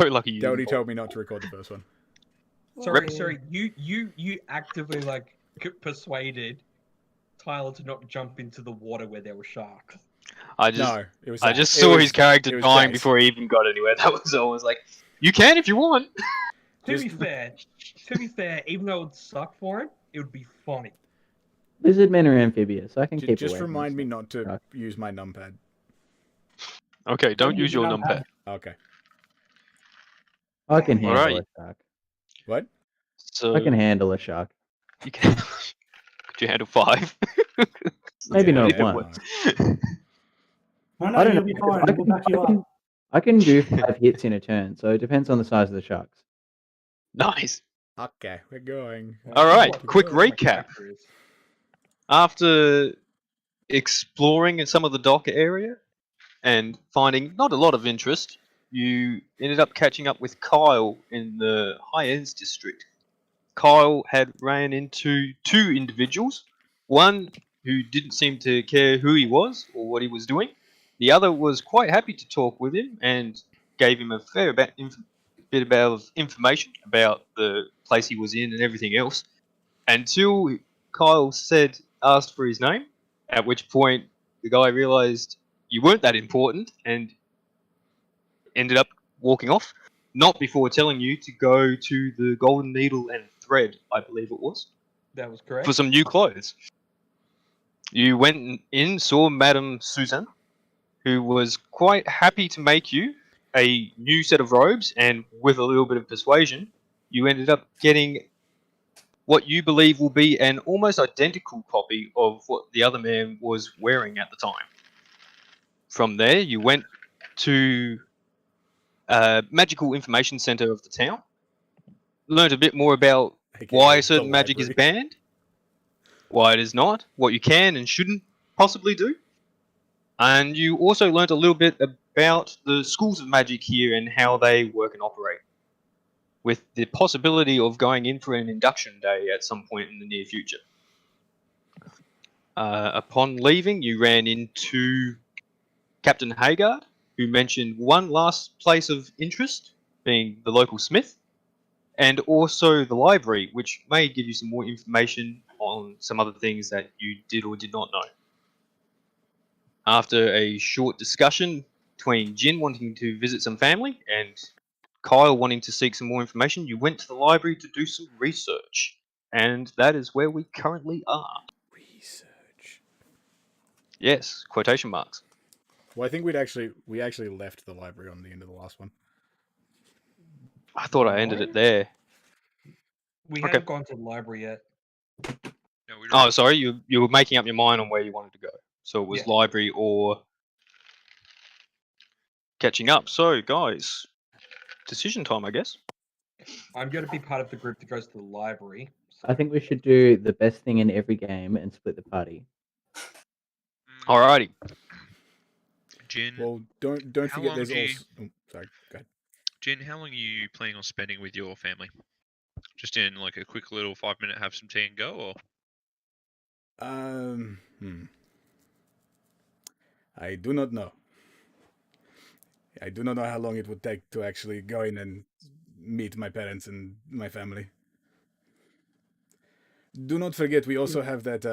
So lucky you Dodie didn't. told me not to record the first one. Sorry. You actively persuaded Tyler to not jump into the water where there were sharks. I just No, it was. I just it saw was- his character it was dying Jace. before he even got anywhere. That was all. I was like, you can if you want. To be fair, even though it would suck for him, it would be funny. Lizard men are amphibious. I can keep Just away from remind me this. not to use my numpad. Okay, don't use your numpad. Okay. I can All handle right. a shark. What? So I can handle a shark. you can. Could you handle 5? Maybe Yeah, not yeah, one. No, I don't you'll know. be because fine. We'll back you up. I can do 5 hits in a turn, so it depends on the size of the sharks. Nice. Okay, we're going. All right, What quick the hell my recap. character is. After exploring some of the dock area and finding not a lot of interest, you ended up catching up with Kyle in the High Ends district. Kyle had ran into 2 individuals, one who didn't seem to care who he was or what he was doing. The other was quite happy to talk with him and gave him a fair bit of information about the place he was in and everything else, until Kyle asked for his name, at which point the guy realized you weren't that important and ended up walking off, not before telling you to go to the Golden Needle and Thread, I believe it was, That was correct. for some new clothes. You went in, saw Madame Suzanne, who was quite happy to make you a new set of robes, and with a little bit of persuasion, you ended up getting what you believe will be an almost identical copy of what the other man was wearing at the time. From there, you went to a magical information center of the town, learned a bit more about why the certain magic is library. banned, why it is not, what you can and shouldn't possibly do, and you also learned a little bit about the schools of magic here and how they work and operate, with the possibility of going in for an induction day at some point in the near future. Upon leaving, you ran into Captain Haggard, who mentioned one last place of interest, being the local smith, and also the library, which may give you some more information on some other things that you did or did not know. After a short discussion between Jin wanting to visit some family and Kyle wanting to seek some more information, you went to the library to do some research. And that is where we currently are. Research. Yes, quotation marks. Well, I think we actually left the library on the end of the last one. I thought I ended it there. We Okay. haven't gone to the library yet. No, we Oh, sorry, you were making up your mind on where you wanted to go. So it was Yeah. library or catching up. So, guys, decision time, I guess. I'm going to be part of the group that goes to the library. So I think we should do the best thing in every game and split the party. Alrighty. Jin, Well, don't How forget long there's do you- also. Oh, sorry, go ahead. Jin, how long are you planning on spending with your family? Just in like a quick little 5-minute have some tea and go, or I do not know. I do not know how long it would take to actually go in and meet my parents and my family. Do not forget, we also have that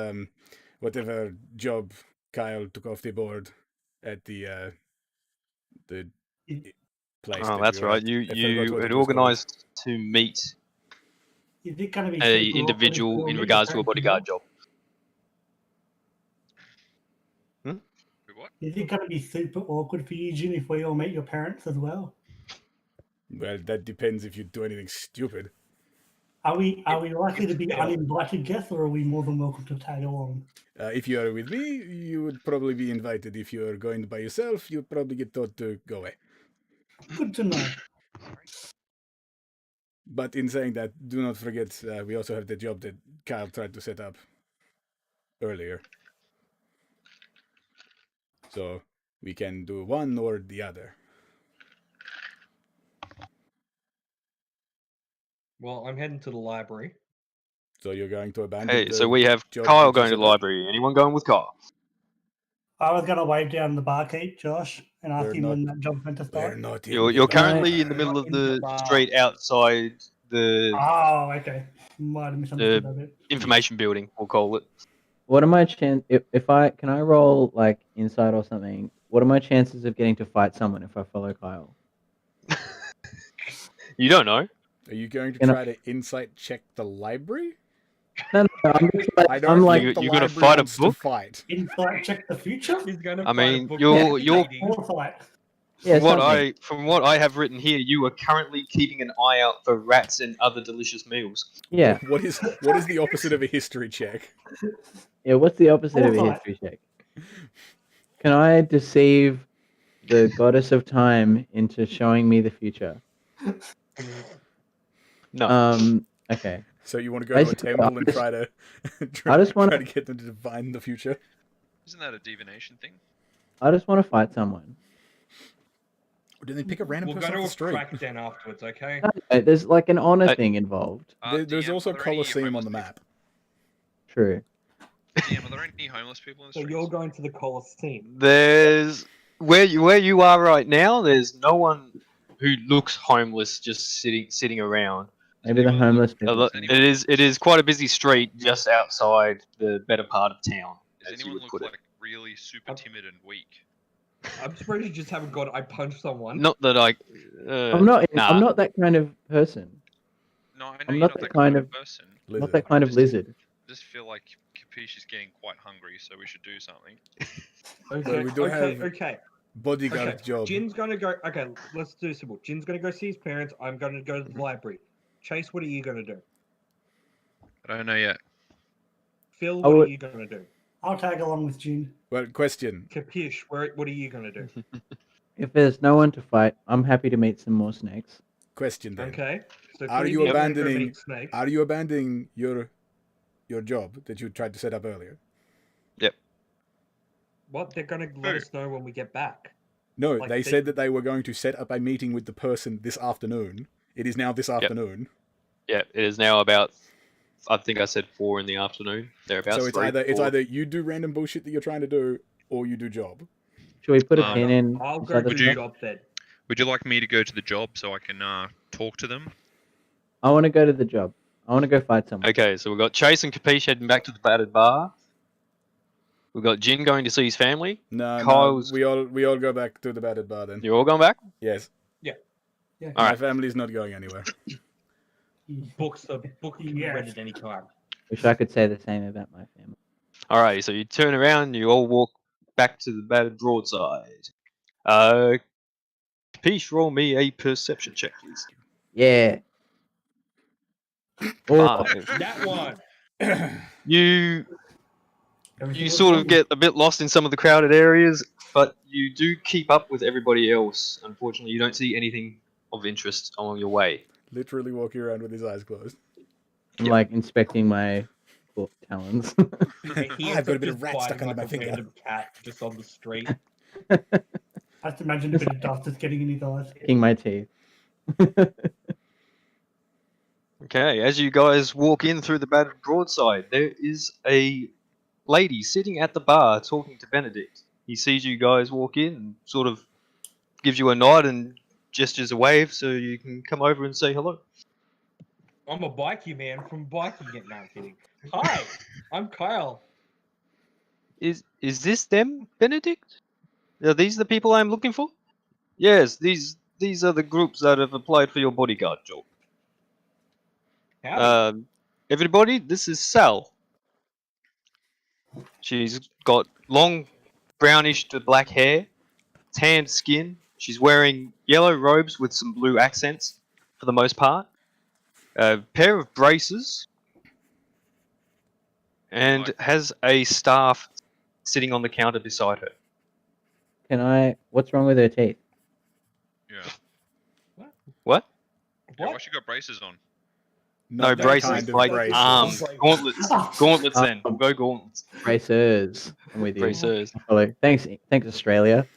whatever job Kyle took off the board at the place. Oh, that that's we were right. at. You I forgot you what had it was called. organised to meet Is it going to be a super awkward if we individual all in meet regards your to a parents bodyguard as job. Wait, what? well? Is it going to be super awkward for you, Jim, if we all meet your parents as well? Well, that depends if you do anything stupid. Are we likely to be Yeah. uninvited guests, or are we more than welcome to tag along? If you are with me, you would probably be invited. If you are going by yourself, you probably get told to go away. Good to know. But in saying that, do not forget, we also have the job that Kyle tried to set up earlier. So we can do one or the other. Well, I'm heading to the library. So you're going to abandon Hey, the so we have job Kyle that you going to set the up? library. Anyone going with Kyle? I was gonna wave down the barkeep, Josh, and ask We're him not- when that job's meant to We're start. not in You're the currently in the bar. middle of In the the bar. street outside the Oh, okay. Might have misunderstood that bit. information building, we'll call it. What are my if I can I roll like insight or something? What are my chances of getting to fight someone if I follow Kyle? You don't know. Are you going to Can I- try to insight check the library? No, I'm just like, I don't I'm think like, the You're gonna library fight a wants to book? fight. Insight check the future? He's gonna I fight mean, a book you're- with you're- lady. Or fight? yeah, From what I have written here, you are currently keeping an eye out for rats and other delicious meals. yeah, What is the opposite of a history check? yeah. What's the opposite of a Foresight. history check? Can I deceive the goddess of time into showing me the future? No. Okay. So you want to go to a Basically, temple and I try to I just wanna- try to get them to divine the future? Isn't that a divination thing? I just want to fight someone. Or do they pick a random We'll person go off to the a street? crack den afterwards, okay? There's like an honor I- thing involved. There's DM, also are there any Colosseum on the homeless map. True. people- DM, are there any homeless people in the So streets? you're going to the Colosseum. There's where you are right now. There's no one who looks homeless just sitting around. Maybe the anyone homeless look- people. It is quite a busy street just outside the better part of town, Does as you anyone would look put it. like really super timid and weak? I'm surprised you just haven't got I punched someone. Not that I. I'm not. Nah. I'm not that kind of person. No, I know I'm you're not not the that kind kind of of- person. Not that kind of Just- lizard. I just feel like Capiche is getting quite hungry, so we should do something. Okay, Well, we do okay, have- okay. Bodyguard Okay, job. Jin's gonna go. Okay, let's do simple. Jin's gonna go see his parents. I'm gonna go to the library. Chase, what are you gonna do? I don't know yet. Phil, I what are would- you gonna do? I'll tag along with Jin. Well, question. Capiche, what are you gonna do? If there's no one to fight, I'm happy to meet some more snakes. Question then. Okay. So Are three you of are gonna go abandoning- meet Snake. Are you abandoning your job that you tried to set up earlier? What? They're gonna let us know when we get back. No, Like, they they- said that they were going to set up a meeting with the person this afternoon. It is now this afternoon. Yeah, it is now about. I think I said 4 in the afternoon. Thereabouts. So it's 3, either 4. you do random bullshit that you're trying to do, or you do job. Should we put a Um, pin in? I'll inside go the to Would you- the job then. Would you like me to go to the job so I can talk to them? I want to go to the job. I want to go fight someone. Okay, so we've got Chase and Capiche heading back to the battered bar. We've got Jin going to see his family. No, Kyle's- no, we all go back to the battered bar then. You're all going back? Yes, Yeah. All my right. family's not going anywhere. Book can be Yes. read at any time. Wish I could say the same about my family. Alright, so you turn around, you all walk back to the battered broadside. Capiche, roll me a perception check, please. Yeah. Oh, 5. That one. You Everything you looks sort of fine. get a bit lost in some of the crowded areas, but you do keep up with everybody else. Unfortunately, you don't see anything of interest along your way. Literally walking around with his eyes closed. I'm Yeah. like inspecting my foot talons. He I've ends got a up bit of just rat stuck biting under like my a finger. random cat just on the street. I just imagine a bit of dust just getting in his eyes. Picking my teeth. Okay, as you guys walk in through the battered broadside, there is a lady sitting at the bar talking to Benedict. He sees you guys walk in and sort of gives you a nod and gestures a wave so you can come over and say hello. I'm a bikey man from biking it. No, I'm kidding. Hi, I'm Kyle. Is this them, Benedict? Are these the people I'm looking for? Yes, these are the groups that have applied for your bodyguard job. Howdy. Everybody, this is Sal. She's got long brownish to black hair, tanned skin. She's wearing yellow robes with some blue accents for the most part. A pair of braces. And Like- has a staff sitting on the counter beside her. Can I? What's wrong with her teeth? Yeah. What? Yeah, why What? she got braces on? No, Not that braces, kind of like braces. arms. Gauntlets. Gauntlets then. We'll go gauntlets. Bracers. I'm with you. Bracers. Hello. Thanks, Australia.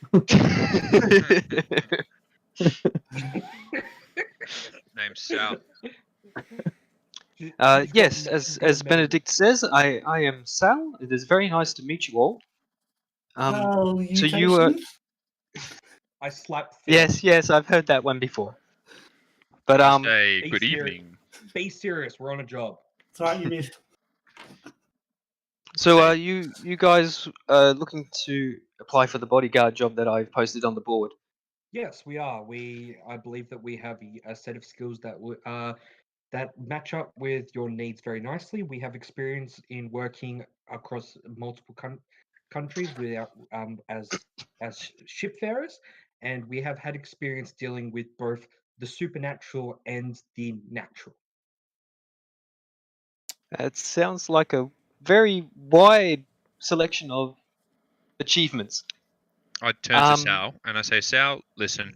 Name's Sal. She's got Yes, me- as she's got me- Benedict says, I am Sal. It is very nice to meet you all. So you were I slapped Phil. yes, I've heard that one before. But Say Be good serious. evening. Be serious. We're on a job. Sorry, you missed. so Say- you guys looking to apply for the bodyguard job that I've posted on the board? Yes, we are. I believe that we have a set of skills that match up with your needs very nicely. We have experience in working across multiple countries without as shipfarers, and we have had experience dealing with both the supernatural and the natural. It sounds like a very wide selection of achievements. I turn to Um, Sal and I say, Sal, listen,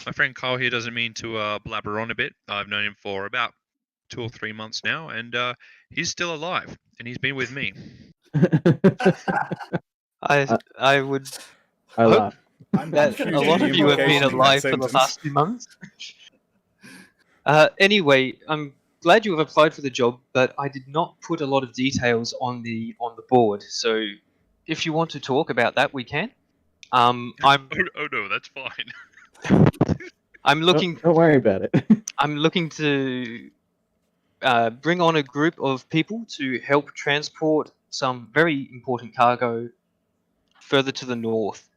my friend Kyle here doesn't mean to blabber on a bit. I've known him for about 2 or 3 months now, and he's still alive, and he's been with me. I would I hope laugh. I'm that confused a lot at the of you have been implication in that alive for the sentence. last 2 months. Anyway, I'm glad you have applied for the job, but I did not put a lot of details on the board. So, if you want to talk about that, we can. I'm Oh no, that's fine. looking Don't worry about it. I'm looking to bring on a group of people to help transport some very important cargo further to the north.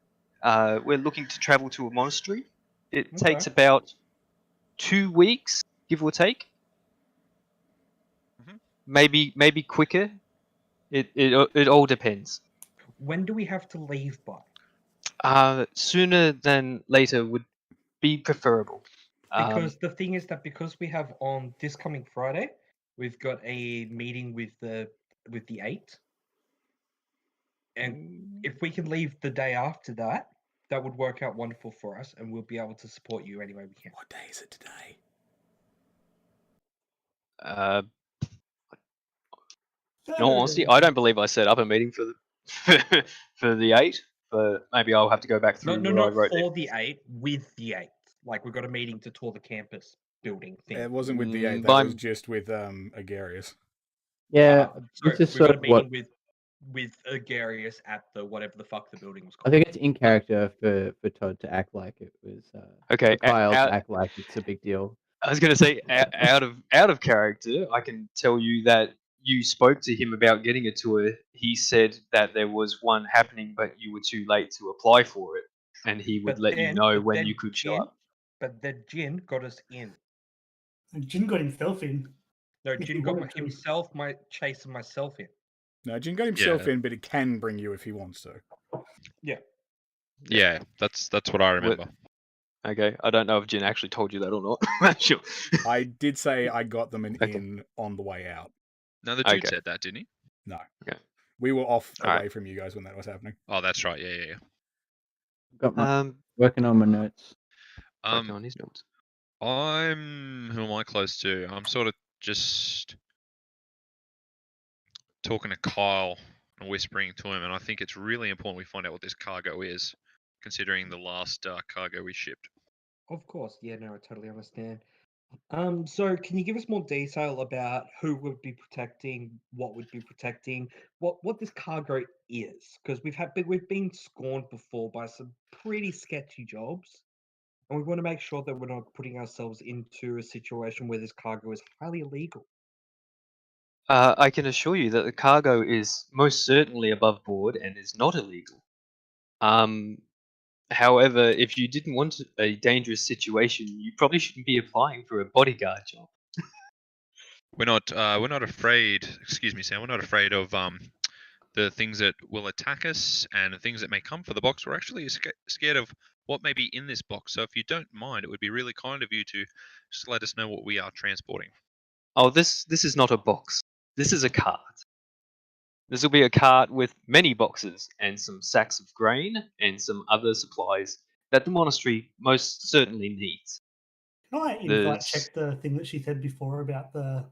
We're looking to travel to a monastery. It takes Okay. about 2 weeks, give or take. Mhm. Maybe quicker. It all depends. When do we have to leave by? Sooner than later would be preferable. Because the thing is that because we have on this coming Friday, we've got a meeting with the 8, and if we can leave the day after that, that would work out wonderful for us, and we'll be able to support you any way we can. What day is it today? Uh, no, honestly, I don't believe I set up a meeting for the for the 8. But maybe I'll have to go back through No, what I not wrote. for the 8, with the 8. Like we've got a meeting to tour the campus building thing. It wasn't with the 8, that By- was just with Agarius. Yeah, Sorry, this is we've sort got a of what meeting with Agarius at the whatever the fuck the building was I called. think it's in character for Todd to act like it was. Okay, for Kyle out- to act like it's a big deal. I was going to say, out of character, I can tell you that you spoke to him about getting a tour. He said that there was one happening, but you were too late to apply for it, and he would let you know when you could show up. But then Jin got us in. And Jin got himself in. No, If Jin he got wanted to. himself, chasing myself in. No, Jin got himself Yeah. in, but it can bring you if he wants to. Yeah, that's what I remember. Okay, I don't know if Jin actually told you that or not. Sure. I did say I got them an Okay. in on the way out. No, the dude Okay. said that, didn't he? No. Okay. We were off All right. away from you guys when that was happening. Oh, that's right. Yeah. Got my Um, working on my notes. working on his notes. Who am I close to? I'm sort of just talking to Kyle and whispering to him, and I think it's really important we find out what this cargo is, considering the last cargo we shipped. Of course, yeah, no, I totally understand. So can you give us more detail about who would be protecting, what would be protecting, what this cargo is? Because we've been scorned before by some pretty sketchy jobs, and we want to make sure that we're not putting ourselves into a situation where this cargo is highly illegal. I can assure you that the cargo is most certainly above board and is not illegal. However, if you didn't want a dangerous situation, you probably shouldn't be applying for a bodyguard job. We're not afraid. Excuse me, Sam. We're not afraid of the things that will attack us and the things that may come for the box. We're actually scared of what may be in this box. So if you don't mind, it would be really kind of you to just let us know what we are transporting. Oh, this is not a box. This is a cart. This will be a cart with many boxes and some sacks of grain and some other supplies that the monastery most certainly needs. Can I invite There's- check the thing that she said before about the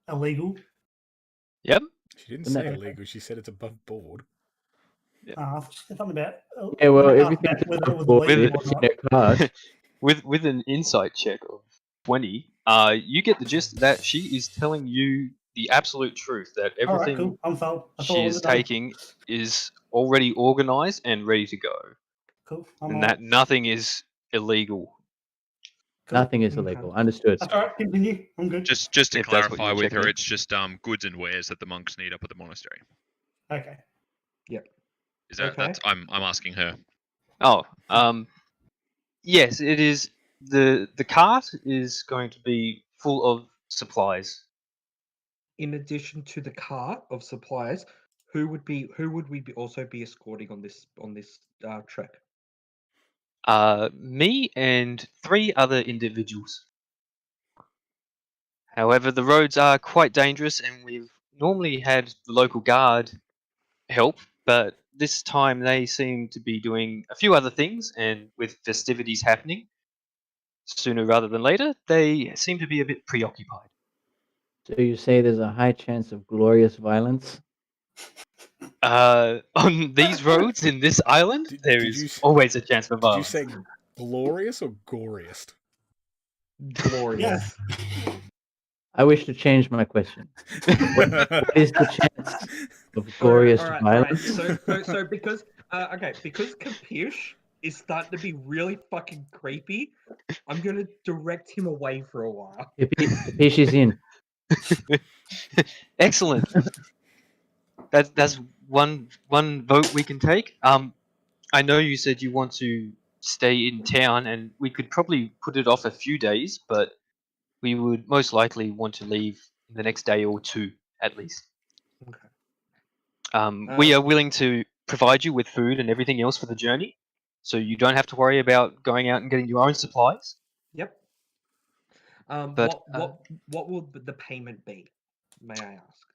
illegal? Yep. She didn't And say that- illegal, she said it's above board. She said something about. Yeah, well, I asked everything about whether it was board, illegal if or it's not. in a card. With an insight check of 20, you get the gist that she is telling you the absolute truth that All right, everything cool. I'm sold. That's she all I is want to know. taking is already organized and ready to go, Cool. I'm and on. that nothing is illegal. Cool. Nothing is Okay. illegal. Understood. That's all right. Continue. I'm good. Just to If that's what clarify you're with her, checking. it's just goods and wares that the monks need up at the monastery. Okay. Is that Okay. that's I'm asking her. Oh, yes, it is. The cart is going to be full of supplies. In addition to the cart of supplies, who would we also be escorting on this trek? Me and 3 other individuals. However, the roads are quite dangerous, and we've normally had the local guard help, but this time they seem to be doing a few other things, and with festivities happening sooner rather than later, they seem to be a bit preoccupied. So you say there's a high chance of glorious violence? On these roads in this island, Did- there did is you s- always a chance for Did you violence. say glorious or goriest? Glorious. I wish to change my question. What is the chance of glorious all right. violence? So because because Capiche is starting to be really fucking creepy, I'm gonna direct him away for a while. Capiche is in. Excellent. That's one vote we can take. I know you said you want to stay in town, and we could probably put it off a few days, but we would most likely want to leave in the next day or 2 at least. Okay. We are willing to provide you with food and everything else for the journey, so you don't have to worry about going out and getting your own supplies. Yep. But what will the payment be? May I ask?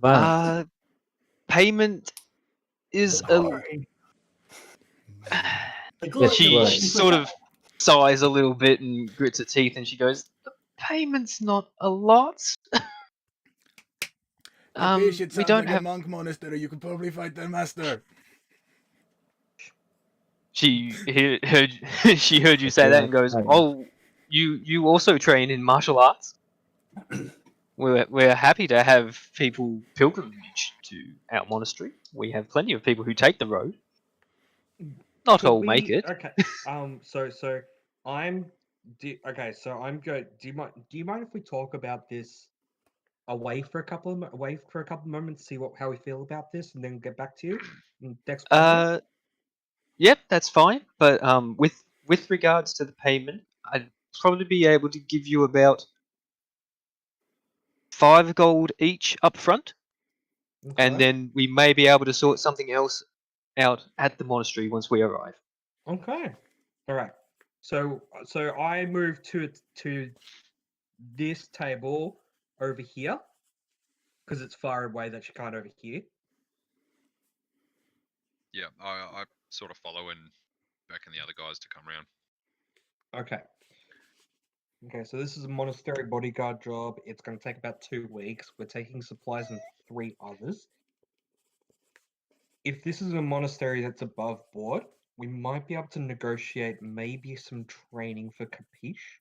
Violence. payment is a. Glory. The glory She glory. sort of sighs a little bit and grits her teeth, and she goes, "The payment's not a lot. Capiche, it We sounds don't like a have." monk monastery. You could probably fight their master. She heard she heard you say that and goes, Okay. "Oh, you also train in martial arts? We're happy to have people pilgrimage to our monastery. We have plenty of people who take the road. Not Could all make it. Okay. So I'm. Okay. So I'm good. Do you mind if we talk about this away for a couple of moments, see how we feel about this, and then get back to you next plan? Yep, that's fine. But with regards to the payment, I'd probably be able to give you about 5 gold each up front, and Okay. then we may be able to sort something else out at the monastery once we arrive. Okay. All right. So I move to this table over here because it's far away that you can't overhear. Yeah, I sort of follow and beckon the other guys to come round. Okay. Okay, so this is a monastery bodyguard job. It's going to take about 2 weeks. We're taking supplies and 3 others. If this is a monastery that's above board, we might be able to negotiate maybe some training for Capiche.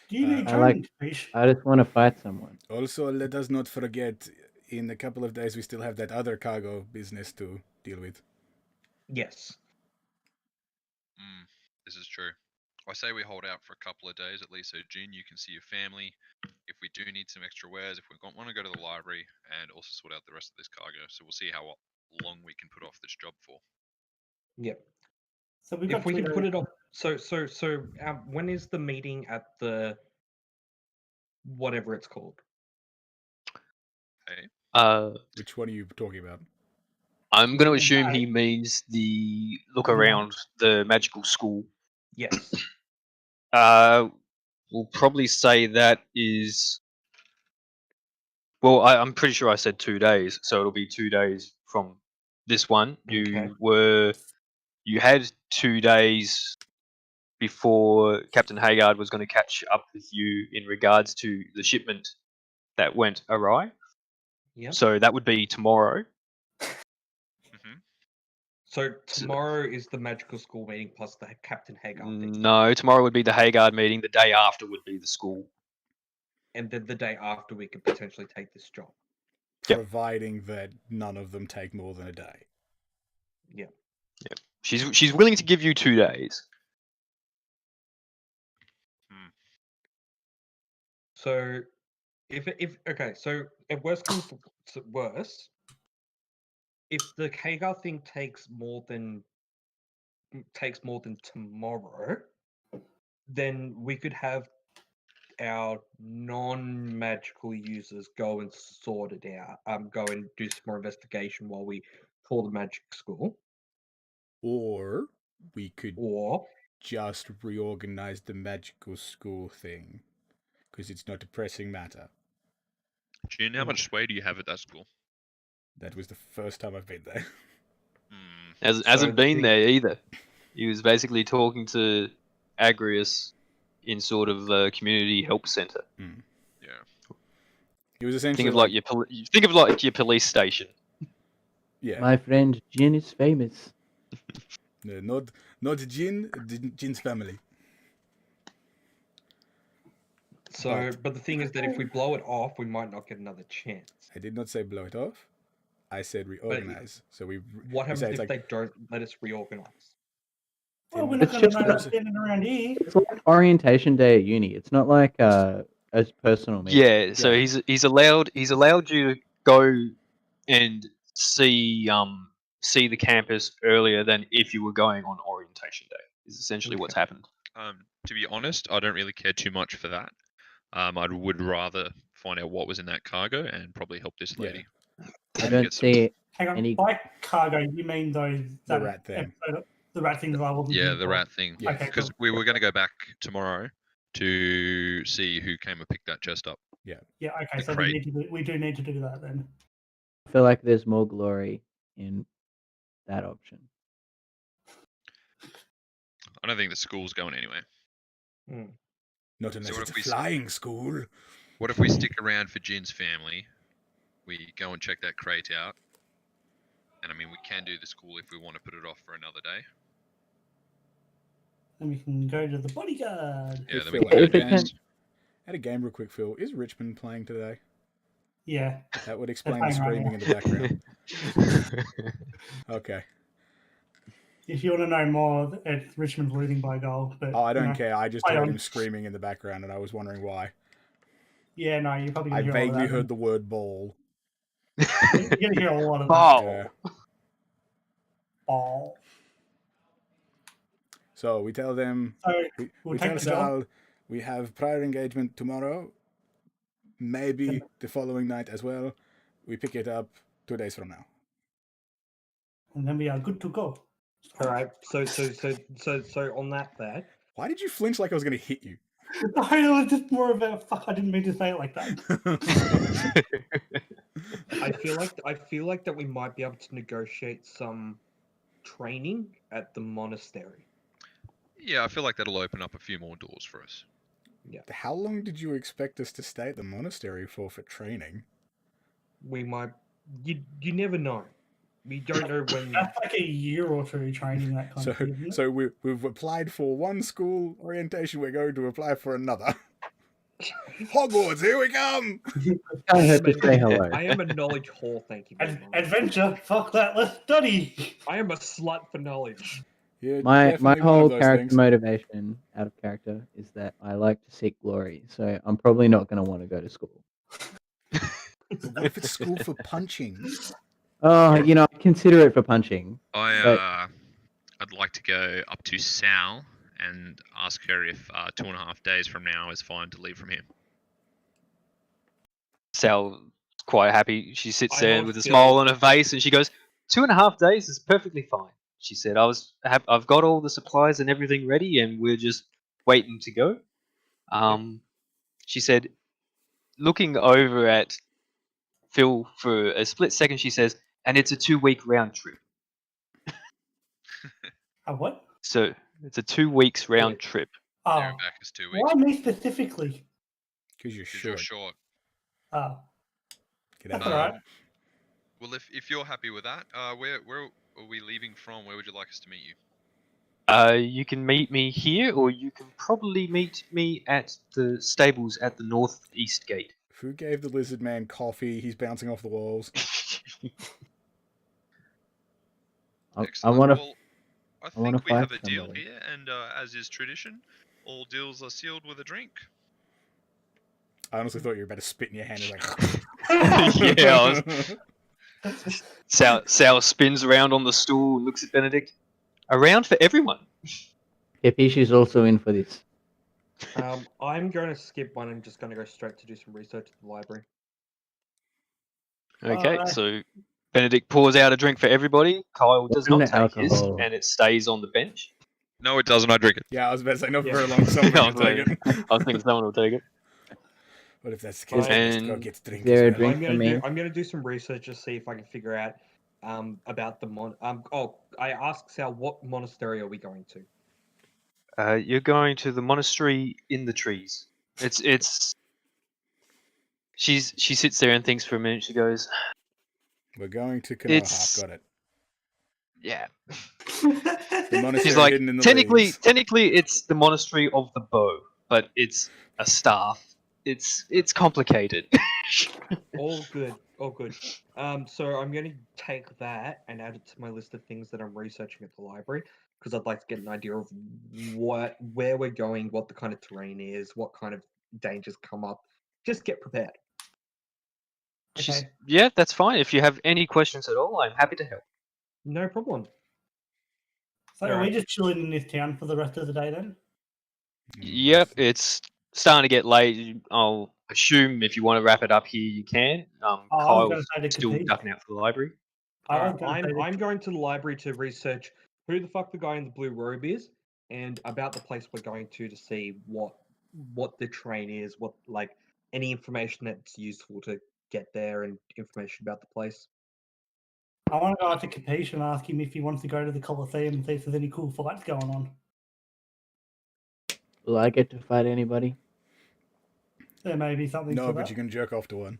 Do you need I training, Capiche? I just want to fight someone. Also, let us not forget, in a couple of days we still have that other cargo business to deal with. Yes. This is true. I say we hold out for a couple of days at least, so June, you can see your family. If we do need some extra wares, if we want to go to the library and also sort out the rest of this cargo, so we'll see how long we can put off this job for. Yep. So we've If got we can put Twitter. it off, so when is the meeting at the whatever it's called? Hey, Which one are you talking about? I'm going to assume Right. he means the look Yeah. around the magical school. Yes. We'll probably say that is. Well, I'm pretty sure I said 2 days, so it'll be 2 days from this one. Okay. You had 2 days before Captain Haggard was going to catch up with you in regards to the shipment that went awry. Yep. So that would be tomorrow. So tomorrow is the magical school meeting plus the Captain Hagar thing. No, tomorrow would be the Haggard meeting. The day after would be the school. and then the day after we could potentially take this job. Yep. Providing that none of them take more than a day. Yeah. She's willing to give you 2 days. So if okay, so if worst comes to worse, if the Kagar thing takes more than tomorrow, then we could have our non-magical users go and sort it out. Go and do some more investigation while we call the magic school. Or we could Or just reorganize the magical school thing. Because it's not a pressing matter. Jin, how much sway do you have at that school? That was the first time I've been there. Hasn't So been the- there either. He was basically talking to Agrius in sort of a community help center. Yeah. He was essentially Think of like your police station. yeah. My friend Jin is famous. No, not Jin, Jin's family. So, but the thing is that if we blow it off, we might not get another chance. I did not say blow it off. I said reorganize. So we. What we happens say if it's they don't let us reorganize? Well, we're not It's going to just know those- that standing around here. It's like orientation day at uni. It's not like a personal meeting. Yeah, so Yeah. he's allowed you to go and see the campus earlier than if you were going on orientation day. Is essentially what's happened. To be honest, I don't really care too much for that. I would rather find out what was in that cargo and probably help this Yeah. lady. I And don't get some- see Hang on, Any- by cargo, you mean those The rat thing. the rat thing that I wasn't Yeah, here the for. rat thing. Yes. Okay, Because cool. we were going to go back tomorrow to see who came and picked that chest up. Yeah, okay, the so crate. we do need to do that then. I feel like there's more glory in that option. I don't think the school's going anywhere. Not unless what it's if a we flying school. What if we stick around for Jin's family? We go and check that crate out. And I mean, we can do the school if we want to put it off for another day. Then we can go to the bodyguard. Yeah, Hey, then we Phil, can go if it can- next. Had a game real quick, Phil. Is Richmond playing today? Yeah. That would explain the playing right screaming now. in the background. Okay. If you want to know more, it's Richmond losing by a goal. But Oh, I you don't know, care. I just I heard don't- him screaming in the background, and I was wondering why. Yeah, no, you're probably I going to hear all of vaguely that. heard the word ball. You're going to hear a lot of that. Ball. Yeah. Ball. So we tell them, So we we'll tell take the job. Sal we have prior engagement tomorrow, maybe the following night as well. We pick it up 2 days from now. And then we are good to go. All right. So on that, Why did you flinch like I was going to hit you? It was just more of a fuck. I didn't mean to say it like that. I feel like that we might be able to negotiate some training at the monastery. Yeah, I feel like that'll open up a few more doors for us. How long did you expect us to stay at the monastery for training? We might. You never know. We don't know when. That's like a year or two training that kind So, of thing, isn't it? so we've applied for one school orientation. We're going to apply for another. Hogwarts, here we come! I heard to say hello. I am a knowledge whore. Thank you very much. Adventure, fuck that, let's study. I am a slut for knowledge. You're My definitely one whole of those character things. motivation out of character is that I like to seek glory, so I'm probably not going to want to go to school. What if it's school for punching? Oh, I consider it for punching. But- I'd like to go up to Sal and ask her if 2.5 days from now is fine to leave from here. Sal's quite happy. She sits I there don't with a feel- smile on her face, and she goes, 2.5 days is perfectly fine. She said, I've got all the supplies and everything ready, and we're just waiting to go. She said, looking over at Phil for a split second, she says, and it's a 2-week round trip. What? So it's a 2 weeks round Wait. trip. Oh, They're back is 2 weeks. why me specifically? Because you're 'Cause you're short. short. Oh, Get out that's of all there. right. Well, if you're happy with that, where are we leaving from? Where would you like us to meet you? You can meet me here, or you can probably meet me at the stables at the northeast gate. Who gave the lizard man coffee? He's bouncing off the walls. I Excellent. want to. Well, I I wanna think we have a fight deal somebody. here, and as is tradition, all deals are sealed with a drink. I honestly thought you were about to spit in your hand. Like, Yeah, Sal spins around on the stool and looks at Benedict. Around for everyone. Kepishi's also in for this. I'm going to skip one and just going to go straight to do some research at the library. Okay, Alright. so Benedict pours out a drink for everybody. Kyle does One not take his, alcohol. and it stays on the bench. No, it doesn't. I drink it. yeah, I was about to say, not for Yeah. very long. Someone No, will take it. I was thinking someone will take it. What if that's the case? And- Let's go get the drink. there a as well. drink? I'm gonna do some research to see if I can figure out about the I asked Sal, what monastery are we going to? You're going to the monastery in the trees. She sits there and thinks for a minute. She goes, We're going to Konoha. It's- Got it. "Yeah." The monastery She's like, hidden in the leaves. technically, it's the monastery of the bow, but it's a staff. It's complicated. All good, all good. So I'm gonna take that and add it to my list of things that I'm researching at the library because I'd like to get an idea of where we're going, what the kind of terrain is, what kind of dangers come up. Just get prepared. She's, Okay. yeah, that's fine. If you have any questions at all, I'm happy to help. No problem. So are we Alright. just chilling in this town for the rest of the day then? Yep, it's starting to get late. I'll assume if you want to wrap it up here, you can. I was Kyle's going to say to still compete. ducking out for the library. Alright, I'm going to the library to research who the fuck the guy in the blue robe is, and about the place we're going to see what the train is, what like any information that's useful to get there, and information about the place. I want to go out to Capiche and ask him if he wants to go to the Coliseum and see if there's any cool fights going on. Will I get to fight anybody? There may be something No, to but that. you can jerk off to one.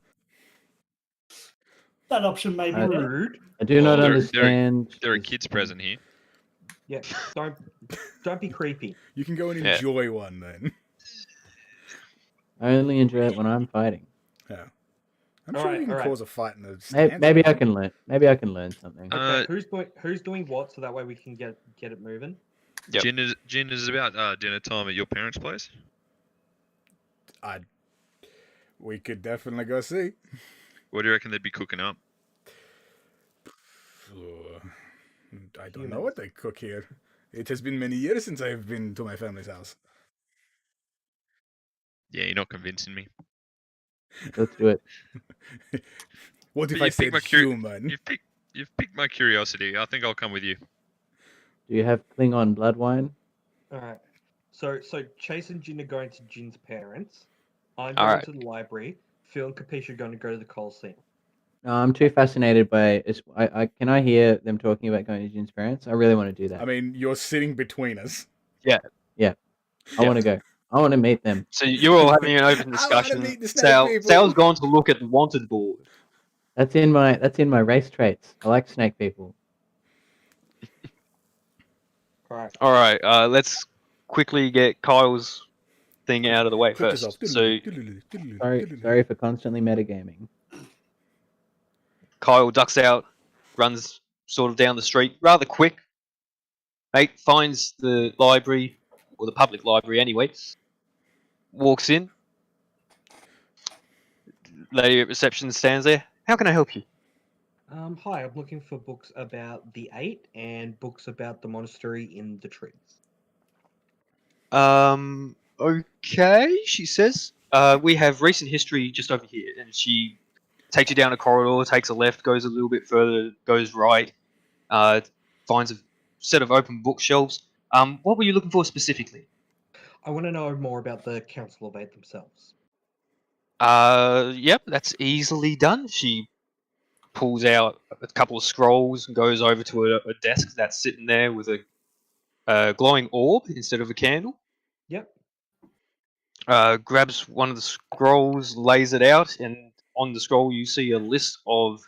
That option may be Uh, there. Rude. I do Well, not there are understand. There are this- kids present here. Yeah, don't be creepy. You can go and Yeah. enjoy one then. I only enjoy it when I'm fighting. Yeah. I'm All sure right, you can all right. cause a fight in the Maybe, stands. maybe I can learn. Maybe I can learn something. Okay, Uh, who's doing what, so that way we can get it moving. Yep. Jin is about dinner time at your parents' place. We could definitely go see. What do you reckon they'd be cooking up? I don't know what they cook here. It has been many years since I've been to my family's house. Yeah, you're not convincing me. Let's do it. What if But I you said piqued my human? You've piqued my curiosity. I think I'll come with you. Do you have Klingon blood wine? All right. So Chase and Jin are going to Jin's parents. I'm All going right. to the library. Phil and Capiche are going to go to the Coliseum. No, I'm too fascinated by. Can I hear them talking about going to Jin's parents? I really want to do that. I mean, you're sitting between us. I want to go. I want to meet them. So you're all having an open I wanna discussion. meet the snake people. Sal's gone to look at the wanted board. That's in my race traits. I like snake people. All right. All right, let's quickly get Kyle's thing out of the way Quick as first. off. So Sorry for constantly metagaming. Kyle ducks out, runs sort of down the street, rather quick. Mate finds the library, or the public library anyway. Walks in. Lady at reception stands there. How can I help you? Hi, I'm looking for books about the Eight and books about the monastery in the trees. Okay, she says. We have recent history just over here, and she takes you down a corridor, takes a left, goes a little bit further, goes right, finds a set of open bookshelves. What were you looking for specifically? I want to know more about the Council of Eight themselves. Yep, that's easily done. She pulls out a couple of scrolls and goes over to a desk that's sitting there with a glowing orb instead of a candle. Yep. Grabs one of the scrolls, lays it out, and on the scroll you see a list of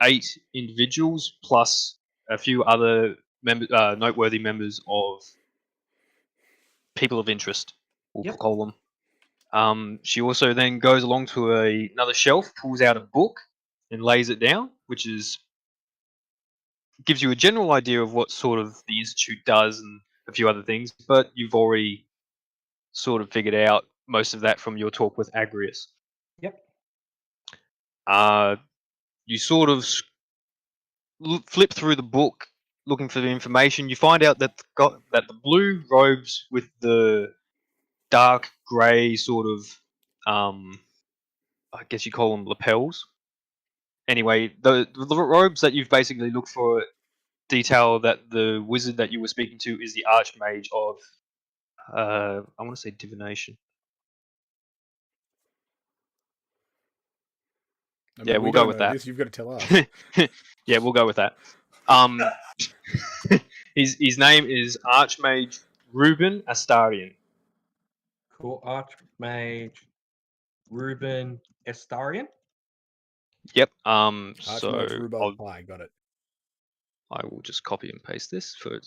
8 individuals plus a few other noteworthy members of people of interest, we'll Yep. call them. She also then goes along to another shelf, pulls out a book, and lays it down, which gives you a general idea of what sort of the institute does and a few other things. But you've already sort of figured out most of that from your talk with Agrius. Yep. You sort of flip through the book looking for the information. You find out that the blue robes with the dark grey sort of, I guess you call them lapels. Anyway, the robes that you've basically looked for detail that the wizard that you were speaking to is the archmage of, I want to say divination. I Yeah, mean, we we'll go don't with know that. this. You've got to tell us. Yeah, we'll go with that. His name is Archmage Ruben Astarian. Cool. Archmage Ruben Estarian. Yep. Archmage So rhubarb pie. Got it. I will just copy and paste this for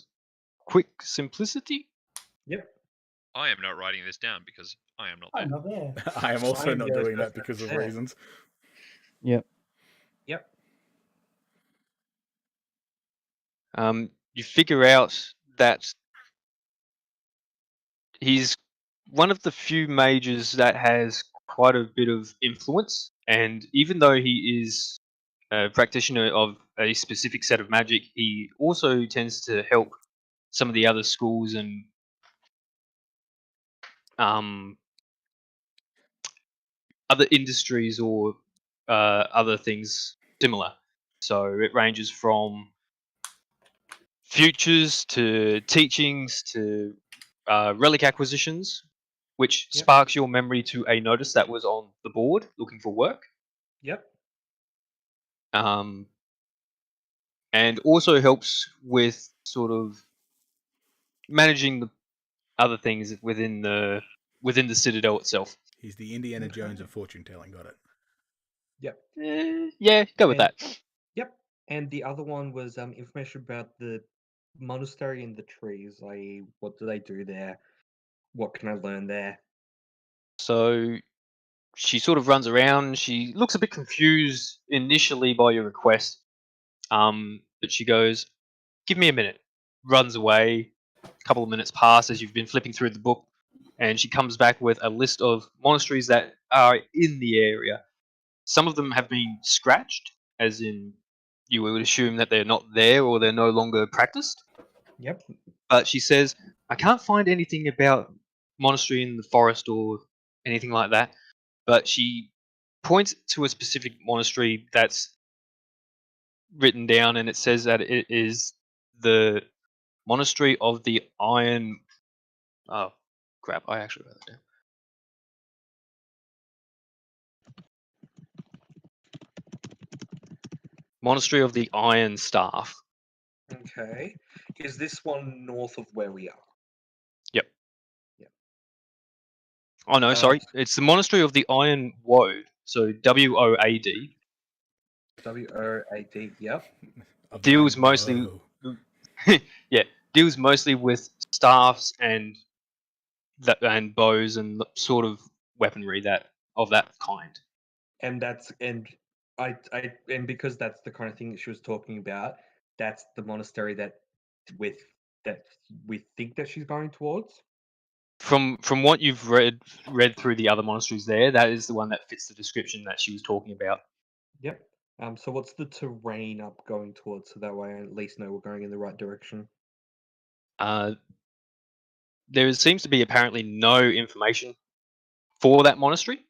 quick simplicity. Yep. I am not writing this down because I am not I'm there. not there. I am also am not there doing as that because of there. reasons. Yep. Yep. You figure out that he's one of the few mages that has quite a bit of influence, and even though he is a practitioner of a specific set of magic, he also tends to help some of the other schools and other industries or other things similar. So it ranges from futures to teachings to relic acquisitions, which Yep. sparks your memory to a notice that was on the board looking for work. Yep. And also helps with sort of managing the other things within the citadel itself. He's the Indiana Okay. Jones of fortune telling. Got it. Yep. Yeah, go with And- that. Yep. And the other one was information about the monastery and the trees. Like, what do they do there? What can I learn there? So she sort of runs around. She looks a bit confused initially by your request, but she goes, "Give me a minute." Runs away. A couple of minutes pass as you've been flipping through the book, and she comes back with a list of monasteries that are in the area. Some of them have been scratched, as in you would assume that they're not there or they're no longer practiced. Yep. But she says, "I can't find anything about monastery in the forest or anything like that." But she points to a specific monastery that's written down, and it says that it is the monastery of the Iron. Oh, crap! I actually wrote that down. Monastery of the Iron Staff. Okay. Is this one north of where we are? Yep. Yep. Oh no, sorry. It's the Monastery of the Iron Woad. So Woad WOAD. Yep. Of the deals Iron mostly. Bow. Yeah, deals mostly with staffs and bows and sort of weaponry that of that kind. And that's and and because that's the kind of thing that she was talking about, that's the monastery that we think that she's going towards. From what you've read through the other monasteries there, that is the one that fits the description that she was talking about. Yep. So what's the terrain up going towards, so that way I at least know we're going in the right direction? There seems to be apparently no information for that monastery.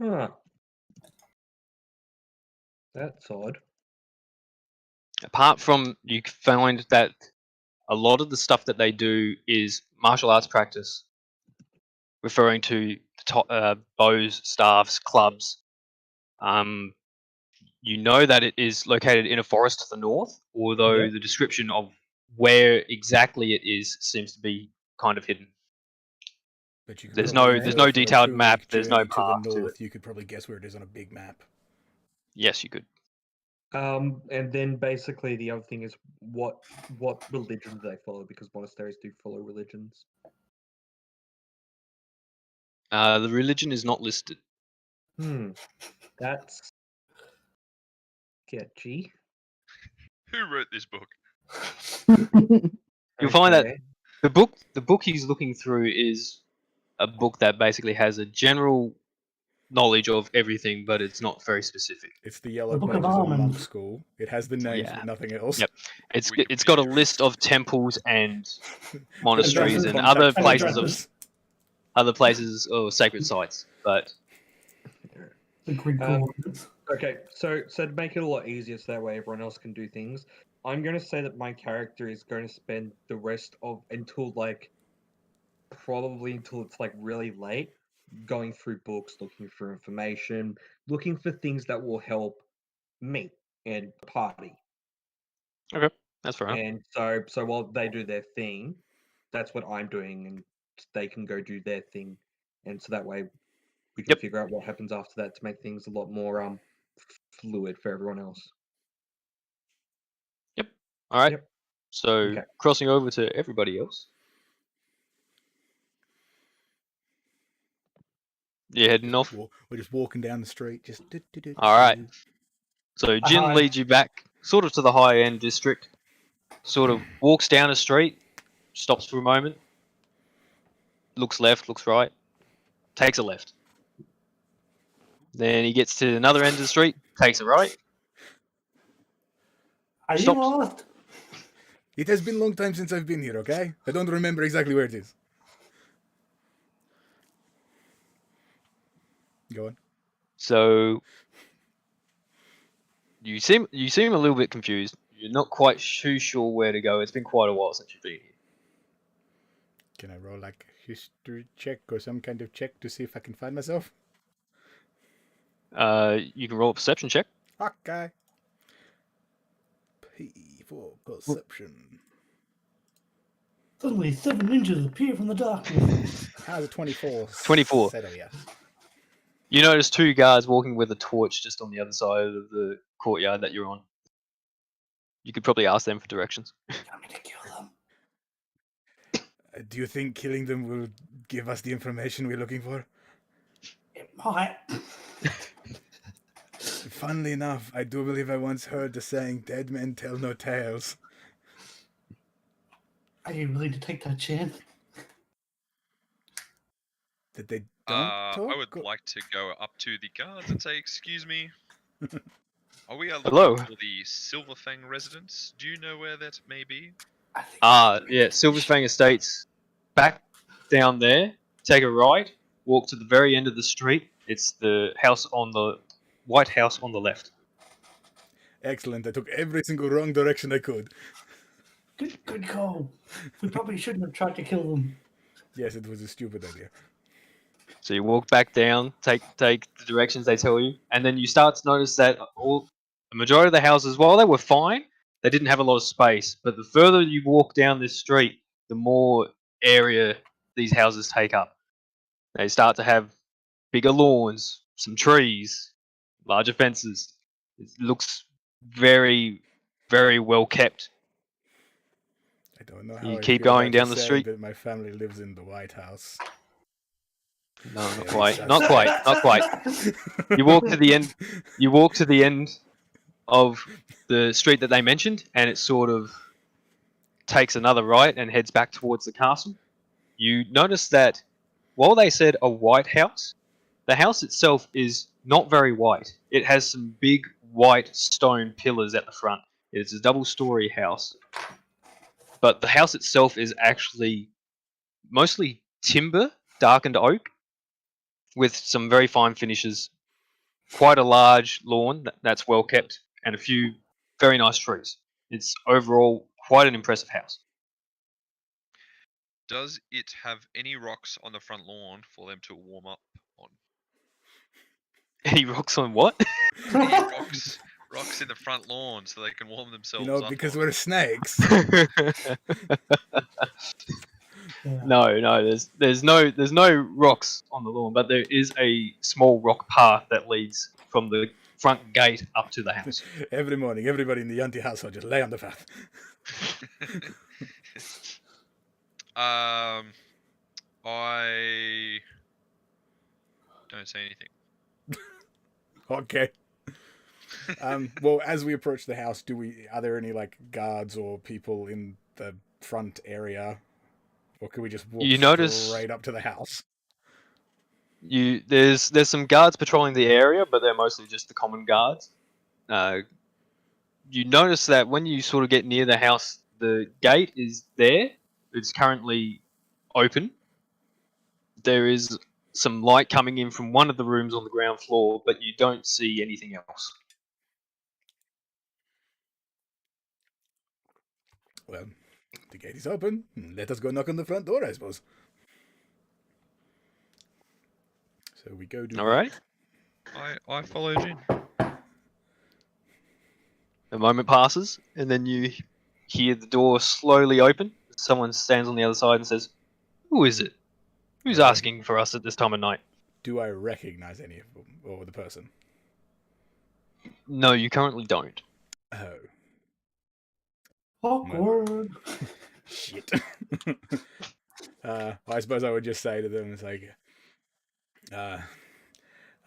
Huh. That's odd. Apart from you find that a lot of the stuff that they do is martial arts practice, referring to bows, staffs, clubs. You know that it is located in a forest to the north, although Yep. the description of where exactly it is seems to be kind of hidden. But you could There's probably no tell for a detailed 2-week map. There's no journey to the path to it. north. You could probably guess where it is on a big map. Yes, you could. And then basically the other thing is what religion do they follow? Because monasteries do follow religions. The religion is not listed. That's sketchy. Who wrote this book? You'll find that Okay. the book he's looking through is a book that basically has a general knowledge of everything, but it's not very specific. It's the yellow The Book pages of of monk Almonds. school. It has the names, Yeah. but nothing else. Yep. It's got a Wikipedia. list of temples and monasteries Addresses. and Contact other And places addresses. other places or sacred sites, but The grid Um, coordinates. Okay, so to make it a lot easier so that way everyone else can do things, I'm going to say that my character is going to spend the rest of probably until it's like really late, going through books, looking for information, looking for things that will help me and the party. okay, that's fair enough. And so while they do their thing, that's what I'm doing, and they can go do their thing, and so that way we can Yep. figure out what happens after that to make things a lot more fluid for everyone else. All right. Yep. So Okay. crossing over to everybody else. You're heading off. We're just walking down the street. Just. All right. So Jin Hi. leads you back, sort of to the high end district. Sort of walks down a street, stops for a moment, looks left, looks right, takes a left. Then he gets to another end of the street, takes a right. Are you Stops. lost? It has been a long time since I've been here. Okay, I don't remember exactly where it is. Go on. So you seem a little bit confused. You're not quite too sure where to go. It's been quite a while since you've been here. Can I roll like a history check or some kind of check to see if I can find myself? You can roll a perception check. Okay. P for perception. Suddenly, 7 ninjas appear from the darkness. How's a 24? 24. Settle ya. You notice 2 guards walking with a torch just on the other side of the courtyard that you're on. You could probably ask them for directions. You want me to kill them? Do you think killing them will give us the information we're looking for? It might. Funnily enough, I do believe I once heard the saying, "Dead men tell no tales." Are you willing to take that chance? That they don't talk? I would like to go up to the guards and say, "Excuse me, are we looking Hello. for the Silverfang residence? Do you know where that may be?" I think Yeah, Silverfang Estates. Back down there, take a right, walk to the very end of the street. It's the house on the White House on the left. Excellent. I took every single wrong direction I could. Good call. We probably shouldn't have tried to kill them. Yes, it was a stupid idea. So you walk back down, take the directions they tell you, and then you start to notice that the majority of the houses, while they were fine, they didn't have a lot of space. But the further you walk down this street, the more area these houses take up. They start to have bigger lawns, some trees, larger fences. It looks very, very well kept. I don't know how You I keep feel going about down to the say, street. but my family lives in the White House. No, not Yeah, quite. that's- Not quite. Not quite. You walk to the end. You walk to the end of the street that they mentioned, and it sort of takes another right and heads back towards the castle. You notice that while they said a white house, the house itself is not very white. It has some big white stone pillars at the front. It's a double-story house, but the house itself is actually mostly timber, darkened oak, with some very fine finishes. Quite a large lawn that's well kept, and a few very nice trees. It's overall quite an impressive house. Does it have any rocks on the front lawn for them to warm up on? Any rocks on what? Any rocks in the front lawn so they can warm themselves You know, up. because on? we're snakes. Yeah. No. There's no rocks on the lawn, but there is a small rock path that leads from the front gate up to the house. Every morning, everybody in the Yanti household just lay on the path. don't say anything. Okay. Well, as we approach the house, are there any like guards or people in the front area, or can we just walk You notice straight up to the house? there's some guards patrolling the area, but they're mostly just the common guards. You notice that when you sort of get near the house, the gate is there. It's currently open. There is some light coming in from one of the rooms on the ground floor, but you don't see anything else. Well, the gate is open. Let us go knock on the front door, I suppose. So we go do All right. I followed in. A moment passes, and then you hear the door slowly open. Someone stands on the other side and says, "Who is it? Who's Okay. asking for us at this time of night?" Do I recognize any of them or the person? No, you currently don't. Oh, Awkward. shit. I suppose I would just say to them, it's like, I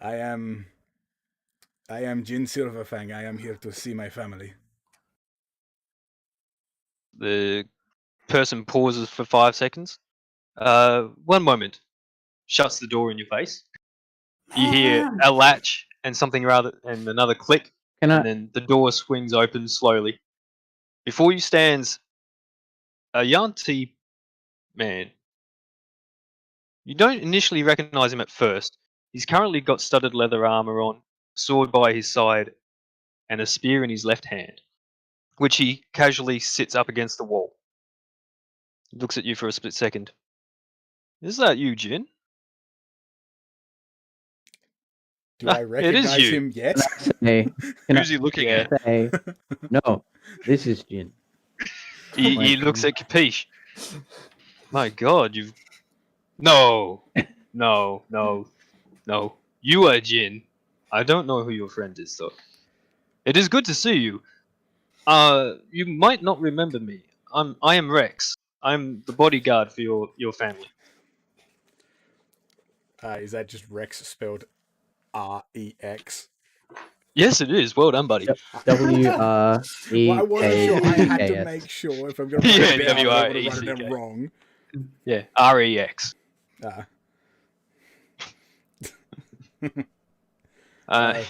am Jin Silverfang. I am here to see my family. The person pauses for 5 seconds. One moment. Shuts the door in your face. You hear a latch and and another click, Can and I? then the door swings open slowly. Before you stands a Yanti man. You don't initially recognize him at first. He's currently got studded leather armor on, a sword by his side, and a spear in his left hand, which he casually sits up against the wall. He looks at you for a split second. Is that you, Jin? Do I It is recognize you. him yet? Say, can Who's he looking Yeah. at? say, no, this is Jin. He looks at Capiche. My God, you've no. You are Jin. I don't know who your friend is though. It is good to see you. You might not remember me. I am Rex. I'm the bodyguard for your family. Is that just Rex spelled R-E-X? Yes, it is. Well done, buddy. WREKS. Well, I wasn't sure. I had to make sure if I'm going to write Yeah, it down, I don't want to write it W-R-E-C-K. down wrong. Yeah, R-E-X. Uh,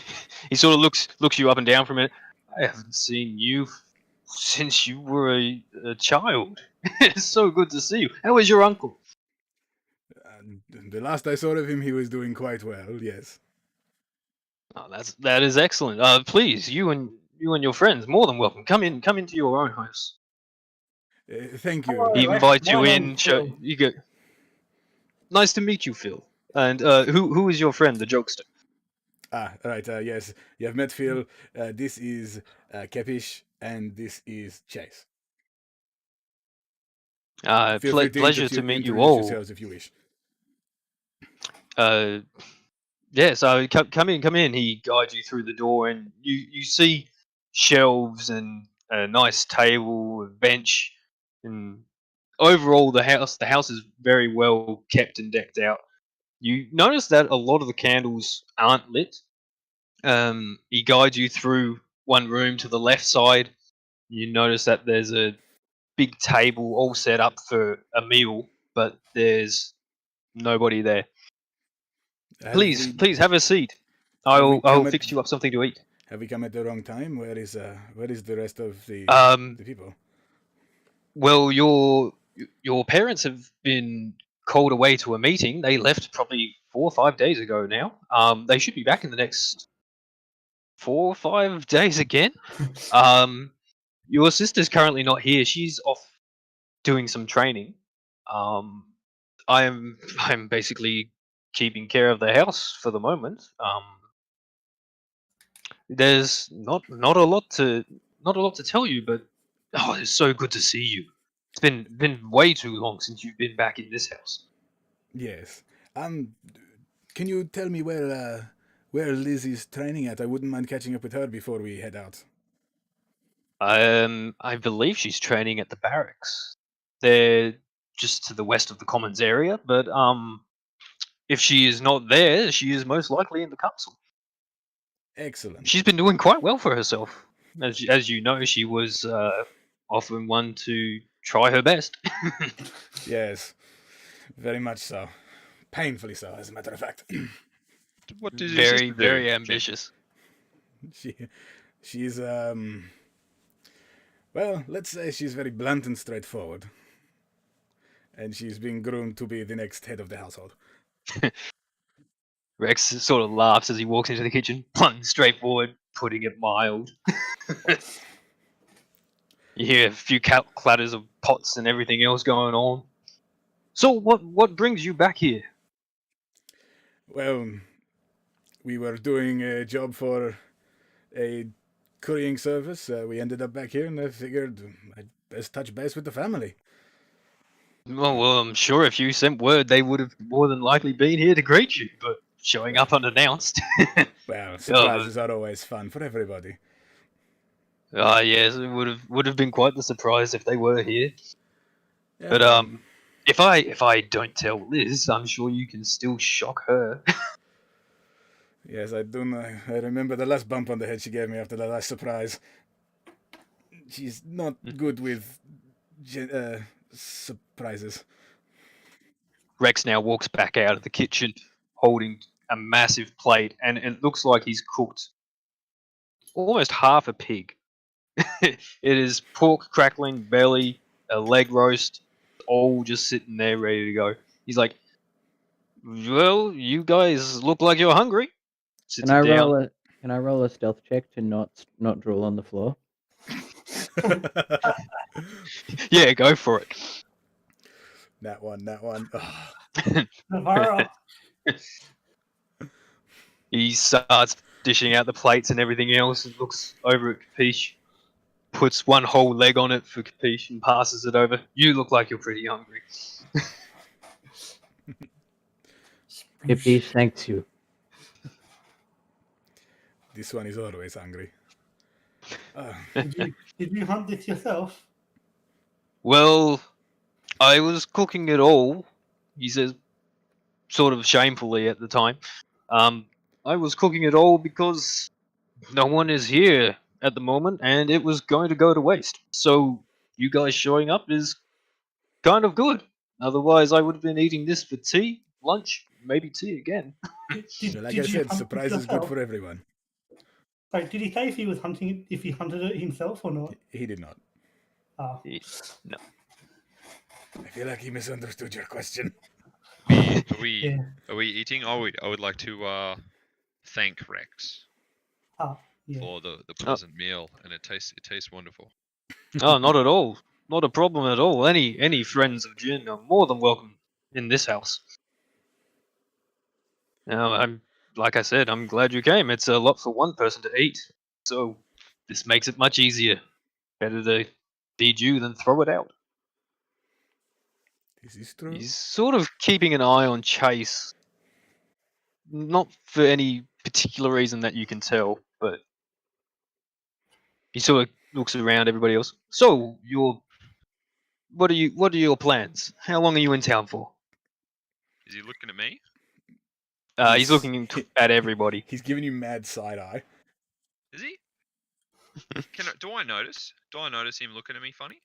He sort of looks you up and down for a minute. I haven't seen you since you were a child. It's so good to see you. How is your uncle? the last I saw of him, he was doing quite well. Yes. Oh, that is excellent. Please, you and your friends, more than welcome. Come into your own house. Thank you. Hello. He Rex, invites my you name's in. Phil. You get. Nice to meet you, Phil. And who is your friend, the jokester? Right. Yes, you have met Phil. This is Kepish, and this is Chase. Feel free to Pleasure to meet you introduce all. yourselves if you wish. Yeah, so come in. He guides you through the door, and you see shelves and a nice table, a bench, and overall the house is very well kept and decked out. You notice that a lot of the candles aren't lit. He guides you through one room to the left side. You notice that there's a big table all set up for a meal, but there's nobody there. Please have a seat. I'll fix you up something to eat. Have we come at the wrong time? Where is the rest of the people? Well, your parents have been called away to a meeting. They left probably 4 or 5 days ago now. They should be back in the next 4 or 5 days again. Your sister's currently not here. She's off doing some training. I'm basically keeping care of the house for the moment. There's not a lot to tell you, but it's so good to see you. It's been way too long since you've been back in this house. Yes. Can you tell me where Liz is training at? I wouldn't mind catching up with her before we head out. I believe she's training at the barracks. They're just to the west of the commons area, but if she is not there, she is most likely in the castle. Excellent. She's been doing quite well for herself. As you know, she was often one to try her best. Yes, very much so. Painfully so, as a matter of fact. What does your sister Very, do? very Jin? ambitious. She's well, let's say she's very blunt and straightforward. And she's being groomed to be the next head of the household. Rex sort of laughs as he walks into the kitchen, blunt, straightforward, putting it mild. You hear a few clatters of pots and everything else going on. So, what brings you back here? Well, we were doing a job for a couriering service. We ended up back here, and I figured I'd best touch base with the family. Well, I'm sure if you sent word, they would have more than likely been here to greet you, but showing up unannounced. Well, surprises are always fun for everybody. Yes, it would have been quite the surprise if they were here. Yeah, But well, if I don't tell Liz, I'm sure you can still shock her. yes, I do. I remember the last bump on the head she gave me after the last surprise. She's not good with surprises. Rex now walks back out of the kitchen, holding a massive plate, and it looks like he's cooked almost half a pig. It is pork crackling, belly, a leg roast, all just sitting there ready to go. He's like, "Well, you guys look like you're hungry." Sits Can I it down. roll a Can I roll a stealth check to not drool on the floor? Yeah, go for it. That one. Oh. Navarro. He starts dishing out the plates and everything else, and looks over at Capiche, puts one whole leg on it for Capiche, and passes it over. You look like you're pretty hungry. Capiche thanks you. This one is always hungry. Did you hunt this yourself? Well, I was cooking it all, he says, sort of shamefully at the time. I was cooking it all because no one is here at the moment, and it was going to go to waste. So you guys showing up is kind of good. Otherwise, I would have been eating this for tea, lunch, maybe tea again. Like Did I you said, hunt surprise it is good yourself? for everyone. Sorry, did he say if he was hunting it, if he hunted it himself or not? He did not. Oh. No. I feel like he misunderstood your question. Are Yeah. we eating? I would like to thank Rex Oh, yeah. for the pleasant meal, and it tastes wonderful. Oh, not at all. Not a problem at all. Any friends of Jin are more than welcome in this house. Now, I'm like I said, I'm glad you came. It's a lot for one person to eat, so this makes it much easier. Better to feed you than throw it out. This is true. He's sort of keeping an eye on Chase, not for any particular reason that you can tell, but he sort of looks around everybody else. So, what are your plans? How long are you in town for? Is he looking at me? He's looking at everybody. He's giving you mad side eye. Is he? Do I notice? Do I notice him looking at me funny?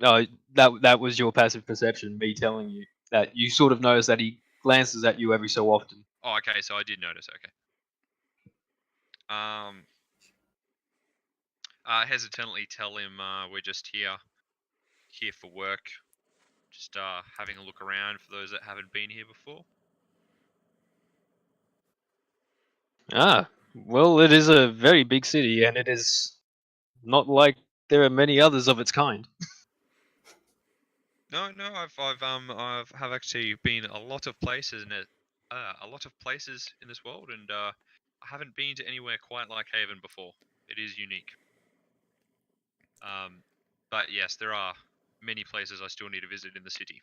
No, that was your passive perception, me telling you that you sort of notice that he glances at you every so often. Oh, okay. So I did notice. Okay. Hesitantly tell him we're just here for work. Just having a look around for those that haven't been here before. Ah, well, it is a very big city, and it is not like there are many others of its kind. No, I've have actually been a lot of places in it, a lot of places in this world, and I haven't been to anywhere quite like Haven before. It is unique. But yes, there are many places I still need to visit in the city.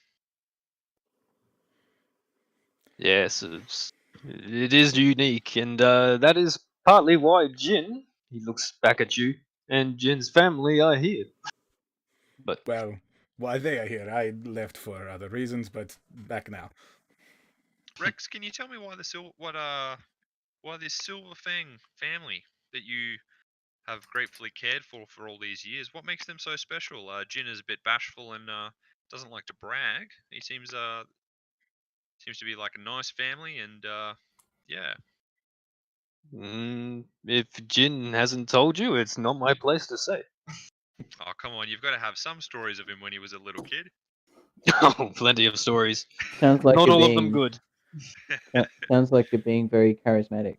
Yes, it is unique, and that is partly why Jin, he looks back at you, and Jin's family are here. But Well, Why they are here. I left for other reasons, but back now. Rex, can you tell me why why this Silver Fang family that you have gratefully cared for all these years, what makes them so special? Jin is a bit bashful and doesn't like to brag. He seems to be like a nice family, and yeah. If Jin hasn't told you, it's not my place to say. Oh, come on, you've got to have some stories of him when he was a little kid. Oh, plenty of stories. Sounds like Not you're all being, of them good. Sounds like you're being very charismatic.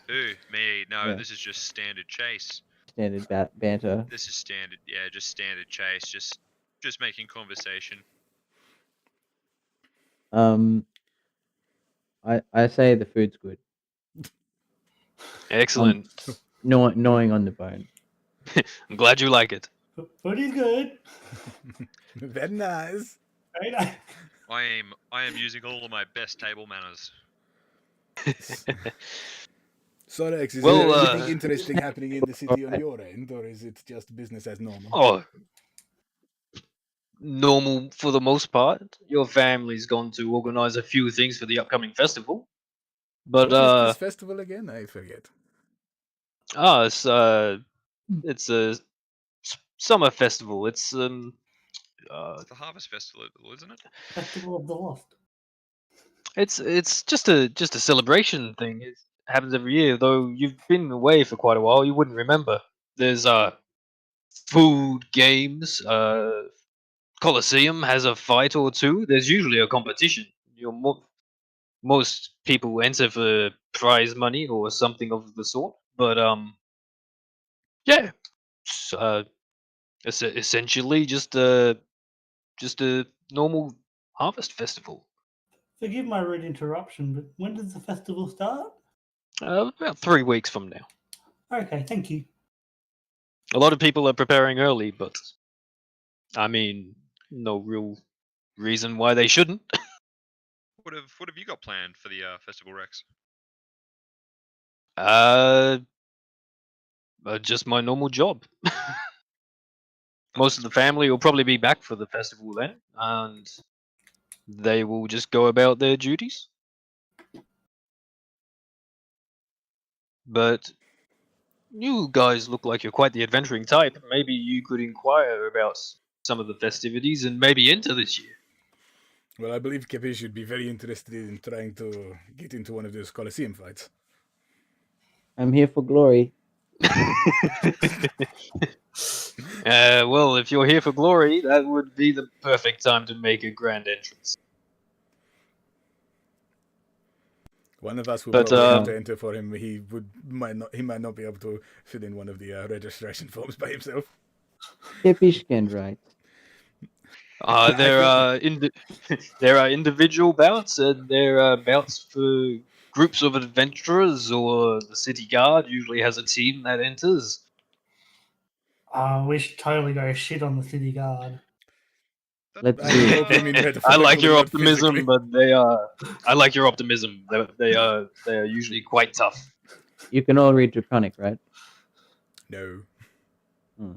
Who? Me? No, Yeah. this is just standard chase. Standard banter. This is standard, yeah, just standard chase, just making conversation. I say the food's good. Excellent. Gnawing on the bone. I'm glad you like it. Food is good. Very nice. Right? I am using all of my best table manners. So, Rex, is Well, there anything interesting happening in the city on your end, or is it just business as normal? Oh, normal for the most part. Your family's gone to organize a few things for the upcoming festival. But What is this festival again? I forget. it's a summer festival. It's It's the Harvest Festival, isn't it? Festival of the Lost. it's just a celebration thing. It happens every year. Though you've been away for quite a while, you wouldn't remember. There's food, games. Colosseum has a fight or two. There's usually a competition. Most people enter for prize money or something of the sort. But yeah, it's essentially just a normal harvest festival. Forgive my rude interruption, but when does the festival start? About 3 weeks from now. Okay, thank you. A lot of people are preparing early, but I mean, no real reason why they shouldn't. What have you got planned for the festival, Rex? Just my normal job. Most of the family will probably be back for the festival then, and they will just go about their duties. But you guys look like you're quite the adventuring type. Maybe you could inquire about some of the festivities and maybe enter this year. Well, I believe Capiche should be very interested in trying to get into one of those Colosseum fights. I'm here for glory. Well, if you're here for glory, that would be the perfect time to make a grand entrance. One of us will But, probably have to enter for him. He might not be able to fill in one of the registration forms by himself. Kepishken, right? There are there are individual bouts, and there are bouts for groups of adventurers, or the city guard usually has a team that enters. We should totally go shit on the city guard. Let's I do hope you mean I metaphorically, like your not optimism, physically. but they are. I like your optimism. They are usually quite tough. You can all read Draconic, right? No.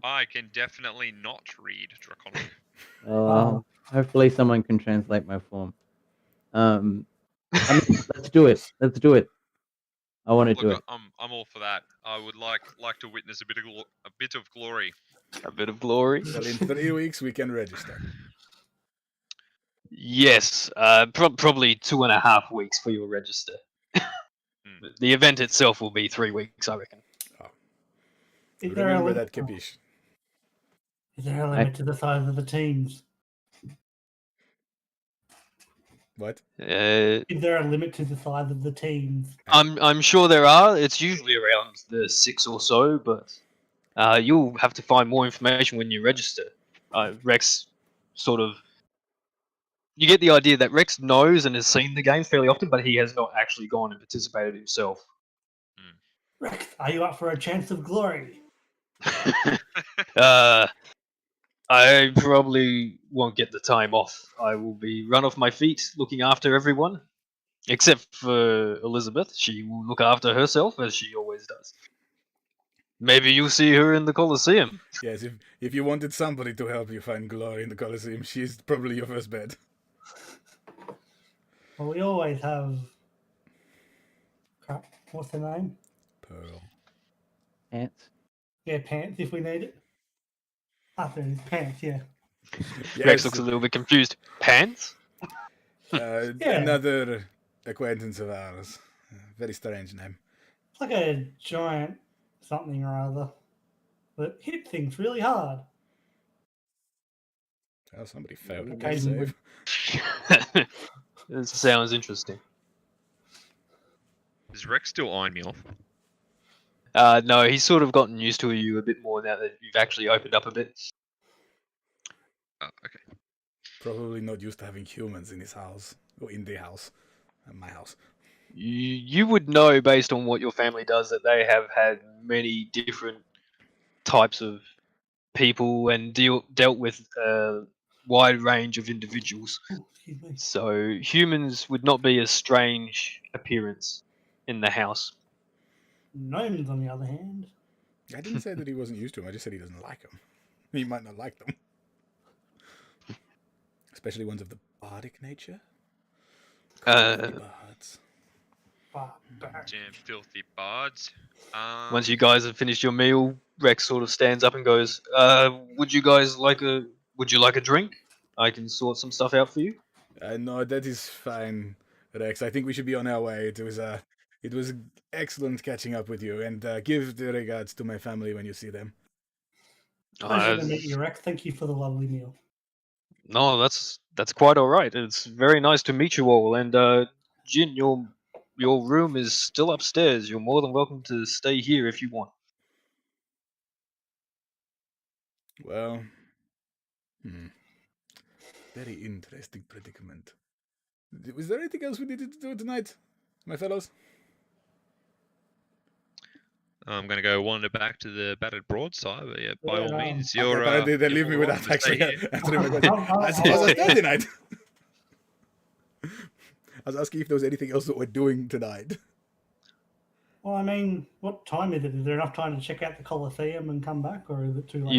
I can definitely not read Draconic. Oh, hopefully someone can translate my form. I mean, let's do it. Let's do it. I want to do Look, it. I'm all for that. I would like to witness a bit of glory. A bit of glory. Well, in 3 weeks we can register. Yes, probably 2.5 weeks for your register. The event itself will be 3 weeks, I reckon. Is there a Remember limit? that, Capiche. Is there a limit to the size of the teams? What? Is there a limit to the size of the teams? I'm sure there are. It's usually around the 6 or so, but you'll have to find more information when you register. Rex sort of. You get the idea that Rex knows and has seen the games fairly often, but he has not actually gone and participated himself. Rex, are you up for a chance of glory? I probably won't get the time off. I will be run off my feet looking after everyone. Except for Elizabeth. She will look after herself, as she always does. Maybe you'll see her in the Colosseum. Yes, if you wanted somebody to help you find glory in the Colosseum, she's probably your first bet. Well, we always have. Crap, what's her name? Pearl. Ants. Yeah, Pants if we need it. There it is, Pants, yeah. Rex looks a little bit confused. Pants? Yeah. Another acquaintance of ours. Very strange name. It's like a giant something or other that hit things really hard. Oh, somebody failed a death Occasionally. save. This sounds interesting. Does Rex still eyeing me off? No, he's sort of gotten used to you a bit more now that you've actually opened up a bit. Oh, okay. Probably not used to having humans in his house. Or in the house. My house. You would know based on what your family does that they have had many different types of people and dealt with a wide range of individuals. Ooh, excuse me. So humans would not be a strange appearance in the house. Gnomes, on the other hand. I didn't say that he wasn't used to them, I just said he doesn't like them. He might not like them. Especially ones of the bardic nature. Bards. Damn filthy bards. Once you guys have finished your meal, Rex sort of stands up and goes, would you like a drink? I can sort some stuff out for you. No, that is fine, Rex. I think we should be on our way. It was excellent catching up with you, and give the regards to my family when you see them. Pleasure to meet you, Rex. Thank you for the lovely meal. No, that's quite all right. It's very nice to meet you all. And Jin, your room is still upstairs. You're more than welcome to stay here if you want. Well, very interesting predicament. Was there anything else we needed to do tonight, my fellows? I'm going to go wander back to the battered broadside, but yeah, by all means, Okay, you're. apparently they you're leave me more without welcome to stay actually here. answering my question. I was Thursday night. I was asking if there was anything else that we're doing tonight. Well, I mean, what time is it? Is there enough time to check out the Colosseum and come back, or is it too late?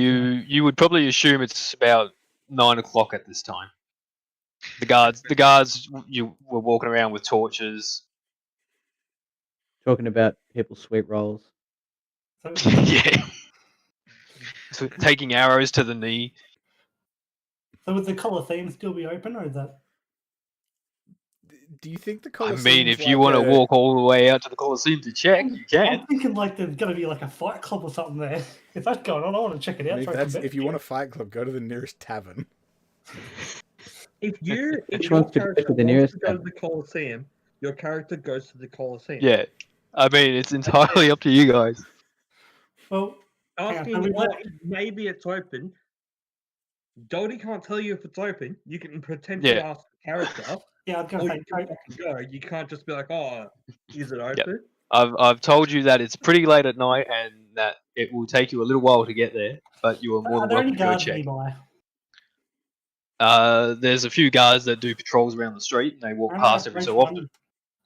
You would probably assume it's about 9 o'clock at this time. The guards, you were walking around with torches. Talking about people's sweet rolls. So, Yeah. So taking arrows to the knee. so would the Colosseum still be open, or is that? Do you think the I Colosseum? mean, if you want to walk all the way out to the Colosseum to check, you can. I'm thinking like there's going to be like a fight club or something there. If that's going on, I want to check it out. If you want a fight club, go to the nearest tavern. If your wants to go character to the wants nearest to go to tavern? the Colosseum, your character goes to the Colosseum. Yeah. I mean, it's entirely up to you guys. Well, Asking we got- maybe it's open. Dodie can't tell you if it's open. You can pretend Yeah. to ask the character. yeah, I was going Or to you say, can fucking go. You can't just be like, oh, is it open? I've told you that it's pretty late at night and that it will take you a little while to get there, but you are more are than there any welcome to go guards check. nearby? There's a few guards that do patrols around the street and they walk I'm gonna past every so approach often.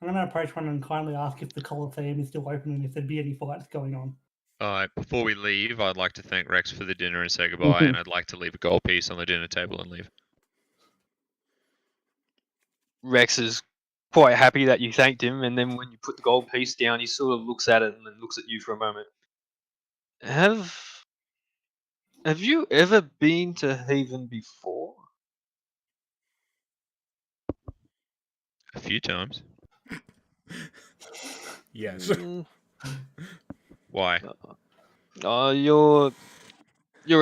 I'm going to approach one and kindly ask if the Colosseum is still open and if there'd be any fights going on. Alright, before we leave, I'd like to thank Rex for the dinner and say goodbye, and I'd like to leave a gold piece on the dinner table and leave. Rex is quite happy that you thanked him, and then when you put the gold piece down, he sort of looks at it and then looks at you for a moment. Have you ever been to Haven before? A few times. Yes. Mm, Why? your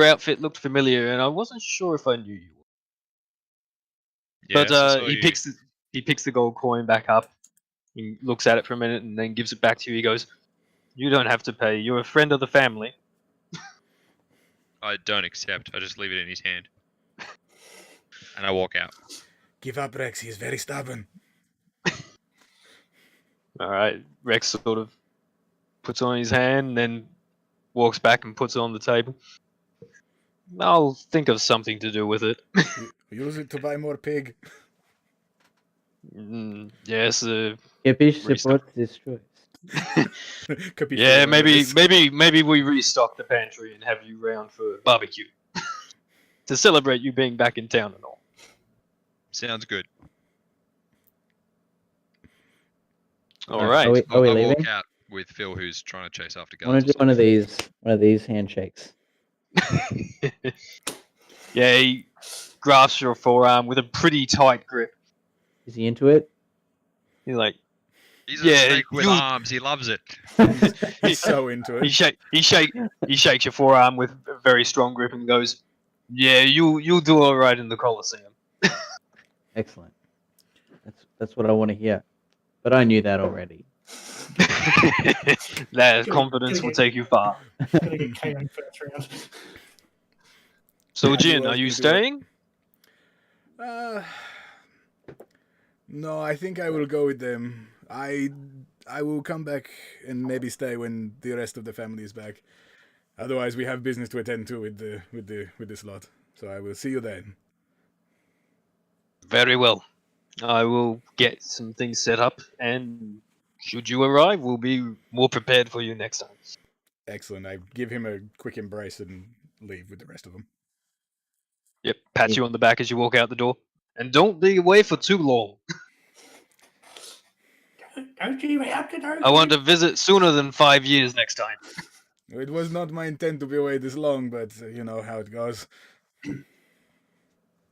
outfit looked familiar, and I wasn't sure if I knew you. Yes, But I saw he you. picks the gold coin back up. He looks at it for a minute and then gives it back to you. He goes, "You don't have to pay. You're a friend of the family." I don't accept. I just leave it in his hand. And I walk out. Give up, Rex. He is very stubborn. All right, Rex sort of puts it on his hand and then walks back and puts it on the table. I'll think of something to do with it. Use it to buy more pig. Yes, Kippish Restart. supports this choice. Could be Yeah, further maybe enemies. maybe we restock the pantry and have you round for barbecue to celebrate you being back in town and all. Sounds good. All Alright, right. are we I walk leaving? out with Phil, who's trying to chase after I want guards. to do one of these handshakes. Yeah, he grasps your forearm with a pretty tight grip. Is he into it? He's like, He's yeah, a snake with you- arms. He loves it. He's so into he it. shakes your forearm with a very strong grip and goes, "Yeah, you'll do all right in the Colosseum." Excellent. That's what I want to hear. But I knew that already. That confidence will take you far. Gonna get KO first round. So, I knew Jin, I are was you gonna do that. staying? No, I think I will go with them. I will come back and maybe stay when the rest of the family is back. Otherwise, we have business to attend to with this lot. So I will see you then. Very well. I will get some things set up, and should you arrive, we'll be more prepared for you next time. Excellent. I give him a quick embrace and leave with the rest of them. Yep, pat you on the back as you walk out the door. And don't be away for too long. Don't you have to know? I want to visit sooner than 5 years next time. It was not my intent to be away this long, but you know how it goes.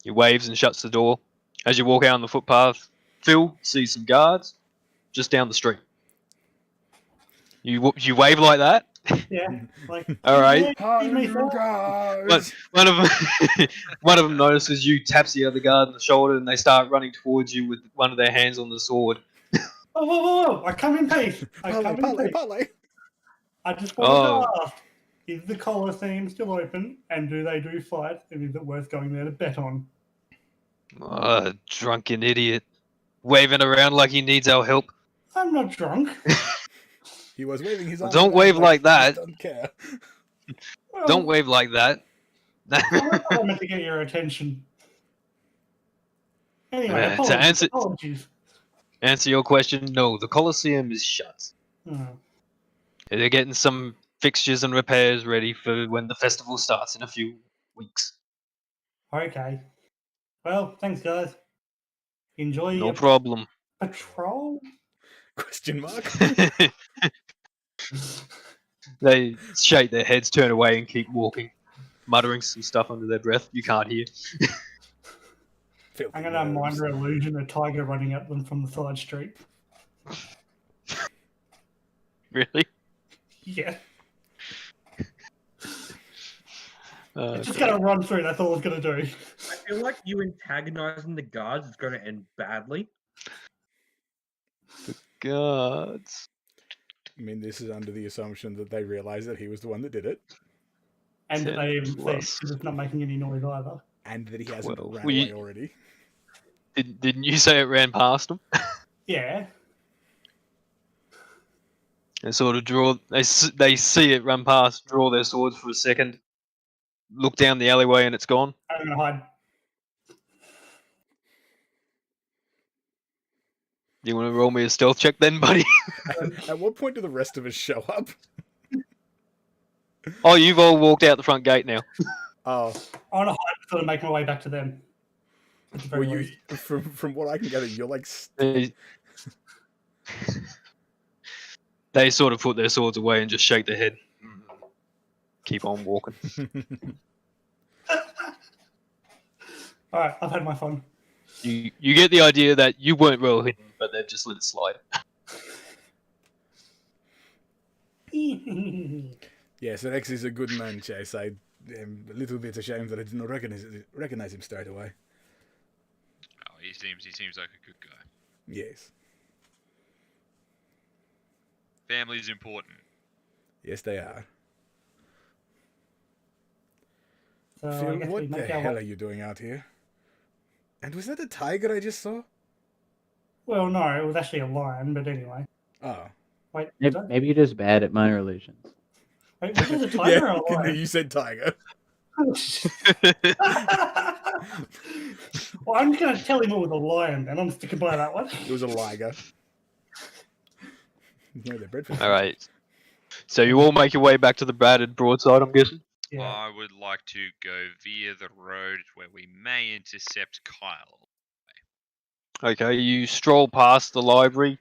He waves and shuts the door. As you walk out on the footpath, Phil sees some guards just down the street. You wave like that? Yeah, like All right. yeah, me for- guys! One of them, one of them notices you, taps the other guard on the shoulder, and they start running towards you with one of their hands on the sword. Whoa, whoa, whoa, whoa! I come in peace. Pale. I just wanted Oh. to ask: is the Colosseum still open, and do they do fight? And is it worth going there to bet on? Drunken idiot. Waving around like he needs our help. I'm not drunk. He was waving his arms. Don't around wave like he that. Don't care. Well, Don't wave like that. I wanted to get your attention. Anyway, Yeah, to apologies. Answer your question, no, the Colosseum is shut. Oh. They're getting some fixtures and repairs ready for when the festival starts in a few weeks. Okay. Well, thanks, guys. Enjoy No your problem. patrol. Question mark? They shake their heads, turn away, and keep walking, muttering some stuff under their breath. You can't hear. Filthy I'm gonna nerves. minor illusion a tiger running at them from the side street. Really? Yeah. Uh, Just gonna run through, that's all it's gonna do. I feel like you antagonizing the guards is going to end badly. Gods. I mean, this is under the assumption that they realize that he was the one that did it, And that 10 they even see it plus. because it's not making any noise either. and that he hasn't 12. ran Well, away you- already. Didn't you say it ran past them? Yeah. They sort of draw. They see it run past, draw their swords for a second, look down the alleyway, and it's gone. I'm gonna hide. You want to roll me a stealth check then, buddy? At what point do the rest of us show up? Oh, you've all walked out the front gate now. Oh, I wanna hide so to make my way back to them. At the very well, least. from what I can gather, you're like They, they sort of put their swords away and just shake their head. Keep on walking. Alright, I've had my fun. You get the idea that you weren't well hidden, but they've just let it slide. Yes, Rex is a good man, Chase. I am a little bit ashamed that I didn't recognize him straight away. Oh, he seems like a good guy. Yes, Family's important. yes, they are. So I Phil, guess we what the make our hell way. are you doing out here? And was that a tiger I just saw? Well, no, it was actually a lion, but anyway. Oh, Wait, Maybe you're just bad at minor illusions. wait was it a tiger yeah, or a lion? you said tiger. Well, I'm just gonna tell him it was a lion, and I'm sticking by that one. It was a liger. No, they're bread for All right. So you all make your way back to the battered broadside, I'm guessing? Yeah. I would like to go via the road where we may intercept Kyle. Okay, you stroll past the library,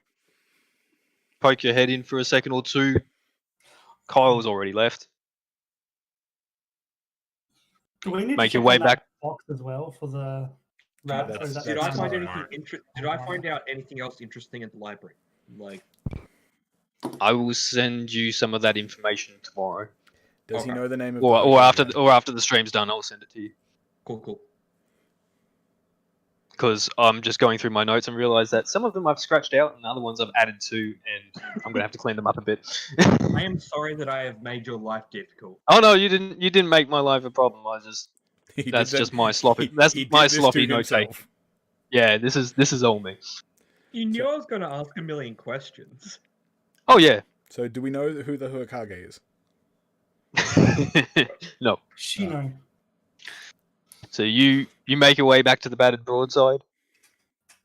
poke your head in for a second or two. Kyle's already left. Do we need Make to your check way on that back. box as well for the? Rab, That's- did that's I find tomorrow. anything Did I find out anything else interesting at the library? Like, I will send you some of that information tomorrow, Does he Okay. know the name of or the after the stream's done. I'll send it to you cool. because I'm just going through my notes and realize that some of them I've scratched out and other ones I've added to, and I'm gonna have to clean them up a bit. I am sorry that I have made your life difficult. Oh no, you didn't. You didn't make my life a problem. He did That's that- just my sloppy. he- That's he did my this to sloppy note taking. himself. Yeah, this is all me. You knew I was going to ask a million questions. Oh yeah. So do we know who the Hokage is? No. Shino. So you make your way back to the battered broadside.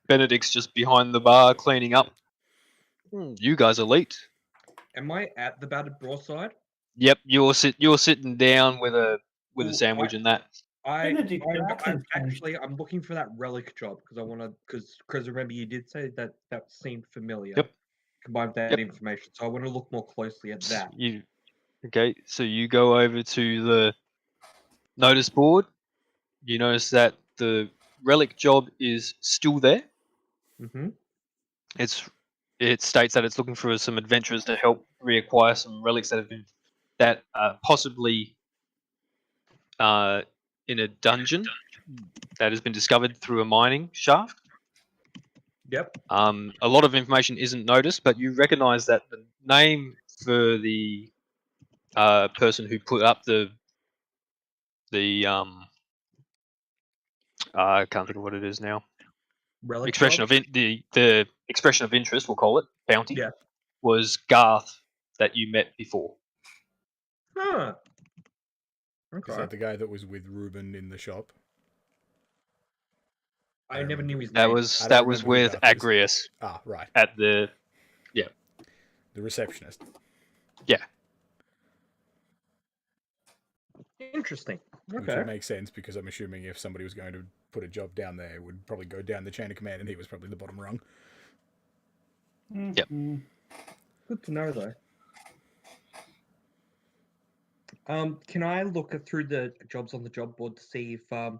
Benedict's just behind the bar cleaning up. You guys are late. Am I at the battered broadside? Yep, you're sitting down with a Ooh, sandwich and that. Benedict, your accent's changed. I'm looking for that relic job because I want to because remember you did say that seemed familiar. Yep. Combined with that Yep. information, so I want to look more closely at that. Okay, so you go over to the notice board. You notice that the relic job is still there. Mm-hmm. It states that it's looking for some adventurers to help reacquire some relics that possibly in a dungeon that has been discovered through a mining shaft. Yep. A lot of information isn't noticed, but you recognise that the name for the person who put up the I can't think of what it is now. Relic Expression job? of the expression of interest, we'll call it bounty. Yeah. Was Garth that you met before. Huh. Is Okay. that the guy that was with Ruben in the shop? I never knew his That name. was I don't that was remember who with Garth is. Agrius Ah, right. at the The receptionist. Interesting. Which Okay. would make sense because I'm assuming if somebody was going to put a job down there, it would probably go down the chain of command, and he was probably the bottom rung. Yep. Mm. Good to know, though. Can I look through the jobs on the job board to see if I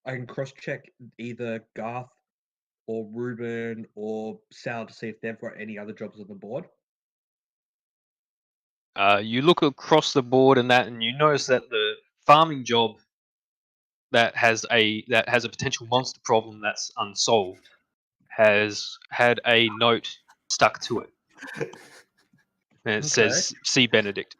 can cross-check either Garth or Ruben or Sal to see if they've got any other jobs on the board? you look across the board and you notice that the farming job that has a potential monster problem that's unsolved has had a note stuck to it, and it Okay. says "See Benedict."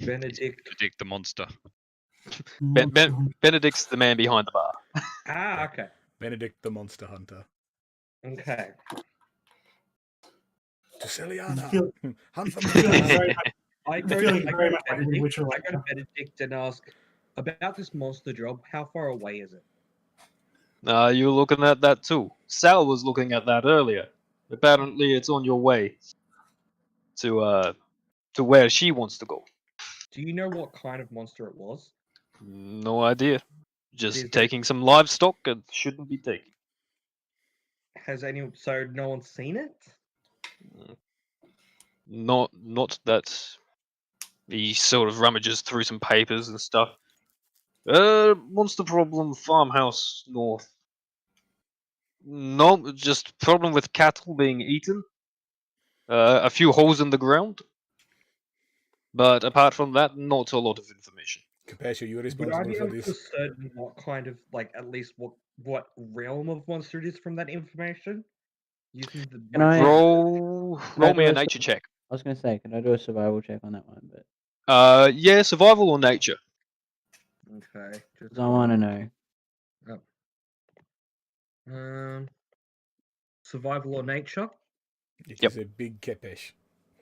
Benedict. Predict the monster. Benedict's the man behind the bar. Ah, okay. Benedict the Monster Hunter. Okay. To Celiana! Feel- Hunt them feeling down! very much- I go, feeling I go very to much like the Witcher Benedict, I right go to now. Benedict and ask about this monster job. How far away is it? You're looking at that too. Sal was looking at that earlier. Apparently, it's on your way to where she wants to go. Do you know what kind of monster it was? No idea. Is Just it- taking some livestock and shouldn't be taken. Has anyone? So no one's seen it? Not that. He sort of rummages through some papers and stuff. Monster problem, farmhouse north. No, just problem with cattle being eaten. A few holes in the ground. But apart from that, not a lot of information. Capaccio, you're Would I responsible be for able to this. discern what kind of, like, at least what realm of monster it is from that information? Using the Can I- Roll I me a do a nature check. I was gonna say, can I do a survival check on that one? But Yeah, survival or nature. Okay. Just 'cause I want to know. Survival or nature? It Yep. is a big kepesh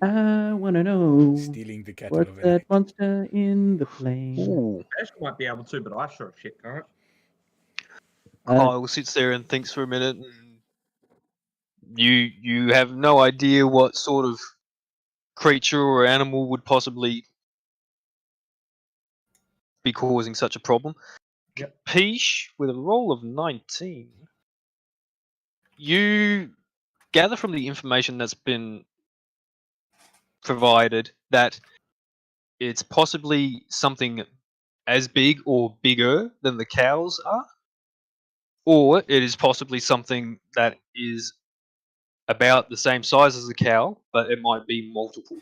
I want to know stealing the cattle what's of that Benedict. monster in the plane. Ooh. Ash might be able to, but I sure as shit can't. Kyle sits there and thinks for a minute, and you have no idea what sort of creature or animal would possibly be causing such a problem. Yep. Peach, with a roll of 19, you gather from the information that's been provided that it's possibly something as big or bigger than the cows are, or it is possibly something that is about the same size as the cow, but it might be multiple.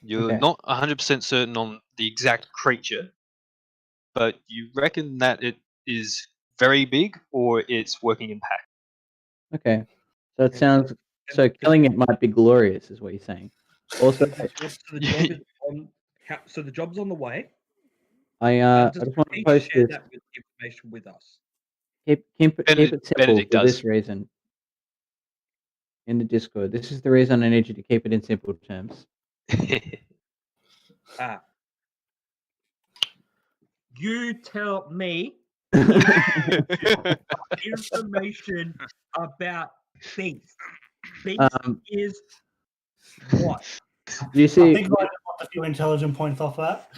You're Okay. not 100% certain on the exact creature, but you reckon that it is very big or it's working in pack. Okay. So it And- sounds. So and- killing it might be glorious, is what you're saying. Also, So the job is on. So the job's on the way. I Does just want to Peach post share this. that information with us? Keep it simple Benedict for does. this reason. In the Discord, this is the reason I need you to keep it in simple terms. Ah. You tell me information about beast. Beast is what? You I see, think I just want a few intelligent points off that.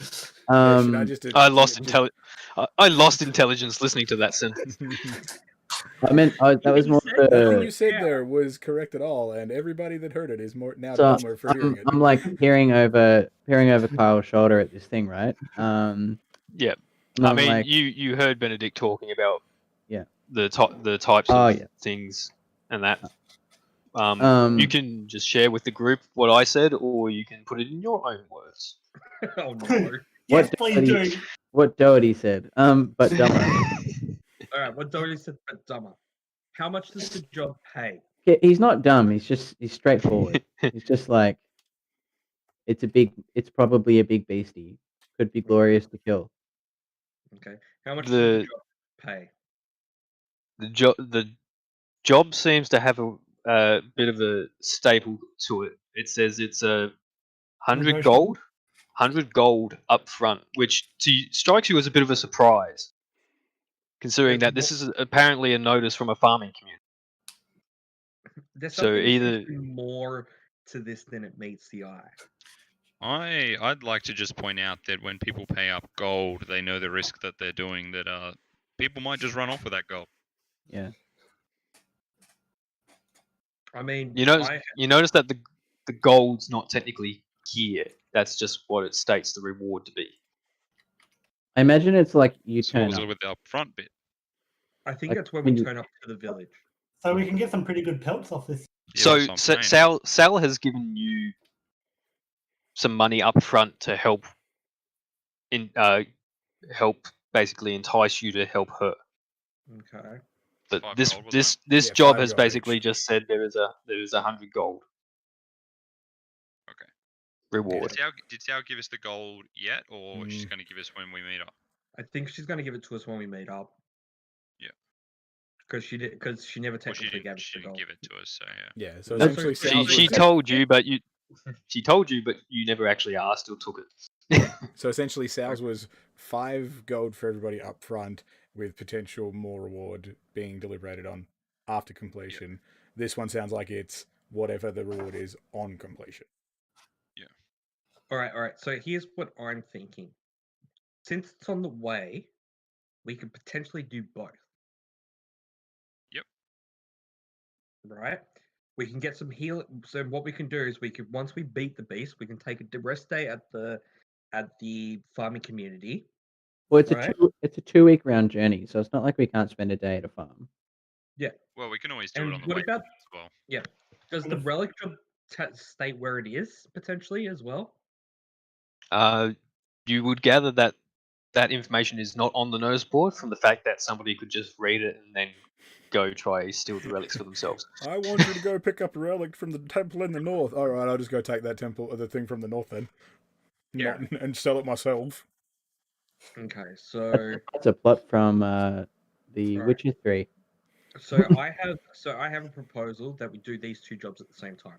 Should I just? I lost intelligence listening to that sentence. I meant that was more Nothing you the. said there was correct at all, and everybody that heard it is more now So dumber for hearing it. I'm like peering over Kyle's shoulder at this thing, right? Yeah, and I I'm mean, like, you heard Benedict talking about yeah the types Oh, of yeah. things and that. Um, You can just share with the group what I said, or you can put it in your own words. Oh no! Yes, What please Doherty- do. what Doherty said. But dumber. All right, what Dory said, but dumber. How much does the job pay? He's not dumb. He's straightforward. He's just like, it's probably a big beastie. Could be glorious to kill. Okay. How much does the The job pay? the job seems to have a bit of a staple to it. It says it's 100 Negotiable. 100 gold up front, which strikes you as a bit of a surprise, considering There's that this is apparently a notice from a farming community. There's So something either- essentially more to this than it meets the eye. I'd like to just point out that when people pay up gold, they know the risk that they're doing. That people might just run off with that gold. Yeah. I mean, You notice that the gold's not technically here. That's just what it states the reward to be. I imagine it's like you So what turn was up. it with the upfront bit? I think like, that's when when we you- turn up to the village. So we can get some pretty good pelts off this. Yeah, So that's what I'm saying. Sal has given you some money up front to help basically entice you to help her. Okay. But 5 this gold, wasn't this Yeah, job 5 has gold basically each. just said there is 100 gold. Okay. Reward. Did Sal give us the gold yet, or she's Mm. going to give us when we meet up? I think she's going to give it to us when we meet up. Yeah. Because she never Well, technically gave us she the didn't gold. give it to us, so yeah. Yeah, so That's essentially, what Sal's She was, told you, but you never actually asked or took it. so essentially Sal's was 5 gold for everybody up front, with potential more reward being deliberated on after completion. This one sounds like it's whatever the reward is on completion. All right. So here's what I'm thinking. Since it's on the way, we could potentially do both. Yep. Right? We can get some heal. So what we can do is once we beat the beast, we can take a rest day at the farming community. Well, it's Right. it's a 2-week round journey, so it's not like we can't spend a day at a farm. Well, we can always do And it on the what way about- as well. Does the relic job state where it is potentially as well? You would gather that that information is not on the notice board from the fact that somebody could just read it and then go try steal the relics for themselves. I want you to go pick up a relic from the temple in the north. All right, I'll just go take that temple or the thing from the north then. Yeah. And sell it myself. Okay, so That's a plot from the Right. Witcher 3. I have a proposal that we do these two jobs at the same time.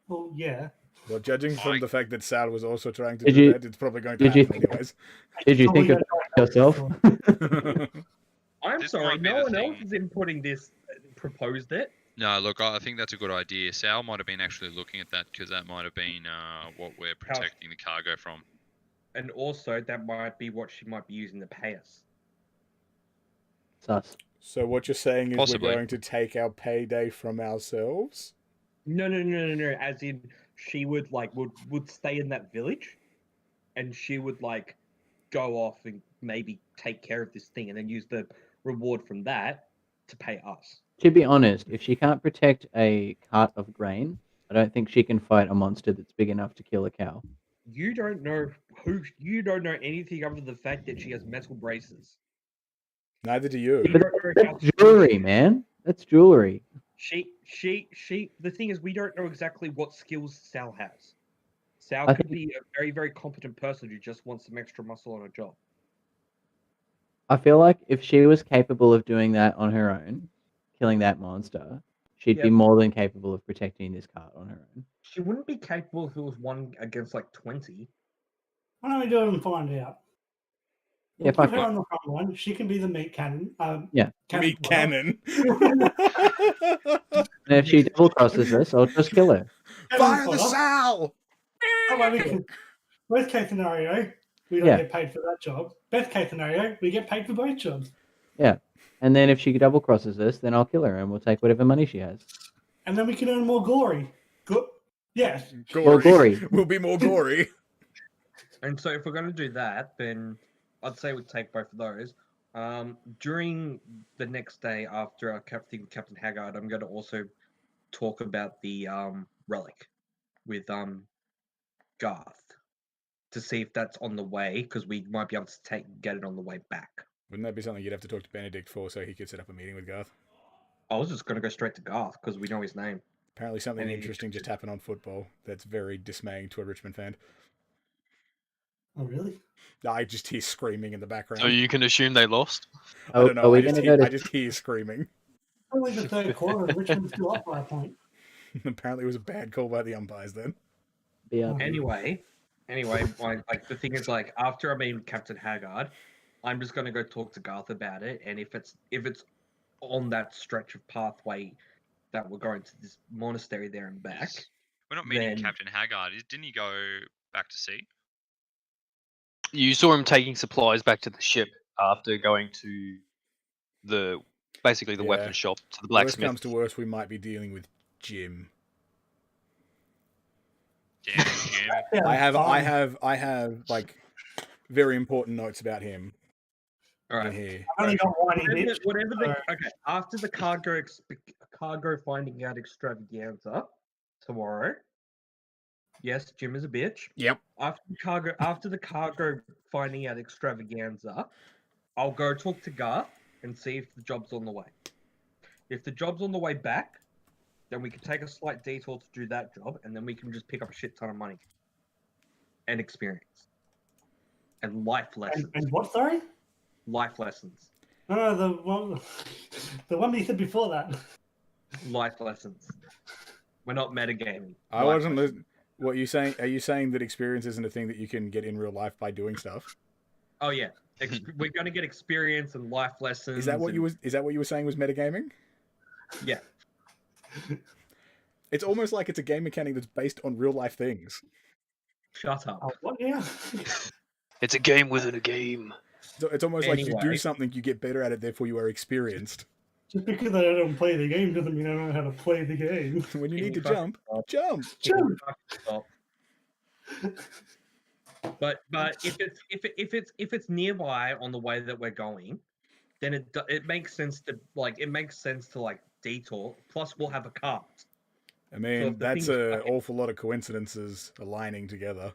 Well, yeah. Well, judging from Fine. the fact that Sal was also trying to Did do you- that, it's probably going to did you happen think- anyways. Did you So think we of don't yourself? know. I'm This sorry, might be no the one else thing. is inputting this, proposed it. No, look, I think that's a good idea. Sal might have been actually looking at that because that might have been what we're protecting the cargo from. And also, that might be what she might be using to pay us. Sus. So what you're saying is Possibly. we're going to take our payday from ourselves? No. As in, she would would stay in that village, and she would go off and maybe take care of this thing, and then use the reward from that to pay us. To be honest, if she can't protect a cart of grain, I don't think she can fight a monster that's big enough to kill a cow. You don't know anything other than the fact that she has metal braces. Neither do you. You But don't know how that's jewelry, strong man. That's jewelry. she. The thing is, we don't know exactly what skills Sal has. Sal I could think- be a very, very competent person who just wants some extra muscle on a job. I feel like if she was capable of doing that on her own, killing that monster, she'd be Yep. more than capable of protecting this cart on her own. She wouldn't be capable if it was one against 20. Why don't we do it and find out? Yeah, We'll fuck put her it. on the front line. She can be the meat cannon. Yeah. Meat fodder. cannon. And if she double crosses us, I'll just kill her. Cannon Fire the fodder. Sal! That way we can. Worst case scenario, we don't Yeah. get paid for that job. Best case scenario, we get paid for both jobs. And then if she double crosses us, then I'll kill her and we'll take whatever money she has. And then we can earn more glory. Yes. More gory. We'll be more gory. And so, if we're going to do that, then I'd say we'd take both of those. During the next day after our thing with Captain Haggard, I'm going to also talk about the relic with Garth to see if that's on the way, because we might be able to get it on the way back. Wouldn't that be something you'd have to talk to Benedict for so he could set up a meeting with Garth? I was just going to go straight to Garth because we know his name. Apparently something Any- interesting just happened on football that's very dismaying to a Richmond fan. Oh, really? I just hear screaming in the background. So you can assume they lost. I don't know. Are we I going just, to go to... I just hear screaming. Only the third quarter, and Richmond's still up by a point. Apparently it was a bad call by the umpires then. BRB? Anyway, the thing is, after I meet Captain Haggard, I'm just gonna go talk to Garth about it, and if it's on that stretch of pathway that we're going to this monastery there and back, We're not meeting Then- Captain Haggard. Didn't he go back to sea? You saw him taking supplies back to the ship after going to basically the Yeah. weapon shop, to the Worst blacksmith. comes to worst, we might be dealing with Jim. Damn, Jim. Yeah, I have like very important notes about him all in right. here. I've only got whiny bitch. Whatever okay. After the cargo finding out extravaganza tomorrow. Yes, Jim is a bitch. Yep. After the cargo finding out extravaganza, I'll go talk to Garth and see if the job's on the way. If the job's on the way back, then we can take a slight detour to do that job, and then we can just pick up a shit ton of money and experience and life lessons. And what, sorry? Life lessons. No, the one that you said before that. Life lessons. We're not metagaming. I Life wasn't lessons. listening. What are you saying? Are you saying that experience isn't a thing that you can get in real life by doing stuff? Oh yeah, we're gonna get experience and life lessons. Is that what you were saying was metagaming? Yeah. It's almost like it's a game mechanic that's based on real life things. Shut up. Oh, what? Yeah. It's a game within a game. So it's almost like you do Anyway. something, you get better at it, therefore you are experienced. Just because I don't play the game doesn't mean I don't know how to play the game. When you Can need you to fucking jump, stop? jump. Stop. But if it's nearby on the way that we're going, then it makes sense to detour. Plus, we'll have a cart. I mean, if the that's thing's an fucking- awful lot of coincidences aligning together.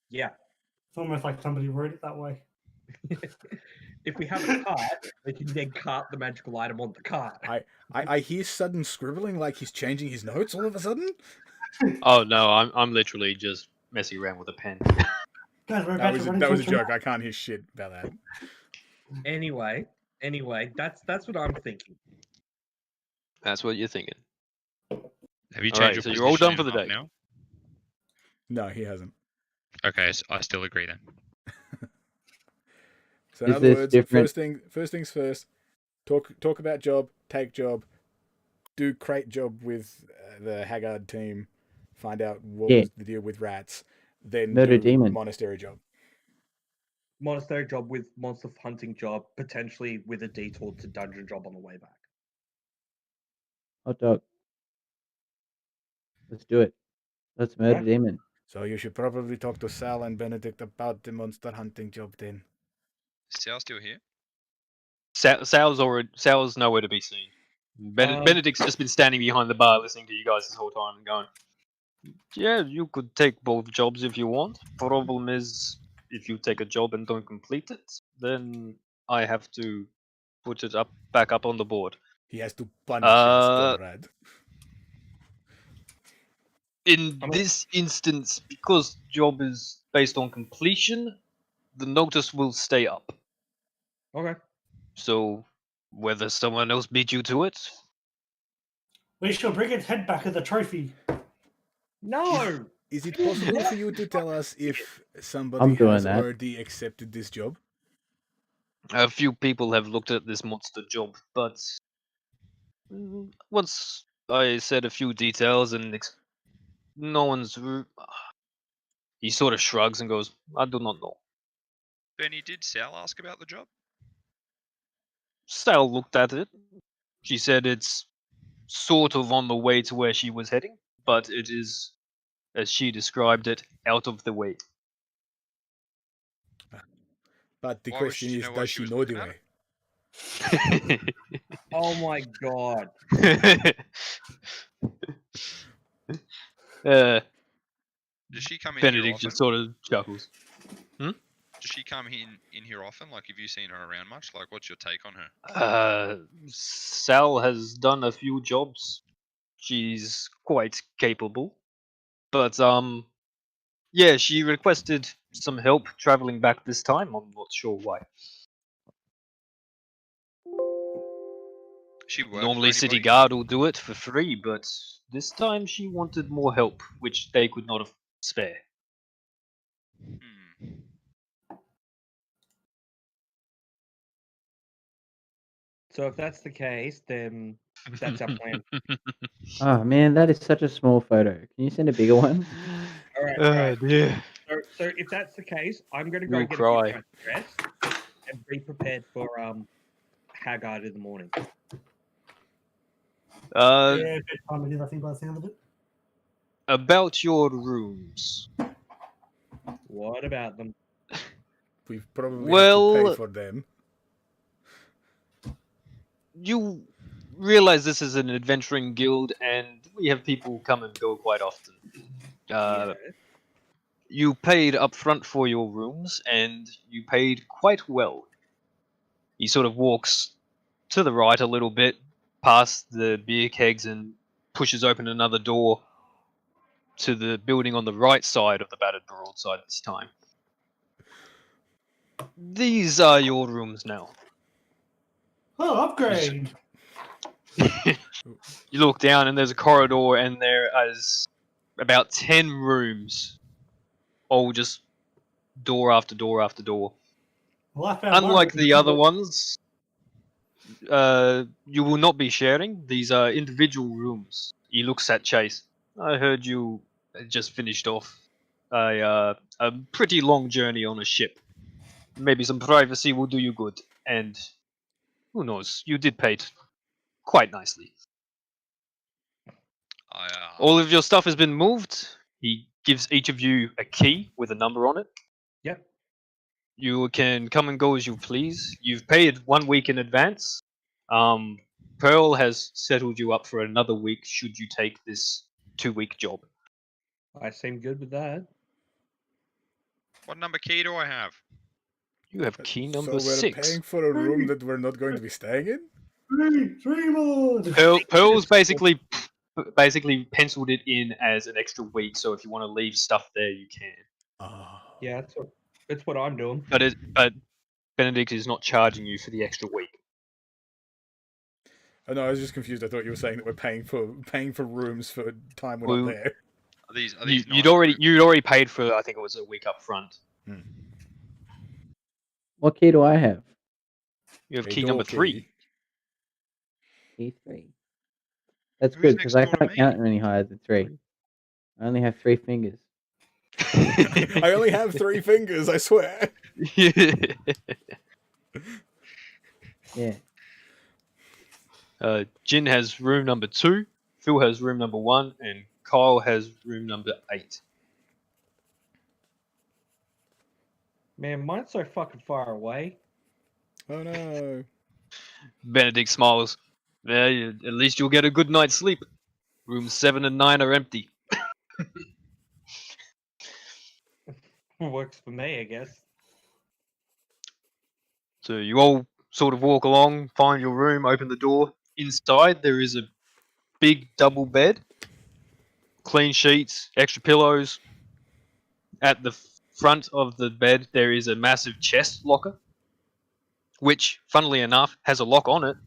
Yeah. It's almost like somebody wrote it that way. If we have a cart, we can then cart the magical item on the cart. I hear sudden scribbling like he's changing his notes all of a sudden. Oh no, I'm literally just messing around with a pen. Guys, we're That about was to run that was a into joke. I can't hear shit about that. Anyway, that's what I'm thinking. That's what you're thinking. Have you All changed right, your so you're all done position for the up day. now? No, he hasn't. Okay, so I still agree then. So in Is other this words, different? first things first. talk about job, take job, do crate job with the Haggard team, find out what Yeah. was the deal with rats, then Murder do demon. monastery job. Monastery job with monster hunting job, potentially with a detour to dungeon job on the way back. Hot dog. Let's do it. Let's murder Okay. demon. So you should probably talk to Sal and Benedict about the monster hunting job then. Is Sal still here? Sal's nowhere to be seen. Benedict's just been standing behind the bar listening to you guys this whole time and going, "Yeah, you could take both jobs if you want. Problem is, if you take a job and don't complete it, then I have to put it back up on the board. He has to punish us, Conrad. In this instance, because job is based on completion, the notice will stay up. Okay. So, whether someone else beat you to it, We shall bring its head back as a trophy. No. Is it possible for you to tell us if somebody I'm doing has that. already accepted this job? a few people have looked at this monster job, but once I said a few details and no one's. He sort of shrugs and goes, "I do not know." Benny, did Sal ask about the job? Sal looked at it. She said it's sort of on the way to where she was heading, but it is, as she described it, out of the way. But the Why would question she is, know why does she she was know the looking at way? Oh my god. uh, Does she come in here Benedict often? just sort of chuckles. Does she come in here often? Like, have you seen her around much? Like, what's your take on her? Sal has done a few jobs. She's quite capable, but yeah, she requested some help traveling back this time. I'm not sure why. She work Normally, for City anybody? Guard will do it for free, but this time she wanted more help, which they could not have spare. Hmm. So if that's the case, then that's our plan. Oh man, that is such a small photo. Can you send a bigger one? All right. Oh dear. So if that's the case, I'm gonna go You'll get cry. a few dress and be prepared for Haggard in the morning. Yeah, bedtime it is, I think, by the sound of it. About your rooms. What about them? We've probably have to Well, pay for them. you realize this is an adventuring guild, and we have people come and go quite often. Yeah. You paid up front for your rooms, and you paid quite well. He sort of walks to the right a little bit, past the beer kegs, and pushes open another door to the building on the right side of the battered broadside this time. These are your rooms now. Oh, upgrade! You look down, and there's a corridor, and there is about 10 rooms, all just door after door after door. Well, I found my Unlike room. the other ones, you will not be sharing. These are individual rooms. He looks at Chase. I heard you just finished off a pretty long journey on a ship. Maybe some privacy will do you good. And who knows, you did pay quite nicely. All of your stuff has been moved. He gives each of you a key with a number on it. Yep. You can come and go as you please. You've paid 1 week in advance. Pearl has settled you up for another week should you take this 2-week job. I seem good with that. What number key do I have? You have key number So we're 6. paying for a room that we're not going to be staying in? Three more! Pearl's basically penciled it in as an extra week, so if you want to leave stuff there, you can. Oh. Yeah, that's what I'm doing. But Benedict is not charging you for the extra week. Oh, no, I was just confused. I thought you were saying that we're paying for rooms for time we're Well, not there. Are these You'd nice already paid for, I think it was a week up front. What key do I have? You have A key door number 3. key. P3. That's Who's good because I next door to can't me? count any higher than 3. I only have 3 fingers. I only have 3 fingers, I swear. Yeah. Jin has room number 2, Phil has room number 1, and Kyle has room number 8. Man, mine's so fucking far away. Oh no. Benedict smiles. Yeah, at least you'll get a good night's sleep. Rooms 7 and 9 are empty. Works for me, I guess. So you all sort of walk along, find your room, open the door. Inside there is a big double bed, clean sheets, extra pillows. At the front of the bed there is a massive chest locker, which, funnily enough, has a lock on it.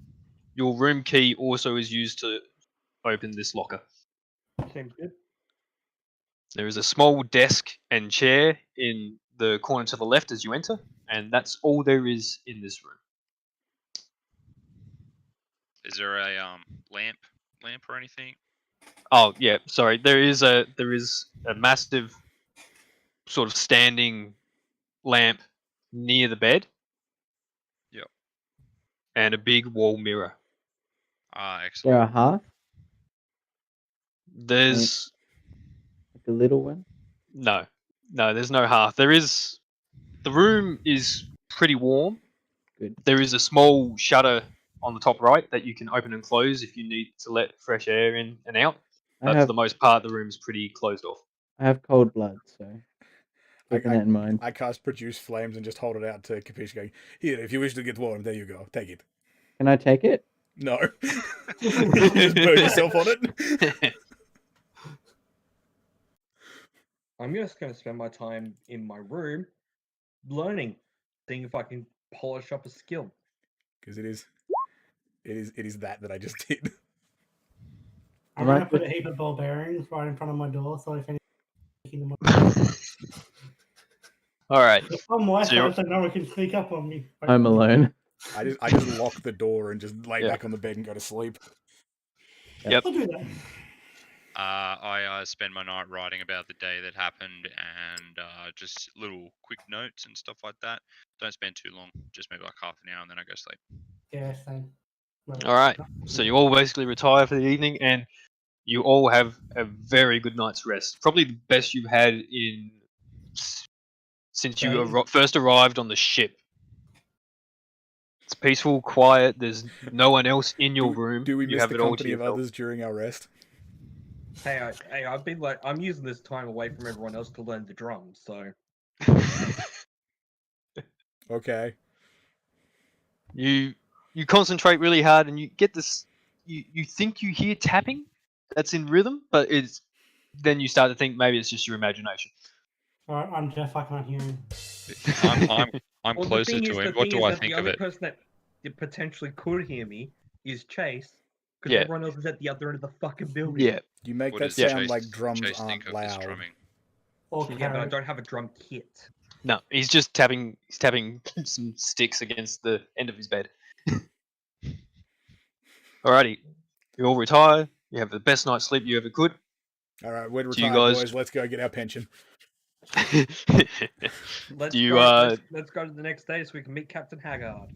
Your room key also is used to open this locker. Seems good. There is a small desk and chair in the corner to the left as you enter, and that's all there is in this room. Is there a lamp or anything? Oh yeah, sorry. There is a massive sort of standing lamp near the bed. Yep. And a big wall mirror. Ah, There excellent. are half, There's like a little one. no, there's no hearth. There is. The room is pretty warm. Good. There is a small shutter on the top right that you can open and close if you need to let fresh air in and out. I But for have the most part, the room's pretty closed off. I have cold blood, so keeping that in mind. I cast produce flames and just hold it out to Capiche going, here, if you wish to get warm, there you go. Take it. Can I take it? No. You just burn yourself on it. I'm just going to spend my time in my room learning, seeing if I can polish up a skill. Because it is that I just did. I'm Am I going to put a heap of ball bearings right in front of my door, so if anything, All right. the problem with So you're- is that no one can sneak up on me. I'm alone. I just lock the door and just lay Yeah. back on the bed and go to sleep. Yep. I'll do that. I spend my night writing about the day that happened and just little quick notes and stuff like that. Don't spend too long, just maybe like half an hour, and then I go sleep. Yeah, same. Well, All right. So you all basically retire for the evening, and you all have a very good night's rest. Probably the best you've had in since you Right. first arrived on the ship. It's peaceful, quiet. There's no one else in your room. Do we You miss have the it all to company of yourself. others during our rest? Hey, I've been like, I'm using this time away from everyone else to learn the drums, so. Okay. You concentrate really hard, and you get this. You think you hear tapping that's in rhythm, but it's then you start to think maybe it's just your imagination. Alright, I'm Jeff. I can't hear him. I'm Well, closer to him. What do I think the of only it? person that potentially could hear me is Chase, because Yeah. everyone else is at the other end of the fucking building. Yeah. You make What that does sound Chase- like drums Chase aren't think of this loud. drumming? Or Yeah, but I carrot. don't have a drum kit. No, he's just tapping. He's tapping some sticks against the end of his bed. Alrighty, you all retire. You have the best night's sleep you ever could. All right, we're Do you retired, guys- boys. Let's go get our pension. Let's Do you, go. Let's go to the next day so we can meet Captain Haggard.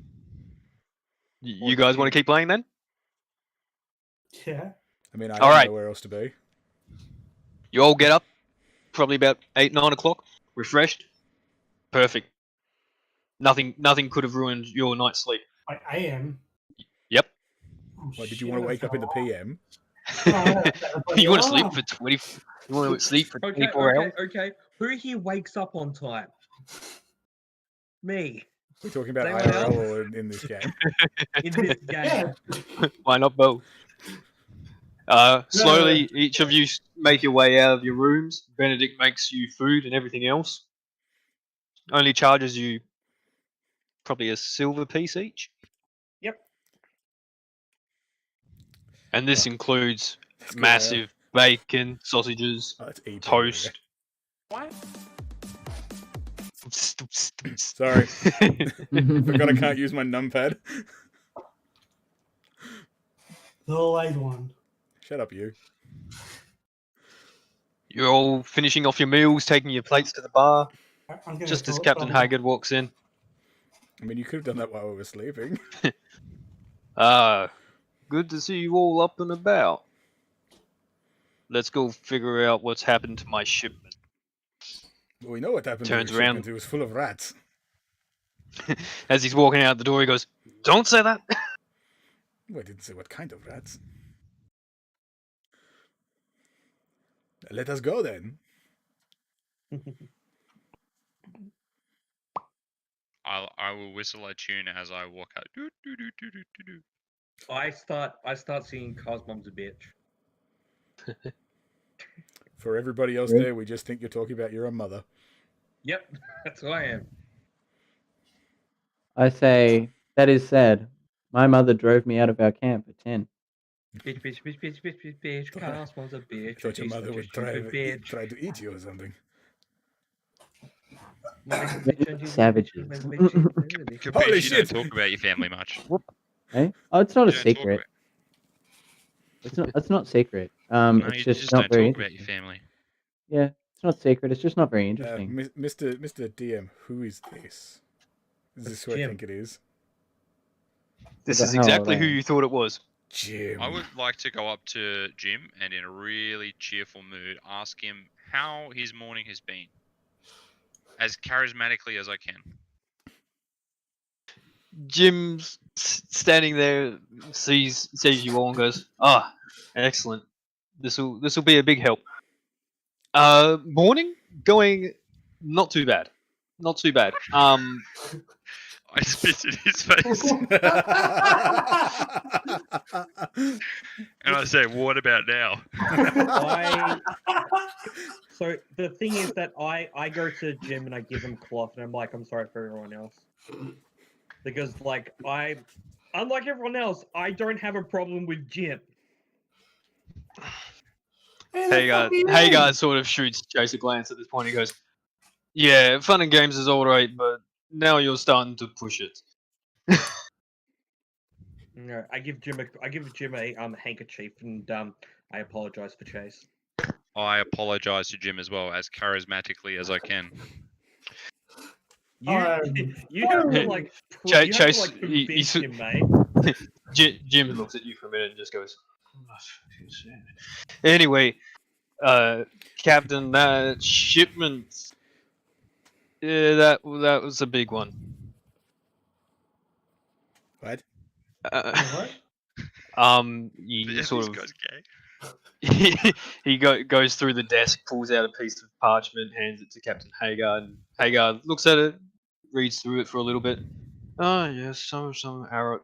you guys want to keep playing then? Yeah. I mean, I All don't right. know where else to be. You all get up, probably about 8, 9 o'clock, refreshed. Perfect. Nothing could have ruined your night's sleep. I am. Yep. Oh, Why, did you shit, want to I wake up in the forgot. PM? You want to sleep for 20? You want to sleep for 24 hours? Okay. Who here wakes up on time? Me. We're talking about Anyone IRL else? or in this game. In this game. Yeah. Why not both? Slowly, each of you make your way out of your rooms. Benedict makes you food and everything else. Only charges you probably a silver piece each. Yep. And this includes Let's go massive bacon, sausages, Oh, it's EP. toast. What? Sorry. Forgot I can't use my numpad. There's always one. Shut up, you. You're all finishing off your meals, taking your plates to the bar, I'm gonna just as talk, Captain but- Haggard walks in. I mean, you could have done that while we were sleeping. Ah, good to see you all up and about. Let's go figure out what's happened to my shipment. Well, we know what happened Turns to your shipment. around. It was full of rats. As he's walking out the door, he goes, "Don't say that." Well, I didn't say what kind of rats. Let us go then. I will whistle a tune as I walk out. Doo, doo, doo, doo, doo, doo, doo. I start singing Car's Mom's a bitch. For everybody else Really? there, we just think you're talking about your own mother. Yep, that's who I am. I say, that is sad. My mother drove me out of our camp at 10. Bitch, bitch, bitch, bitch, bitch, bitch, bitch. Car's Mom's a I bitch. thought your She's mother such a would try stupid bitch. to eat you or something. Michael Maybe bitch, and she's a savages. bitch, and bitch, she's a bitch. Capiche, Holy you shit! don't talk about your family much. Eh? Oh, it's not You a don't talk secret. about- It's not secret. No, It's you just, just not don't very talk about your interesting. family. Yeah, it's not secret. It's just not very interesting. Mr. DM, who is this? Is this who I Jim. think it is? This About is how old exactly I who am. you thought it was. Jim. I would like to go up to Jim and in a really cheerful mood ask him how his morning has been. As charismatically as I can. Jim's standing there, sees you all, and goes, "Ah, excellent. This will be a big help." Morning going not too bad, not too bad. I spit in his face and I say, "What about now?" So the thing is that I go to Jim and I give him cloth and I'm like, I'm sorry for everyone else. Because like unlike everyone else, I don't have a problem with Jim. Hagar sort of shoots Chase a glance at this point. He goes, "Yeah, fun and games is all right, but now you're starting to push it." No, I give Jim a handkerchief and I apologize for Chase. I apologize to Jim as well, as charismatically as I can. You Um, you have to um, like Chase, convince him, mate. Jim looks at you for a minute and just goes, "Anyway, Captain, that shipment, yeah, that was a big one." What? What? He This sort of guy's gay. he goes through the desk, pulls out a piece of parchment, hands it to Captain Hagar, and Hagar looks at it, reads through it for a little bit. Oh yes, some arrow,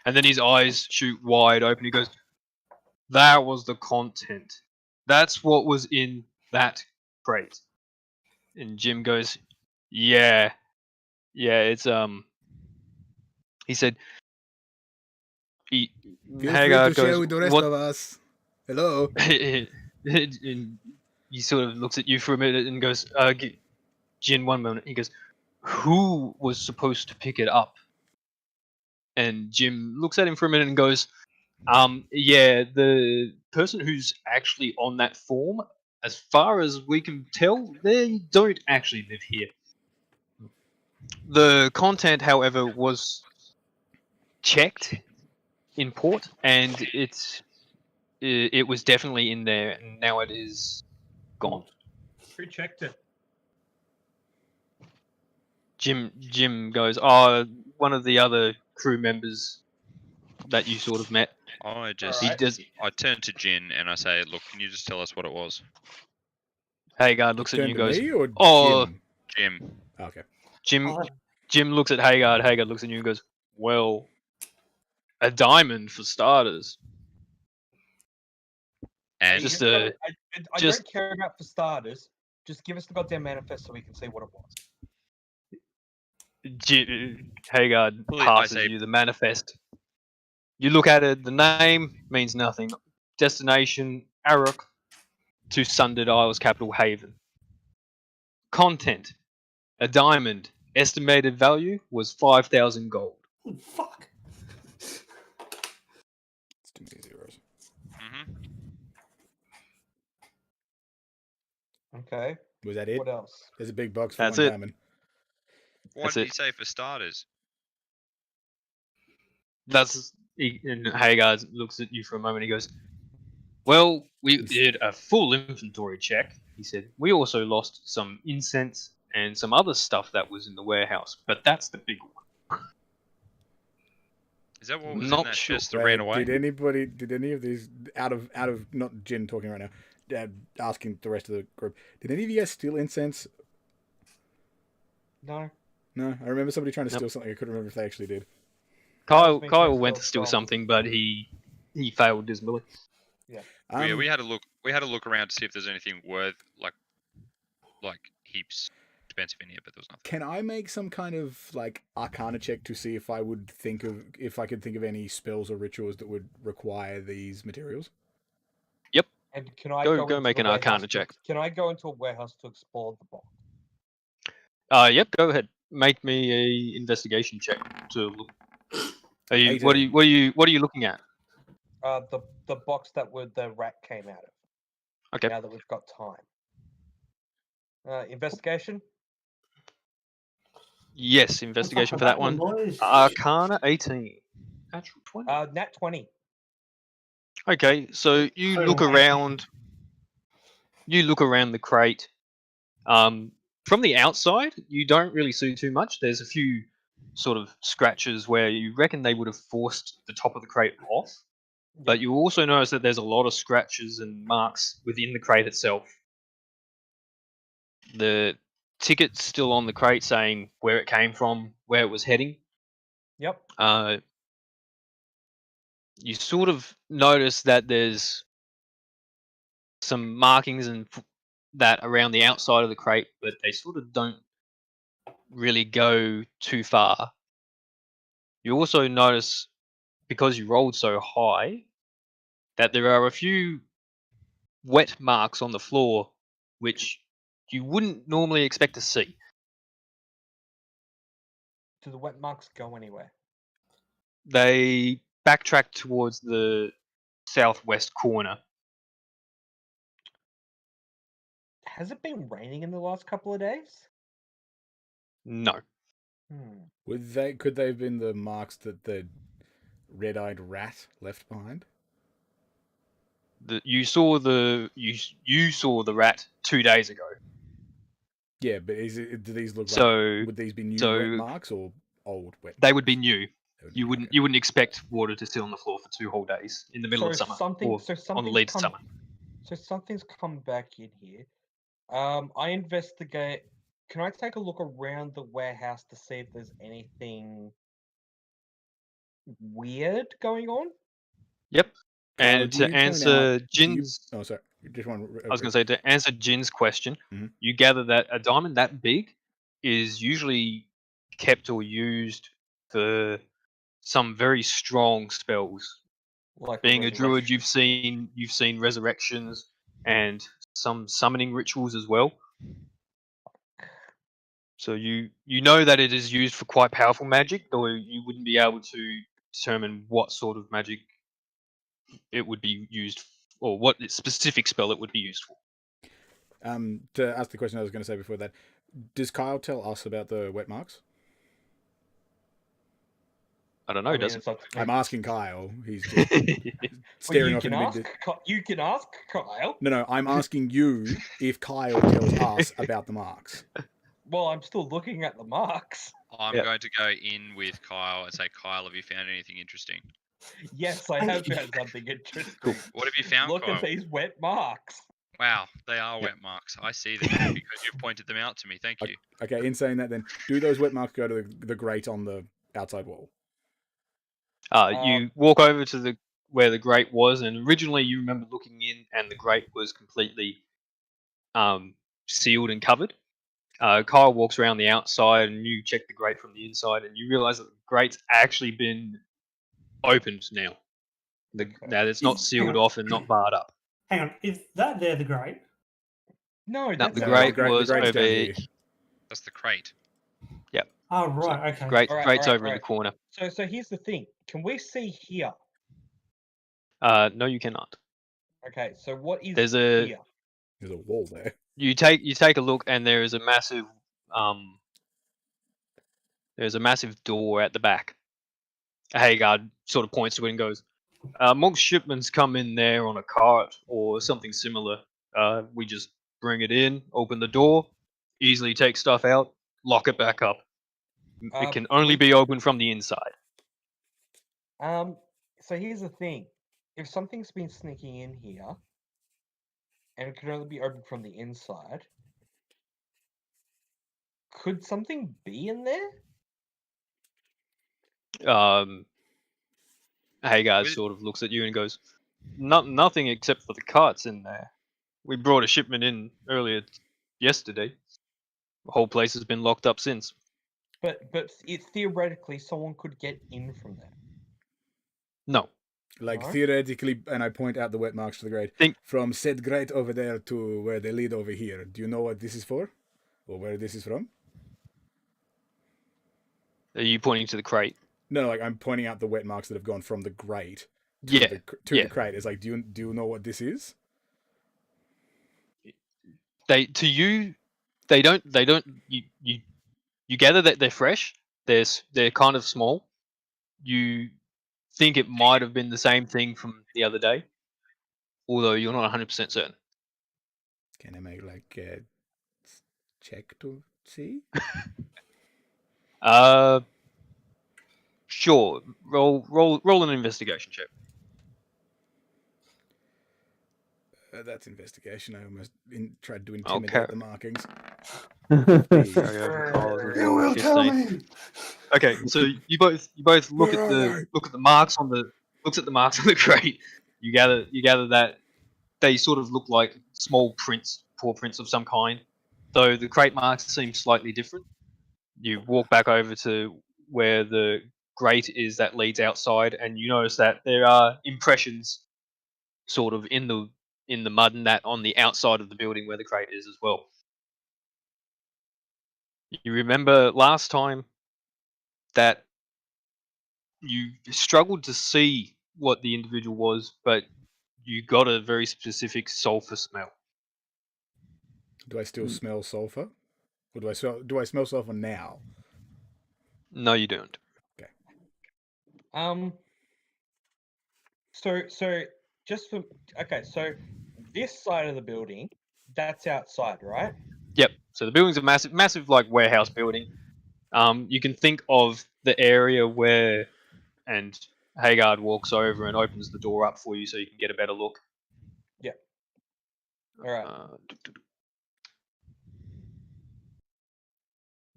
and then his eyes shoot wide open. He goes, "That was the content. That's what was in that crate." And Jim goes, "Yeah, it's He said, he, Feel Hagar free to share goes, with the rest "What?" of us. Hello. And he sort of looks at you for a minute and goes, Jin, 1 moment. He goes, "Who was supposed to pick it up?" And Jim looks at him for a minute and goes, yeah, the person who's actually on that form, as far as we can tell, they don't actually live here. The content, however, was checked in port, and it was definitely in there, and now it is gone. Who checked it? Jim goes, "Oh, one of the other crew members that you sort of met." I just, He does. I turn to Jin and I say, "Look, can you just tell us what it was?" Hagar looks at you Turn and to goes, me or "Oh, Jim? Jim. Okay. Jim looks at Hagar. Hagar looks at you and goes, "Well, a diamond for starters." And Just I just- don't care about for starters. Just give us the goddamn manifest so we can see what it was. Hagar Well, I passes say- you the manifest. You look at it. The name means nothing. Destination: Arok to Sundered Isles, capital Haven. Content: a diamond. Estimated value was 5,000 gold. Oh, fuck. Okay. Was that it? What else? There's a big box for That's one it. diamond. What That's did it. he say for starters? And Hagar looks at you for a moment. He goes, "Well, we did a full inventory check." He said, "We also lost some incense and some other stuff that was in the warehouse, but that's the big one." Is that what was in Not that sure. chest that ran away? Did any of these out of not Jin talking right now, asking the rest of the group, did any of you guys steal incense? No. No, I remember somebody trying to Nope. steal something. I couldn't remember if they actually did. Kyle me trying to went to steal steal some. something, but he failed dismally. Yeah, Um, we had a look. We had a look around to see if there's anything worth like heaps expensive in here, but there was nothing. Can I make some kind of like Arcana check to see if I could think of any spells or rituals that would require these materials? And can I Go into make the an warehouse Arcana to check. Can I go into a warehouse to explore the box? Yep. Go ahead. Make me a investigation check to look. What are 18. you looking at? The box that the rat came out of. Okay. Now that we've got time. Investigation. Yes, investigation for that one. Boys. Arcana 18. Natural 20. Nat 20. Okay, so you Oh, look wow. around. You look around the crate. From the outside, you don't really see too much. There's a few sort of scratches where you reckon they would have forced the top of the crate off. But you also notice that there's a lot of scratches and marks within the crate itself. The ticket's still on the crate saying where it came from, where it was heading. Yep. You sort of notice that there's some markings and that around the outside of the crate, but they sort of don't really go too far. You also notice, because you rolled so high, that there are a few wet marks on the floor, which you wouldn't normally expect to see. Do the wet marks go anywhere? They backtrack towards the southwest corner. Has it been raining in the last couple of days? No. Could they have been the marks that the red-eyed rat left behind? You saw the rat 2 days ago. Yeah, but do these look So like? Would these be new wet marks or old wet? They would be new. You wouldn't expect water to sit on the floor for 2 whole days in the middle of summer or on the lead to summer. So something's come back in here. I investigate. Can I take a look around the warehouse to see if there's anything weird going on? Yep. Kyle, And do to you point answer out- Jin's, Oh, sorry. Just one. I was going to say, to answer Jin's question, Mhm. you gather that a diamond that big is usually kept or used for some very strong spells. Like Being a druid, resurrection. you've seen resurrections and some summoning rituals as well. So you know that it is used for quite powerful magic, though you wouldn't be able to determine what sort of magic it would be used or what specific spell it would be used for. To ask the question I was going to say before that, does Kyle tell us about the wet marks? I don't know, does it? I'm asking Kyle. He's just staring off in the mid. You can ask Kyle. No, I'm asking you if Kyle tells us about the marks. Well, I'm still looking at the marks. I'm going to go in with Kyle and say, Kyle, have you found anything interesting? Yes, I have found something interesting. What have you found, Look Kyle? at these wet marks. Wow, they are wet marks. I see them because you've pointed them out to me. Thank you. Okay, in saying that then, do those wet marks go to the grate on the outside wall? You walk over to where the grate was, and originally you remember looking in, and the grate was completely sealed and covered. Kyle walks around the outside, and you check the grate from the inside, and you realize that the grate's actually been opened now. Now it's not sealed off and not barred up. Hang on, is that there the grate? No, the that's grate was the grate's over down here. That's the crate. Yep. Oh, right, okay. Grate's over in the corner. So here's the thing. Can we see here? No, you cannot. Okay, so what is There's here? There's a wall there. You take a look, and there is a massive door at the back. Haggard sort of points to it and goes, "Most shipments come in there on a cart or something similar. We just bring it in, open the door, easily take stuff out, lock it back up. It can only be opened from the inside." So here's the thing: if something's been sneaking in here, and it can only be opened from the inside, could something be in there? Haggard sort of looks at you and goes, Nothing except for the carts in there. We brought a shipment in earlier yesterday. The whole place has been locked up since." But theoretically, someone could get in from there. No. Like, Alright. theoretically, and I point out the wet marks to the grate, from said grate over there to where they lead over here. Do you know what this is for? Or where this is from? Are you pointing to the crate? No, like, I'm pointing out the wet marks that have gone from the grate to Yeah. the crate. It's like, do you know what this is? They don't you gather that they're fresh. They're kind of small. You think it might have been the same thing from the other day, although you're not 100% certain. Can I make like a check to see? Sure. Roll an investigation check. That's investigation. I almost tried to intimidate the markings. You will tell me. Okay, so you both look at the marks on the crate. You gather that they sort of look like small paw prints of some kind, though the crate marks seem slightly different. You walk back over to where the grate is that leads outside, and you notice that there are impressions sort of in the mud and that on the outside of the building where the crate is as well. You remember last time that you struggled to see what the individual was, but you got a very specific sulfur smell. Do I still smell sulfur? Or do I smell sulfur now? No, you don't. Okay. So just for so this side of the building, that's outside, right? Yep. So the building's a massive like warehouse building. You can think of the area where and Haggard walks over and opens the door up for you so you can get a better look. Yeah. All right.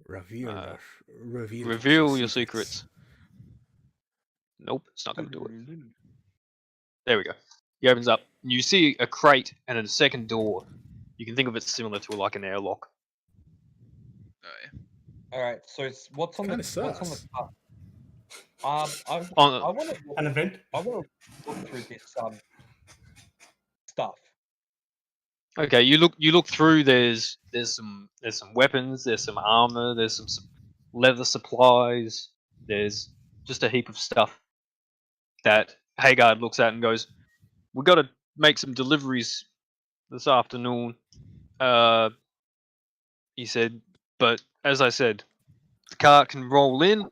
Reveal your secrets. Nope, it's not going to do it. There we go. He opens up, and you see a crate and a second door. You can think of it similar to like an airlock. Oh yeah. All right. So what's on the car? I want to An event. I want to look through this stuff. Okay, you look through. There's some weapons. There's some armor. There's some leather supplies. There's just a heap of stuff that Haggard looks at and goes, "We got to make some deliveries this afternoon." He said, "But as I said, the cart can roll in.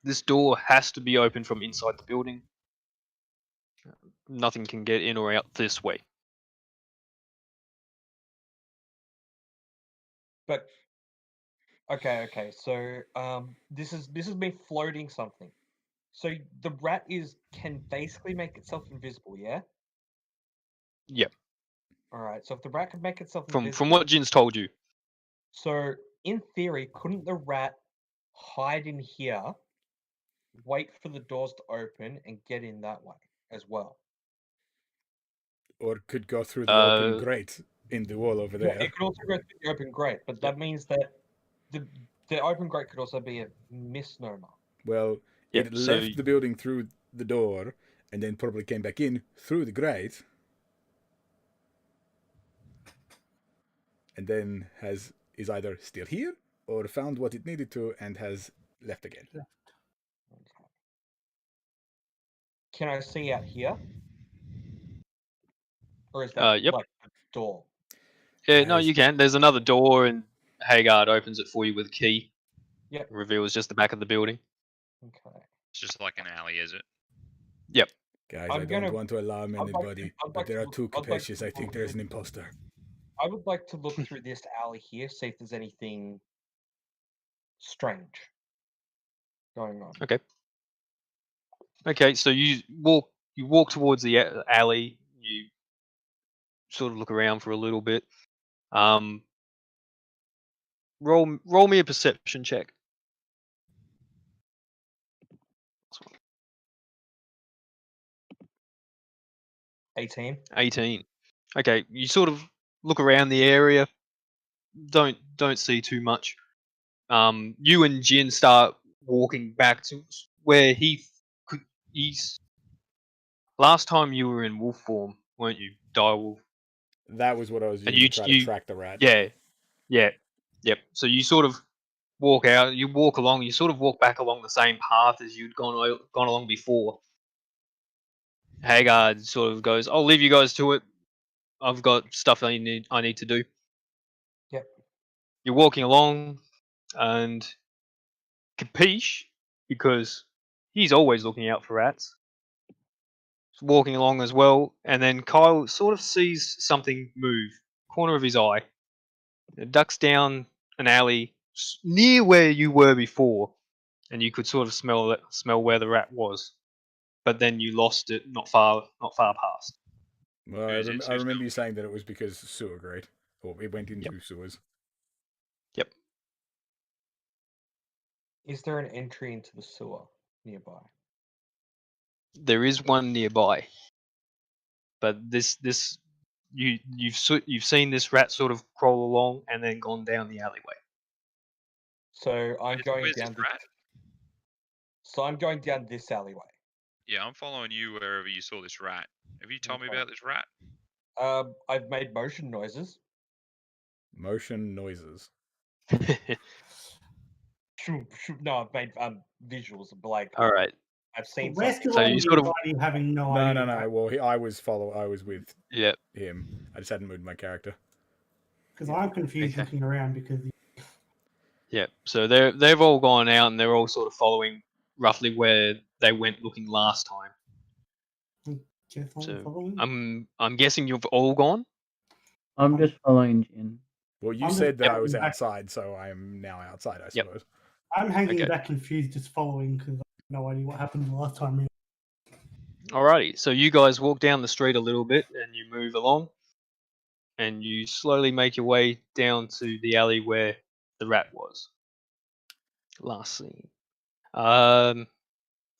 This door has to be open from inside the building. Nothing can get in or out this way." But okay. So this has been floating something. So the rat can basically make itself invisible, yeah? Yep. All right. So if the rat can make itself invisible, From what Jin's told you. So in theory, couldn't the rat hide in here, wait for the doors to open, and get in that way as well? Or could go through the open grate in the wall over there. Yeah, it could also go through the open grate, but that means that the open grate could also be a misnomer. Well, it left the building through the door, and then probably came back in through the grate, and then is either still here or found what it needed to and has left again. Can I see out here? Or is that Yep. like a door? Yeah, no, Nice. you can. There's another door, and Haggard opens it for you with a key. Yep. Reveals just the back of the building. Okay. It's just like an alley, is it? Yep. Guys, I'm I gonna- don't want to alarm I'd like to- anybody, I'd but like there to are two look- I'd like capacious. to I think look there's through- an imposter. I would like to look through this alley here, see if there's anything strange going on. Okay, so you walk towards the alley. You sort of look around for a little bit. Roll me a perception check. 18. 18. Okay, you sort of look around the area. Don't see too much. You and Jin start walking back to where he's. Last time you were in wolf form, weren't you, Direwolf? That was what I was And using to try to track the rat. Yeah, yep. So you sort of walk out. You walk along. You sort of walk back along the same path as you'd gone along before. Haggard sort of goes, "I'll leave you guys to it. I've got stuff I need to do." Yep. You're walking along, and Capiche, because he's always looking out for rats, is walking along as well, and then Kyle sort of sees something move, corner of his eye. It ducks down an alley near where you were before, and you could sort of smell where the rat was, but then you lost it not far past. Well, Who's it? I remember you saying that it was because sewer grade, or it went into sewers. Yep. Is there an entry into the sewer nearby? There is one nearby, but you've seen this rat sort of crawl along and then gone down the alleyway. So I'm going Where's down this rat? So I'm going down this alleyway. Yeah, I'm following you wherever you saw this rat. Have you told me Okay. about this rat? I've made motion noises. Motion noises. No, I've made visuals. Like All right. I've The seen rest something. of So all you you sort of- having no No, idea. no, no. Well, I was with Yep. him. I just hadn't moved my character. Because I'm confused Okay. looking around because Yep. So they've all gone out and they're all sort of following roughly where they went looking last time. just So following. I'm guessing you've all gone. I'm just following Jin. Well, you I'm just said that I was stepping back. outside, so I'm now outside, I Yep. suppose. I'm hanging Okay. back confused, just following because I have no idea what happened the last time. Around. Alrighty. So you guys walk down the street a little bit and you move along, and you slowly make your way down to the alley where the rat was. Last scene.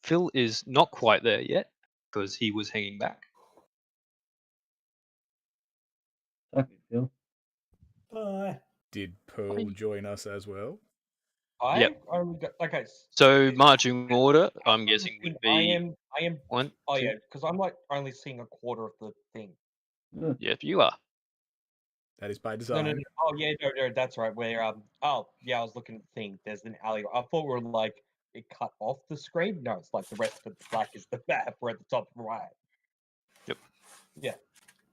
Phil is not quite there yet because he was hanging back. Suck it, Phil. Bye. Did Pearl join us as well? I Yep. only got okay. So it's- marching order, I'm guessing would I be am. one. Oh two- yeah, because I'm like only seeing a quarter of the thing. Ugh. Yep, you are. That is by No, design. no. Oh yeah, no, that's right. Where oh yeah, I was looking at the thing. There's an alley. I thought we were like it cut off the screen. No, it's like the rest of the black is the map. We're at the top right. Yep. Yeah.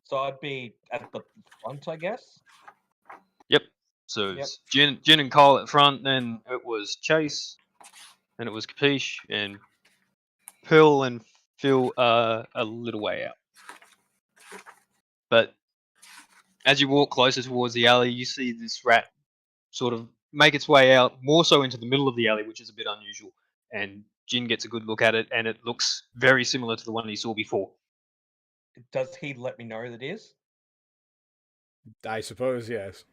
So I'd be at the front, I guess. Yep. So it's Jin and Kyle at front, then it was Chase, and it was Capiche, and Pearl and Phil are a little way out. But as you walk closer towards the alley, you see this rat sort of make its way out, more so into the middle of the alley, which is a bit unusual. And Jin gets a good look at it, and it looks very similar to the one he saw before. Does he let me know that it is? I suppose, yes.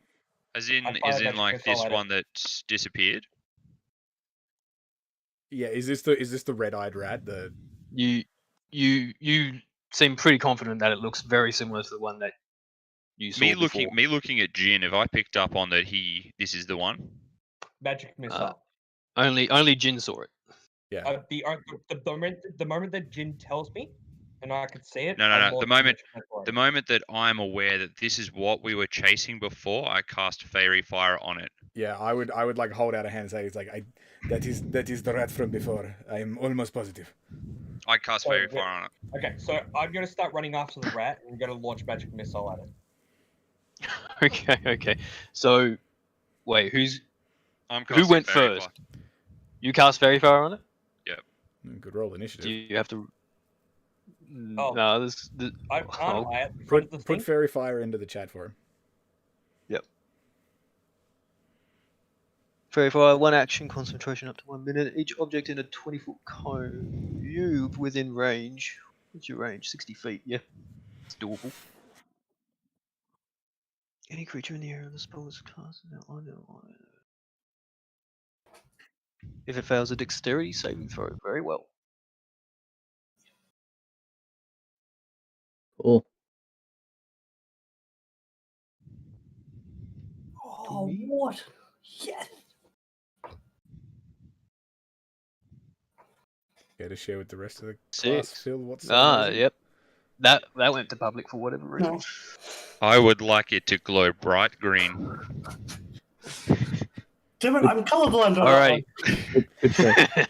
As in, I fired that like missile this at it. one that's disappeared? Yeah, is this the red-eyed rat? The You seem pretty confident that it looks very similar to the one that you saw before. Me looking at Jin, have I picked up on that this is the one? Magic missile. Only Jin saw it. yeah. The moment that Jin tells me, and I could see it. No. I The launch moment magic missile at the it. moment that I'm aware that this is what we were chasing before, I cast Fairy Fire on it. Yeah, I would like hold out a hand and say it's like that is the rat from before. I am almost positive. I cast So, Fairy yeah. Fire on it. Okay, so I'm gonna start running after the rat and I'm gonna launch magic missile at it. Okay. So, wait, who casting went Fairy first? Fire. You cast Fairy Fire on it? Good roll initiative. Do you have to? Oh. No, I can't. oh, I at the front of the thing. Put Fairy Fire into the chat for him. Yep. Fairy Fire, 1 action, concentration up to 1 minute. Each object in a 20-foot cone. You within range. What's your range? 60 feet. Yeah, it's doable. Any creature in the area of the spell is cast in outline. If it fails a dexterity saving throw, very well. Cool. Oh, me? what? Yes. Yeah, to share with the rest of the class. 6. Phil, what's Yep. That went to public for whatever reason. No. I would like it to glow bright green. Damn it, I'm colorblind. All right. Good choice.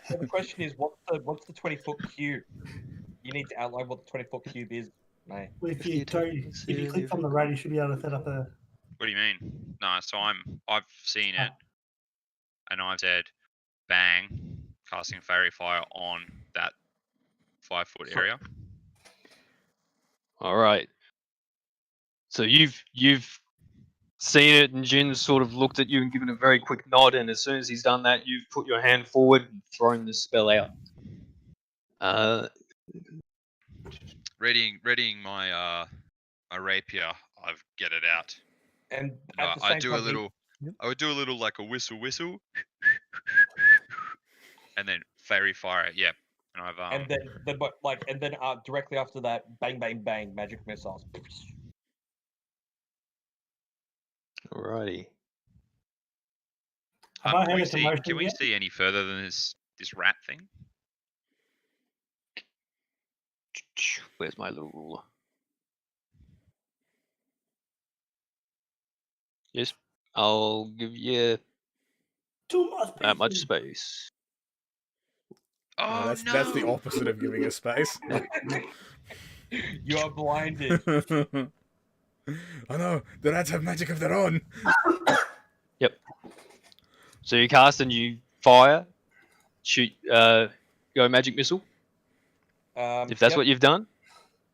So the question is, what's the 20-foot cube? You need to outline what the 20-foot cube is, mate. If If you you go, don't if you see click any on the of rat, you should be able to set up a. What do you mean? No, so I've seen it, and I've said, bang, casting Fairy Fire on that 5-foot area. All right. So you've seen it, and Jin's sort of looked at you and given a very quick nod. And as soon as he's done that, you've put your hand forward and thrown the spell out. Readying my my rapier, I've get it out. And No, at the I same do a time, little. I would do a little like a whistle, and then Fairy Fire it. Yep. And I've and then directly after that, bang, bang, bang, magic missiles. Alrighty. Have I can had we a see? commotion Can we yet? see any further than this rat thing? Where's my little ruler? Yes, I'll give you Too much. that much pieces. space. Oh that's no! that's the opposite of giving us space. You are blinded. Oh no, the rats have magic of their own. So you cast and you fire, shoot, go magic missile. If that's Yep, what you've done.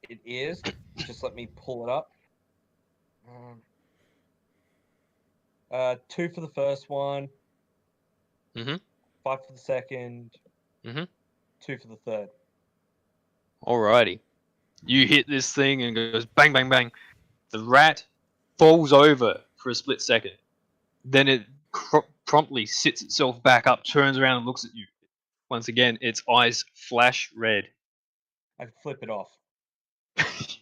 it is. Just let me pull it up. 2 for the first one. Mhm. 5 for the second. Mhm. 2 for the third. Alrighty. You hit this thing and it goes bang, bang, bang. The rat falls over for a split second. Then it promptly sits itself back up, turns around and looks at you. Once again, its eyes flash red. I can flip it off.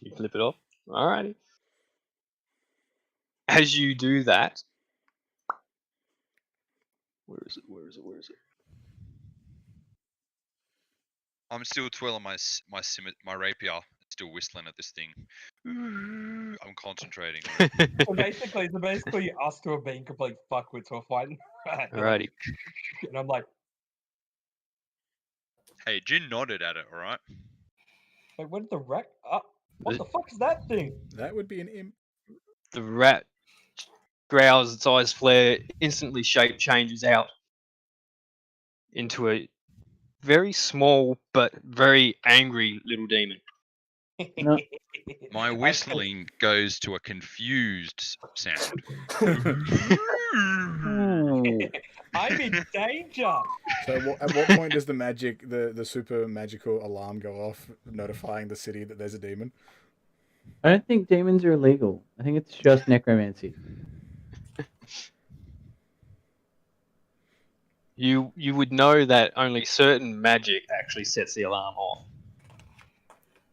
You flip it off. Alrighty. As you do that, where is it? I'm still twirling my rapier. Still whistling at this thing. I'm concentrating. So basically, us two are being complete fuckwits who are fighting. Alrighty. And I'm like, Hey, Jin nodded at it. All right. wait, where did the rat? What The- the fuck is that thing? That would be an imp. The rat growls, its eyes flare, instantly shape changes out into a very small but very angry little demon. No. My whistling goes to a confused sound. Oh. I'm in danger. So at what point does the super magical alarm go off, notifying the city that there's a demon? I don't think demons are illegal. I think it's just necromancy. You would know that only certain magic actually sets the alarm off.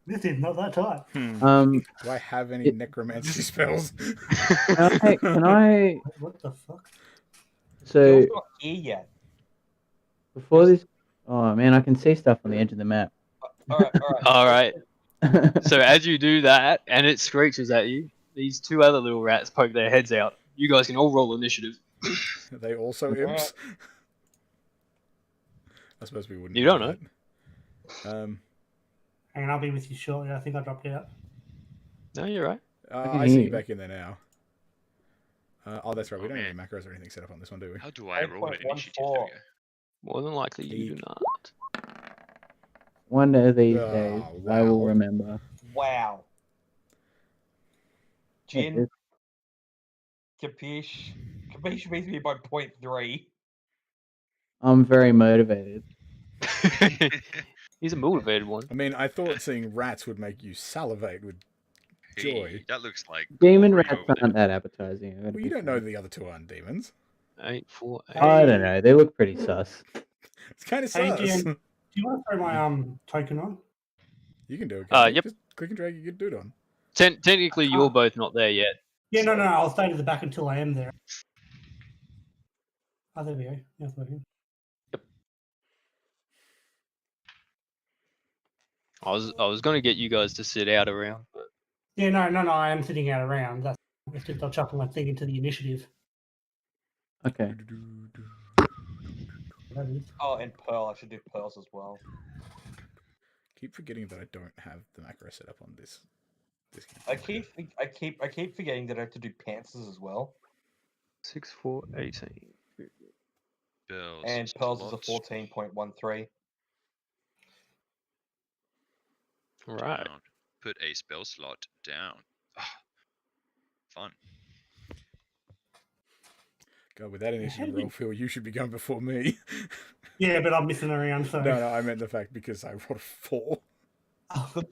This is not that tight. Do I have any necromancy spells? Can I? What the fuck? So Bill's not here yet. before this, oh man, I can see stuff on the edge of the map. All right. So as you do that, and it screeches at you, these 2 other little rats poke their heads out. You guys can all roll initiative. Are they also imps? I suppose we wouldn't. You don't know. That. And I'll be with you shortly. I think I dropped out. No, you're right. can I see hear you you. back in there now. Oh, that's right. We Oh, don't have man. any macros or anything set up on this one, do we? How do I roll an initiative? There 8.14. we go. More than likely, you do Eek. not. One of these Oh, days, I will wow. remember. Wow. Yeah, Jin, Capiche. Capiche beats me by 0.3. I'm very motivated. He's a motivated one. I mean, I thought seeing rats would make you salivate with joy. Hey, that looks like Demon glory rats over there. aren't that appetizing. I gotta Well, be you don't know frank. the other two aren't demons. 8, 4, 8. I don't know. They look pretty sus. It's kind of Hey, sus. Jen, do you want to throw my token on? You can do it, can't you? Yep. Just click and drag your dude on. Technically, you're can't. both not there yet. Yeah, no, I'll stay to the back until I am there. Oh, there we go. Yeah, it's working. I was going to get you guys to sit out around, but Yeah, no, I am sitting out around. It's just I'll chuckle my thing into the initiative. Okay. That is. Oh, and Pearl. I should do Pearls as well. Keep forgetting that I don't have the macro set up on this. I keep forgetting that I have to do Pantsers as well. 6, 4, 18. Bills, And Pearls is a slots 14.13. Right. down. Put a spell slot down. Ah, fun. God, with that how initiative did you- roll, Phil, you should be going before me. Yeah, but I'm missing around, so. No, I meant the fact because I rolled a 4.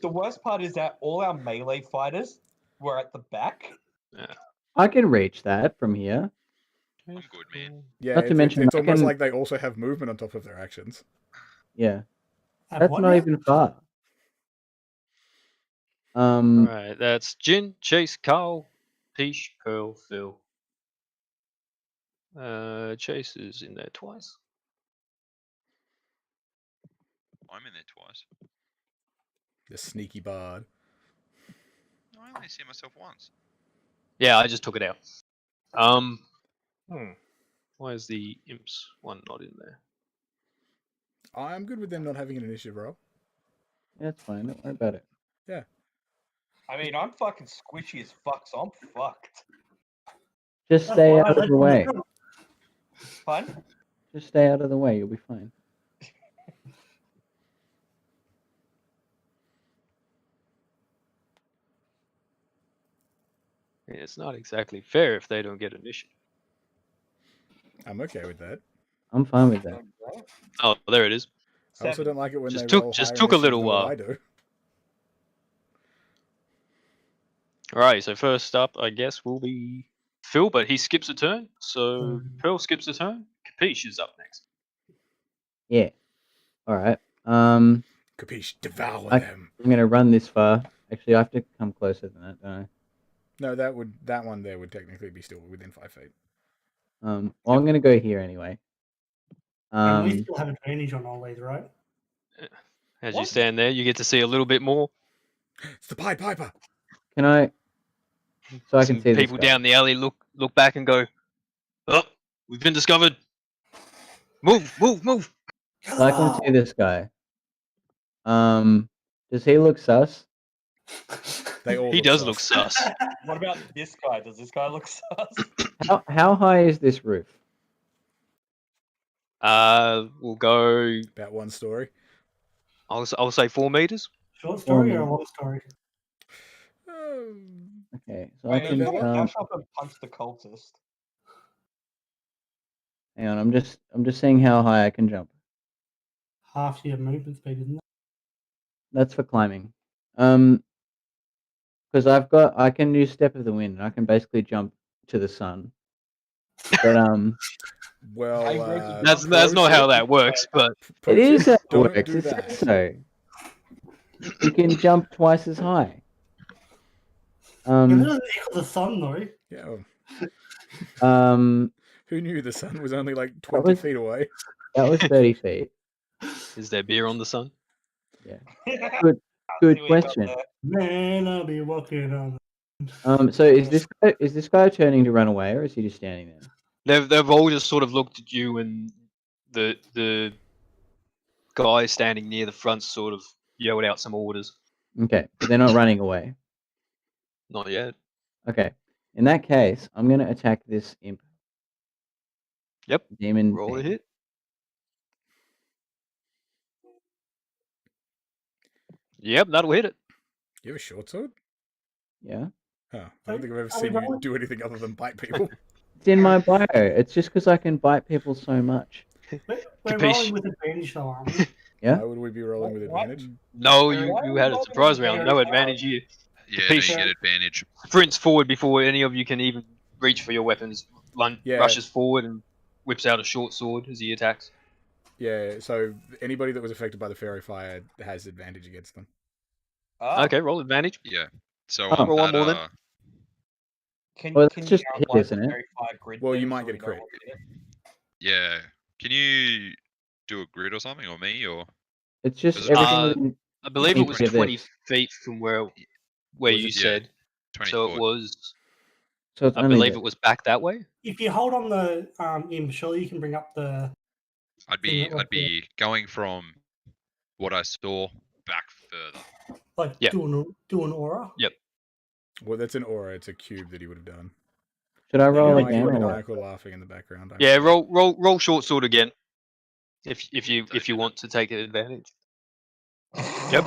The worst part is that all our melee fighters were at the back. I can reach that from here. I'm good, man. Yeah, Not to mention, it's I almost can- like they also have movement on top of their actions. Yeah. Have That's what not now? even far. Right, that's Jin, Chase, Carl, Peach, Pearl, Phil. Chase is in there twice. I'm in there twice. The sneaky bard. I only see myself once. Yeah, I just took it out. Why is the imps one not in there? I'm good with them not having an initiative roll. Yeah, that's fine. Don't worry about it. I mean, I'm fucking squishy as fuck, so I'm fucked. Just That's stay why I out of let the you way. go. Fun? Just stay out of the way. You'll be fine. Yeah, it's not exactly fair if they don't get initiative. I'm okay with that. I'm fine with that. Oh, there it is. I also 7. don't like it when Just they took- roll just higher took a initiative little than what while. I do. Alright, so first up, I guess, will be Phil, but he skips a turn. So Pearl skips a turn. Capiche is up next. Yeah. All right. Capiche, devour I- them. I'm gonna run this far. Actually, I have to come closer than that, don't I? No, that one there would technically be still within 5 feet. Well, I'm gonna go here anyway. And we still have advantage on all these, right? As you What? stand there, you get to see a little bit more. It's the Pied Piper. Can I? So I can Some see this people guy. down the alley look back and go, "Oh, we've been discovered. Move, move, move." So I can see this guy. Does he look sus? They all He look does sus. look sus. What about this guy? Does this guy look sus? How high is this roof? We'll go. About one story. I'll say 4 meters. Short story or a minutes. long story? Okay, so I I mean, can they're you not- dash jump. up and punch the cultist. Hang on, I'm just seeing how high I can jump. Half your movement speed, isn't it? That's for climbing. Because I can use Step of the Wind, and I can basically jump to the sun. But Well, I read- That's pro not how tip- that works. But pro it is tip, how it don't works. do It that. says so. You can jump twice as high. That doesn't equal the sun, though. Yeah. Well, Um, who knew the sun was only like That 20 was- feet away? that was 30 feet. is there beer on the sun? Good See what you got question. there. Man, I'll be walking on. So is this guy turning to run away, or is he just standing there? They've all just sort of looked at you, and the guy standing near the front sort of yelled out some orders. Okay, but they're not running away. Not yet. Okay. In that case, I'm gonna attack this imp. Yep. Demon. Roll a thing. hit. Yep, that'll hit it. You have a short sword? Yeah. Huh. I don't think I've ever Are we seen you rolling? do anything other than bite people. It's in my bio. It's just because I can bite people so much. We're Capiche. rolling with advantage, though, aren't we? Yeah. Why would we be rolling with What? advantage? No, Why you are we had a rolling surprise with round. advantage? No advantage here. Yeah, no, you Capiche. get advantage. Sprints forward before any of you can even reach for your weapons. Yeah. Rushes forward and whips out a short sword as he attacks. Yeah, so anybody that was affected by the fairy fire has advantage against them. Ah, Okay, roll advantage. Yeah. So Oh. on Roll one that, more then. can Well, can that's you just a hit, outline isn't the it? very fire grid? Well, you thing might so get we a know crit. what hit it? yeah. Can you do a grid or something, or me, or It's just Does it- everything. I believe it was 20 20 feet from where Was you it? said. 20 So it foot? was. So it's I only believe the- it was back that way. If you hold on the imp, surely you can bring up the. I'd thing be that left I'd be going from what I saw back further. Like Yeah. do an aura. Well, that's an aura. It's a cube that he would have done. Should I Yeah, roll I might again hear or what? maniacal laughing in the background. Yeah, roll short sword again. If you Take it. want to take advantage. Yep.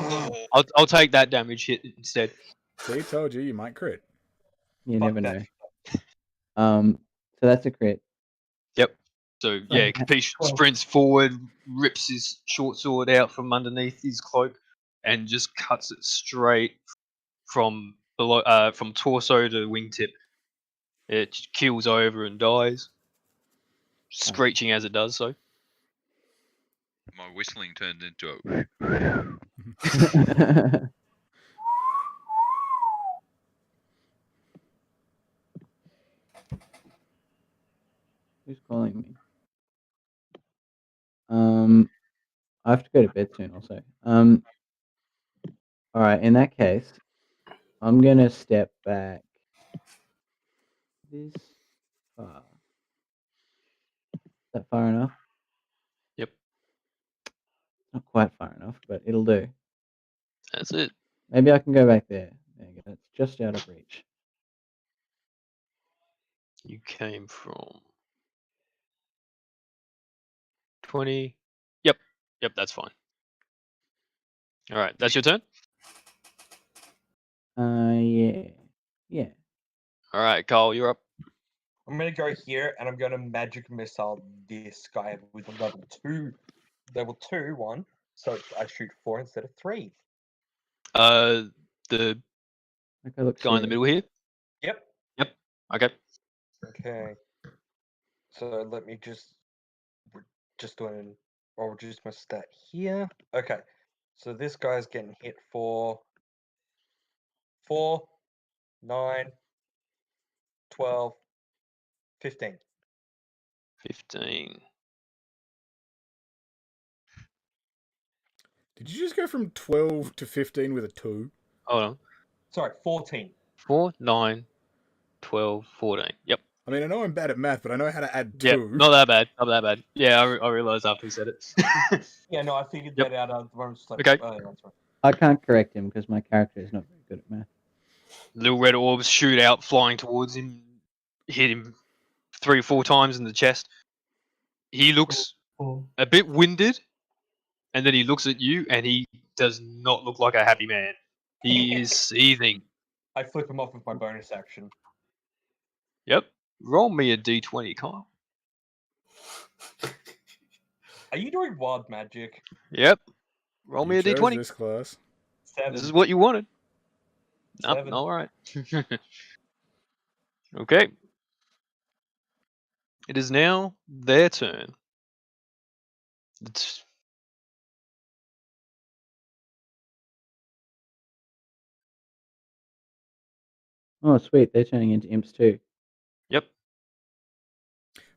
I'll take that damage hit instead. See, told you, you might crit. You Fuck never that. know. So that's a crit. Yep. So yeah, Okay. Capiche Cool. sprints forward, rips his short sword out from underneath his cloak, and just cuts it straight from below, from torso to wingtip. It keels over and dies, screeching as it does so. My whistling turned into a. Who's calling me? I have to go to bed soon also. All right, in that case, I'm gonna step back this far. Is that far enough? Yep. Not quite far enough, but it'll do. That's it. Maybe I can go back there. There you go. It's just out of reach. You came from 20. Yep. That's fine. All right, that's your turn. Yeah. All right, Carl, you're up. I'm gonna go here and I'm gonna magic missile this guy with a level two one. So I shoot 4 instead of 3. The Okay, look. guy in the middle here. Yep. Okay. Okay. So let me just doing. I'll reduce my stat here. Okay. So this guy's getting hit for 4, 9, 12, 15. 15. Did you just go from 12 to 15 with a 2? Hold on. Sorry, 14. 4, 9, 12, 14. Yep. I mean, I know I'm bad at math, but I know how to add 2. Yep. Not that bad. Not that bad. Yeah, I realized after he said it. Yeah, no, I figured Yep. that out. I was just like, Okay. oh, yeah, that's right. I can't correct him because my character is not very good at math. Little red orbs shoot out, flying towards him, hit him 3 or 4 times in the chest. He looks Cool. a bit winded, and then he looks at you, and he does not look like a happy man. He is seething. I flip him off with my bonus action. Yep. Roll me a d20, Kyle. Are you doing wild magic? Yep. Roll me You a chose d20. this class. 7. This is what you wanted. Nope, 7. all right. Okay. It is now their turn. It's Oh, sweet. They're turning into imps too. Yep.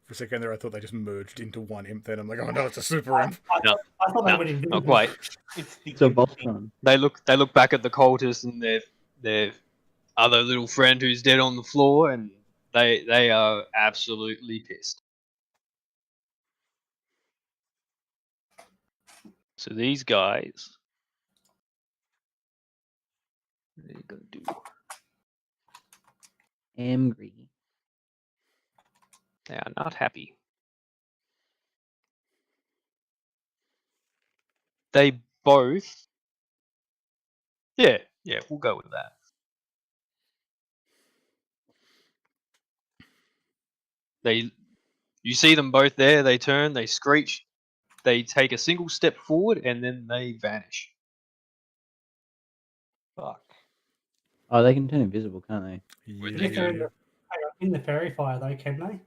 For a second there, I thought they just merged into one imp. Then I'm like, oh no, it's a super imp. I thought they No, went invisible. not quite. It's the It's a imp king. Voltron. They look back at the cultists and their other little friend who's dead on the floor, and they are absolutely pissed. So these guys, what are you gonna do? angry. They are not happy. They both. Yeah, we'll go with that. You see them both there. They turn. They screech. They take a single step forward, and then they vanish. Fuck. Oh, they can turn invisible, can't they? Where'd But they if they're go? in the fairy fire, though, can they?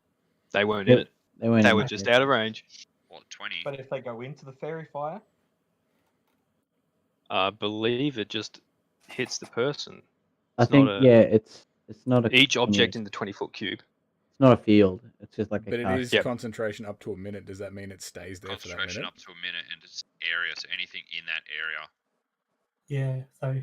They weren't in it. They weren't. They in were the just fairy out of fire. range. What, 20? But if they go into the fairy fire, I believe it just hits the person. I It's think not a- yeah, it's not a Each object continuous- in the 20-foot cube. It's not a field. It's just like a But it cast. is Yep. concentration up to a minute. Does that mean it stays there for that Concentration minute? up to a minute, and it's area, so anything in that area. Yeah. So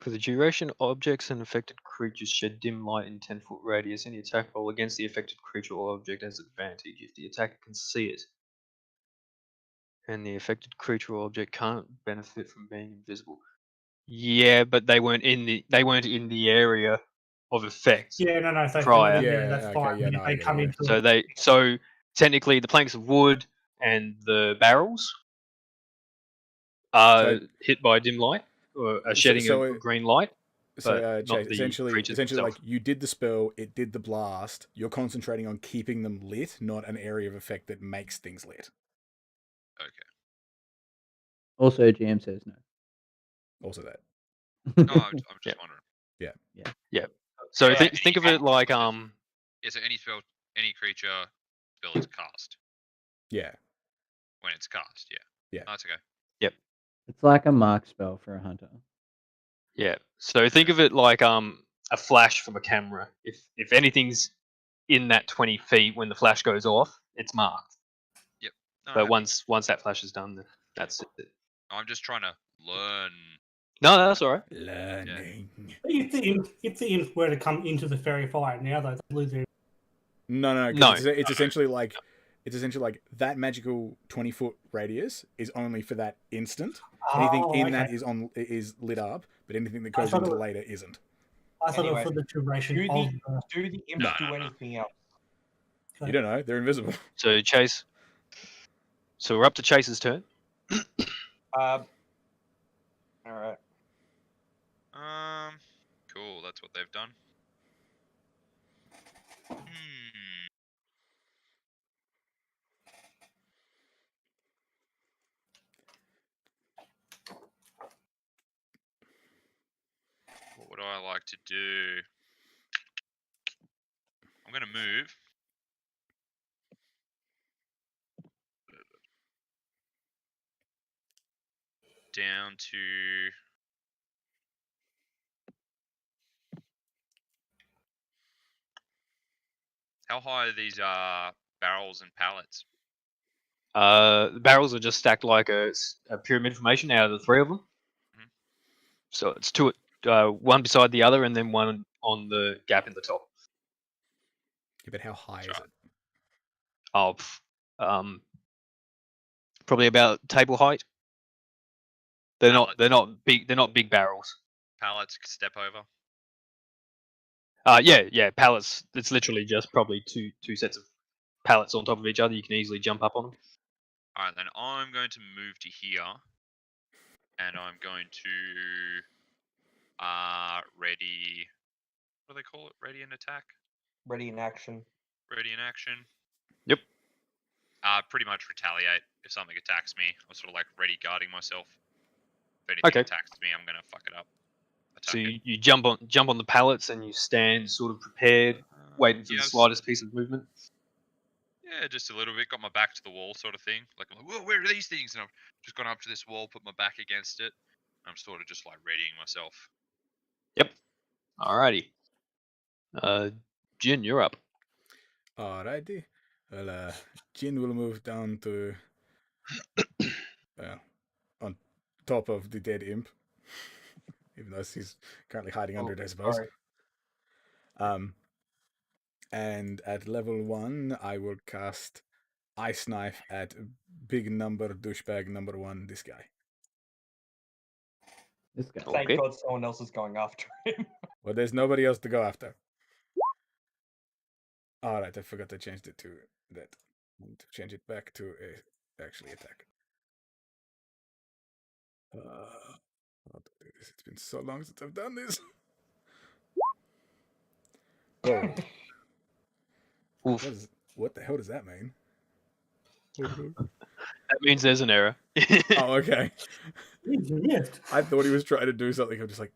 For the duration, objects and affected creatures shed dim light in 10-foot radius. Any attack roll against the affected creature or object has advantage if the attacker can see it. And the affected creature or object can't benefit from being invisible. Yeah, but they weren't in the area of effect. yeah, no. So if Prior. they're Yeah, there, that's okay, fine. yeah, But no, if I they get come it, into So technically the planks of wood and the barrels are hit by dim light or are shedding so a green light. So, but not Chase, the essentially, creatures like themselves. you did the spell, it did the blast. You're concentrating on keeping them lit, not an area of effect that makes things lit. Okay. Also, GM says no. Also, that. No, I'm just Yep. wondering. So Yeah, think of it like Yeah, so any creature spell is cast Yeah, when it's cast. Yeah. Yeah. Oh, that's okay. It's like a mark spell for a hunter. So think of it like a flash from a camera. If anything's in that 20 feet when the flash goes off, it's marked. No, But happy. once that flash is done, that's it. I'm just trying to learn. No, that's all right. learning. if the imps were to come into the fairy fire now, though, they lose their. No. No. It's essentially like that magical 20-foot radius is only for that instant. Anything in that is lit up, but anything that goes into later isn't. I thought Anyway, it was for the duration do of the do the imps No, do no, no. anything else? You don't know; they're invisible. So Chase. So we're up to Chase's turn. All right. Cool. That's what they've done. What would I like to do? I'm gonna move. Down to how high are these barrels and pallets? The barrels are just stacked like a pyramid formation out of the three of them. Mhm. So it's two, one beside the other, and then one on the gap in the top. Yeah, but how high is it? Oh, probably about table height. They're not big. They're not big barrels. Pallets step over. Yeah, pallets. It's literally just probably two sets of pallets on top of each other. You can easily jump up on them. All right, then I'm going to move to here, and I'm going to ready. What do they call it? Ready in attack. Ready in action. Ready in action. Yep. Pretty much retaliate if something attacks me. I'm sort of like ready guarding myself. If anything Okay. attacks me, I'm gonna fuck it up. So Attack it. you jump on the pallets and you stand sort of prepared, waiting for Yeah, the s- slightest piece of movement. Yeah, just a little bit. Got my back to the wall, sort of thing. Like, I'm like, whoa, where are these things? And I've just gone up to this wall, put my back against it. I'm sort of just like readying myself. Alrighty. Jin, you're up. Alrighty. Well, Jin will move down to, on top of the dead imp, even though he's currently hiding under it, I suppose. Sorry. And at level 1, I will cast Ice Knife at big number douchebag number 1, this guy. This guy. Thank Okay. God someone else is going after him. Well, there's nobody else to go after. All right, I forgot I changed it to that. I need to change it back to actually attack. I'll do this. It's been so long since I've done this. Whoa! Oof. What the hell does that mean? That means there's an error. Oh, okay. Jeez, you missed. I thought he was trying to do something. I'm just like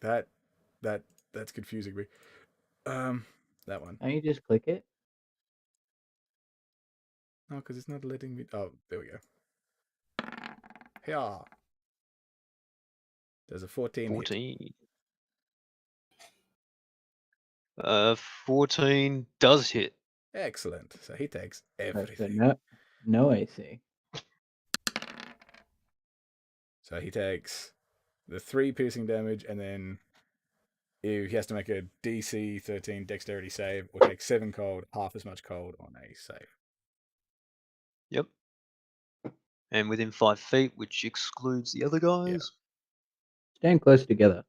that's confusing me. That one. Can't you just click it? No, because it's not letting me. Oh, there we go. Yeah. There's a 14. 14. 14 does hit. Excellent. So he takes Right, so everything. no AC. So he takes the 3 piercing damage, and then he has to make a DC 13 dexterity save, or take 7 cold, half as much cold on a save. Yep. And within 5 feet, which excludes the other guys. Stand close together.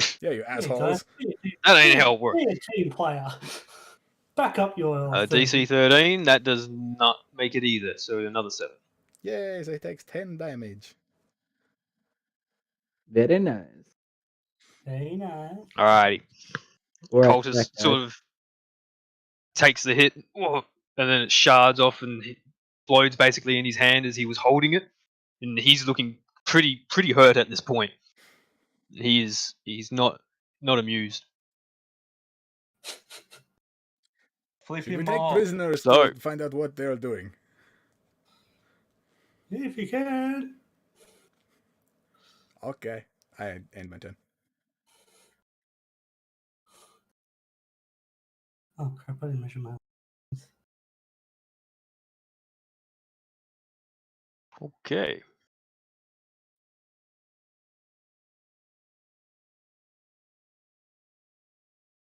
Yeah, you There you assholes. go. That ain't how it works. Be a team player. Back up your DC 13, that does not make it either. So another 7. Yay, so he takes 10 damage. Very nice. Very nice. Alrighty. All right, Cultist back, sort guys. of takes the hit, whoa, and then it shards off and explodes basically in his hand as he was holding it. And he's looking pretty hurt at this point. He's not amused. Flip Should we him take off. prisoners So- to find out what they're doing? If you can. Okay. I end my turn. Oh crap! I didn't measure my. Okay.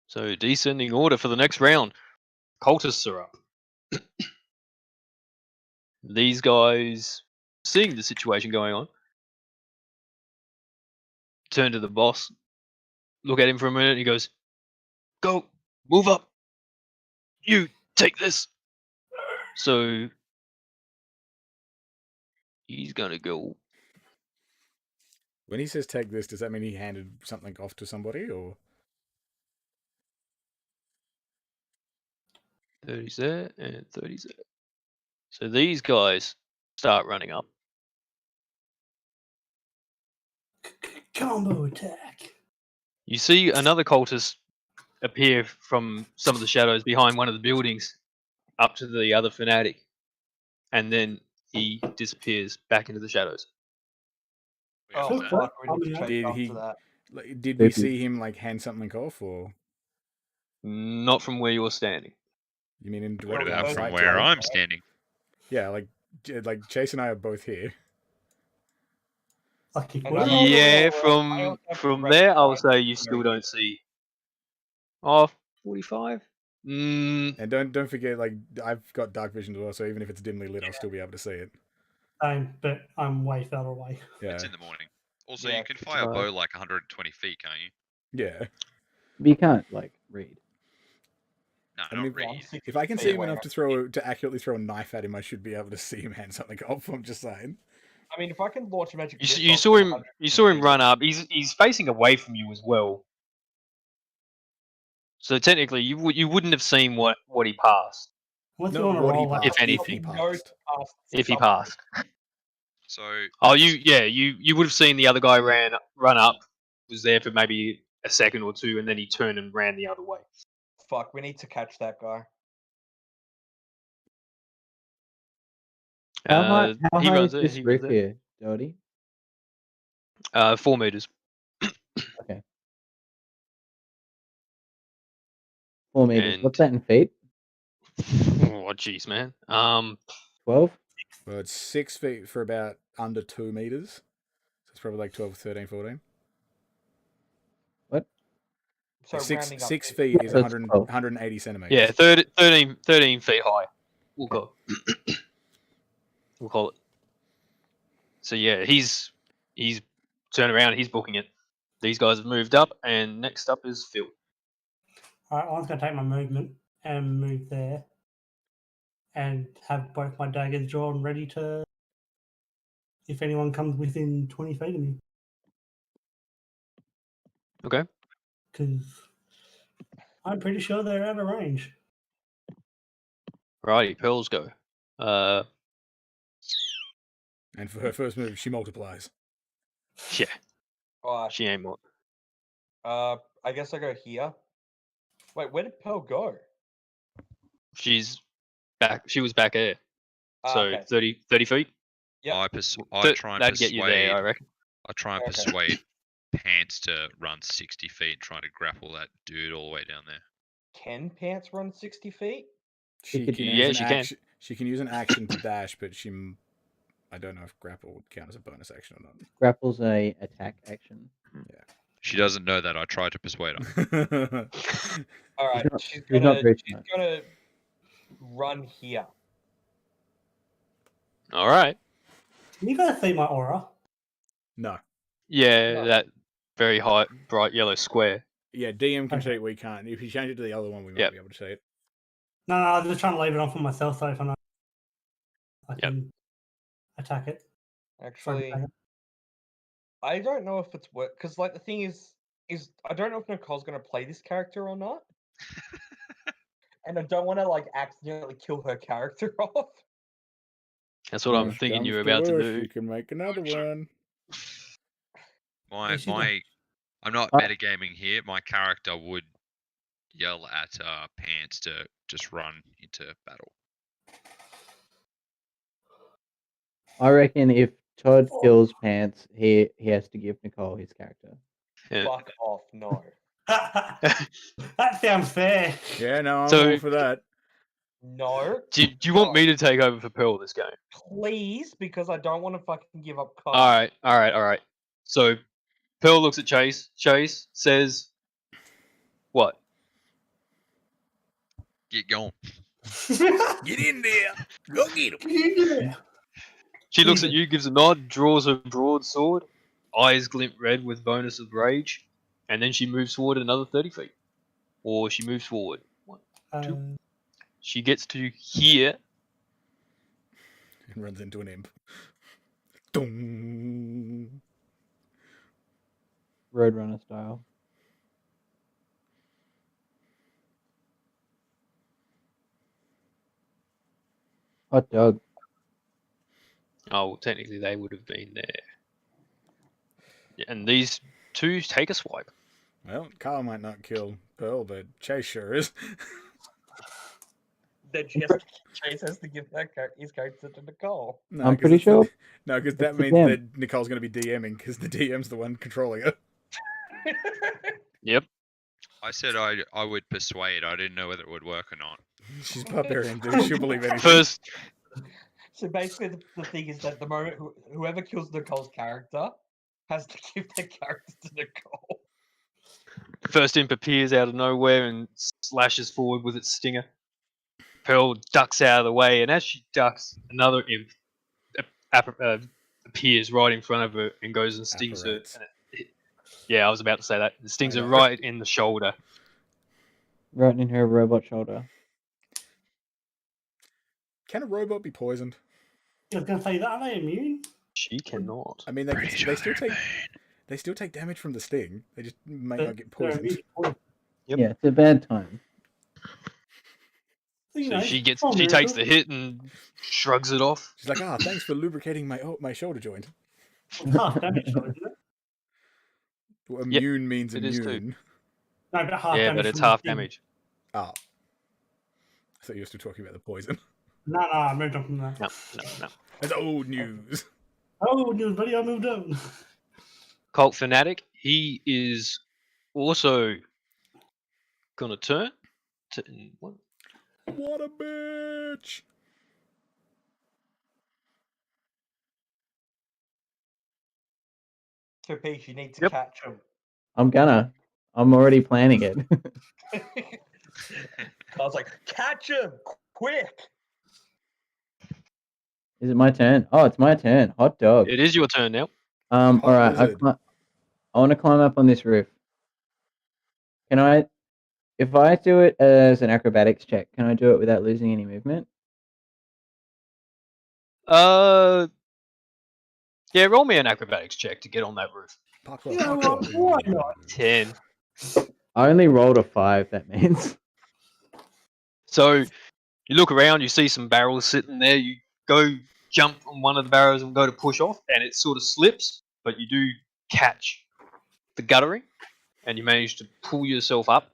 So descending order for the next round. Cultists are up. These guys, seeing the situation going on, turn to the boss, look at him for a minute, and he goes, "Go, move up. You take this." So he's gonna go. When he says take this, does that mean he handed something off to somebody, or? 30's there and 30's there. So these guys start running up. Combo attack. You see another cultist appear from some of the shadows behind one of the buildings up to the other fanatic, and then he disappears back into the shadows. We have Oh that. fuck, we need to Did check he- after that. Like, did we Spooky. see him like hand something off, or Not from where you're standing. you mean in What direct about line of from sight? where Like- I'm standing? Yeah, like Chase and I are both here. Lucky And for I you. also- Yeah, I from also have from red there, I would light say you very still good. don't see. Oh, 45? Mm, And don't forget, like I've got dark vision as well, so even if it's dimly lit, I'll still be able to see it. Same, but I'm way further away. Yeah, It's in the morning. Also, Yeah, you can fire a uh, bow like 120 feet, can't you? yeah. But you can't like read. No, I not mean, read. If I can feet see him away, enough to accurately throw a knife at him, I should be able to see him hand something off. I'm just saying. I mean, if I can launch a magic. you missile saw from him. 100 You saw him feet, run up. He's facing away from you as well. So technically, you wouldn't have seen what he passed What's Not you want to what he roll like? If passed, anything. he He knows passed. past if he something. passed. So Oh, you would have seen the other guy run up, was there for maybe a second or two, and then he turned and ran the other way. Fuck, we need to catch that guy. How high He is runs there. this He roof runs there. here, Jody? 4 meters. 4 meters. What's that in feet? Oh, jeez, man. 12? Well, it's 6 feet for about under 2 meters. So it's probably like 12, 13, 14. So Six rounding up 6 to- feet is So it's 100, 12. 180 centimeters. yeah, 13 feet high. We'll call it. We'll call it. So yeah, he's turned around. He's booking it. These guys have moved up, and next up is Phil. All right, I'm just going to take my movement and move there, and have both my daggers drawn, ready to. If anyone comes within 20 feet of me, Okay. because I'm pretty sure they're out of range. Righty, Pearls go. And for her first move, she multiplies. Yeah, Alright. she ain't more. I guess I go here. Wait, where did Pearl go? She's back. She was back there. So Okay. 30 feet. Yep. I try and That'd get you there, I persuade. reckon. I try and Okay. persuade Pants to run 60 feet, trying to grapple that dude all the way down there. Can Pants run 60 feet? She could- can Yeah, use she an can. action. She can use an action to dash, but I don't know if grapple would count as a bonus action or not. Grapple's a attack action. She doesn't know that. I tried to persuade her. Alright, not- she's he's not gonna very she's smart. gonna run here. All right. Can you guys see my aura? No. Yeah, No. that very high, bright yellow square. Yeah, DM can Okay. see it. We can't. If you change it to the other one, we might Yep. be able to see it. No, I'm just trying to leave it on for myself so if I know I Yep. can attack it. Actually, attack it. I don't know if it's work because like the thing is I don't know if Nicole's gonna play this character or not. And I don't want to like accidentally kill her character off. That's what I'm Worst thinking comes you were about to worst, do. You can make another one. Yeah, she's not- I'm not Uh, metagaming here. My character would yell at Pants to just run into battle. I reckon if Todd kills Pants, he has to give Nicole his character. Yeah. Fuck off, no. That sounds fair. Yeah, no, I'm So- all for that. No. Do you want No. me to take over for Pearl this game? Please, because I don't want to fucking give up cards. All right. So Pearl looks at Chase. Chase says, "What?" Get going. Get in there. Go get him. Yeah. She looks at you, gives a nod, draws her broadsword, eyes glint red with bonus of rage, and then she moves forward another 30 feet. Or she moves forward. She gets to here. And runs into an imp. Dong. Roadrunner style. Hot dog. Oh, well, technically they would have been there. Yeah, and these two take a swipe. Well, Carl might not kill Pearl, but Chase sure is. Then Chase has to give his character to Nicole. No, I'm 'cause pretty it's the- sure No, because that it's the means DM. that Nicole's going to be DMing, because the DM's the one controlling her. Yep. I said I would persuade. I didn't know whether it would work or not. She's barbarian, dude. She'll believe anything. First, So basically, the thing is that the moment whoever kills Nicole's character has to give their character to Nicole. first imp appears out of nowhere and slashes forward with its stinger. Pearl ducks out of the way, and as she ducks, another imp appears right in front of her and goes and stings her. Apparates. Yeah, I was about to say that. It stings I her know. right in the shoulder. Right in her robot shoulder. Can a robot be poisoned? I was going to say, are they immune? She cannot. I mean, they still take damage from the sting. They just may not get They're poisoned. immune to poison. Yep. Yeah, it's a bad time. So, you So know, she oh, takes the miracle. hit and shrugs it off. She's like, thanks for lubricating my shoulder joint. Half damage, though, isn't it? Well, immune means it is too. immune. No, but half Yeah, damage. but it's from the half thing. damage. Ah. I thought you were still talking about the poison. No, I moved on from that. No. That's old news. Oh, news, buddy, I moved on. Cult Fanatic, he is also gonna turn. What? What a bitch! So Peach, you need to Yep. catch him. I'm already planning it. I was like, catch him quick. Is it my turn? Oh, it's my turn. Hot dog. It is your turn now. Hot Alright, wizard. I want to climb up on this roof. Can I if I do it as an acrobatics check, can I do it without losing any movement? Yeah, roll me an acrobatics check to get on that roof. Parkour, Yeah, parkour. why not? 10. I only rolled a 5. That means. So you look around, you see some barrels sitting there. You go jump on one of the barrels and go to push off, and it sort of slips, but you do catch the guttering, and you manage to pull yourself up.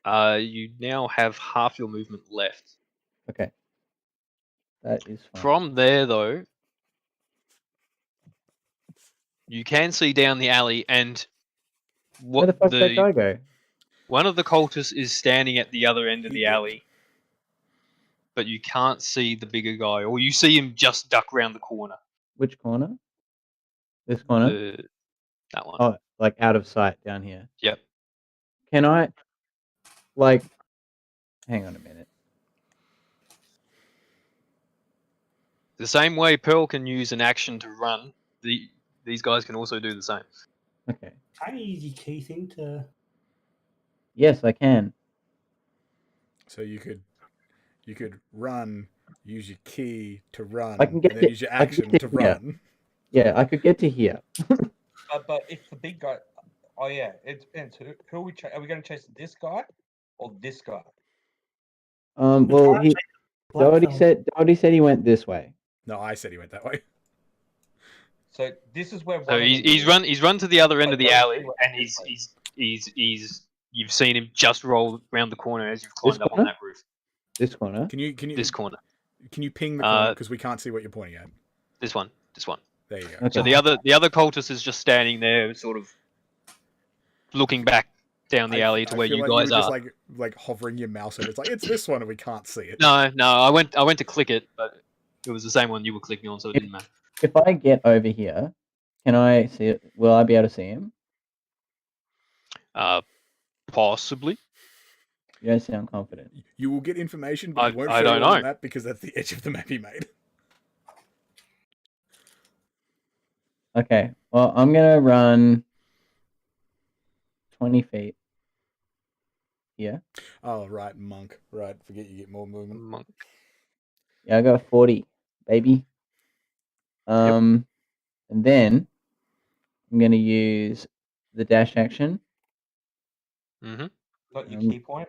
You now have half your movement left. Okay. That is fine. From there, though, you can see down the alley, and Where the fuck did that guy go? one of the cultists is standing at the other end of He the did. alley, but you can't see the bigger guy, or you see him just duck around the corner. Which corner? This corner? That one. Oh, like out of sight down here. Yep. Can I, like, hang on a minute. The same way Pearl can use an action to run, these guys can also do the same. Okay. Can you use your key thing to? Yes, I can. So you could run, use your key to run, I can get and then to- use your I can action get to to here. run. Yeah, I could get to here. But if the big guy, oh yeah, it depends. Who are we? Are we going to chase this guy or this guy? Well, Doherty said he went this way. No, I said he went that way. So this is where. So he's run to the other end of the alley, and he's you've seen him just roll around the corner as you've climbed up on corner? that roof. This corner? Can you This corner. Can you ping the corner because we can't see what you're pointing at? This one. There you go. Okay. So the other cultist is just standing there, sort of looking back down the alley to I where feel you like guys you were are. just like hovering your mouse over. It's like it's this one and we can't see it. No, I went to click it, but it was the same one you were clicking on, so it didn't matter. If I get over here, can I see it? Will I be able to see him? Possibly. You don't sound confident. You will get information, but you won't I show don't you on the know. map because that's the edge of the map he made. Okay. Well, I'm gonna run 20 feet. Yeah. Oh right, monk. Right, forget you get more movement. Monk. Yeah, I got 40, baby. And then I'm gonna use the dash action. Mm-hmm. Got your key point.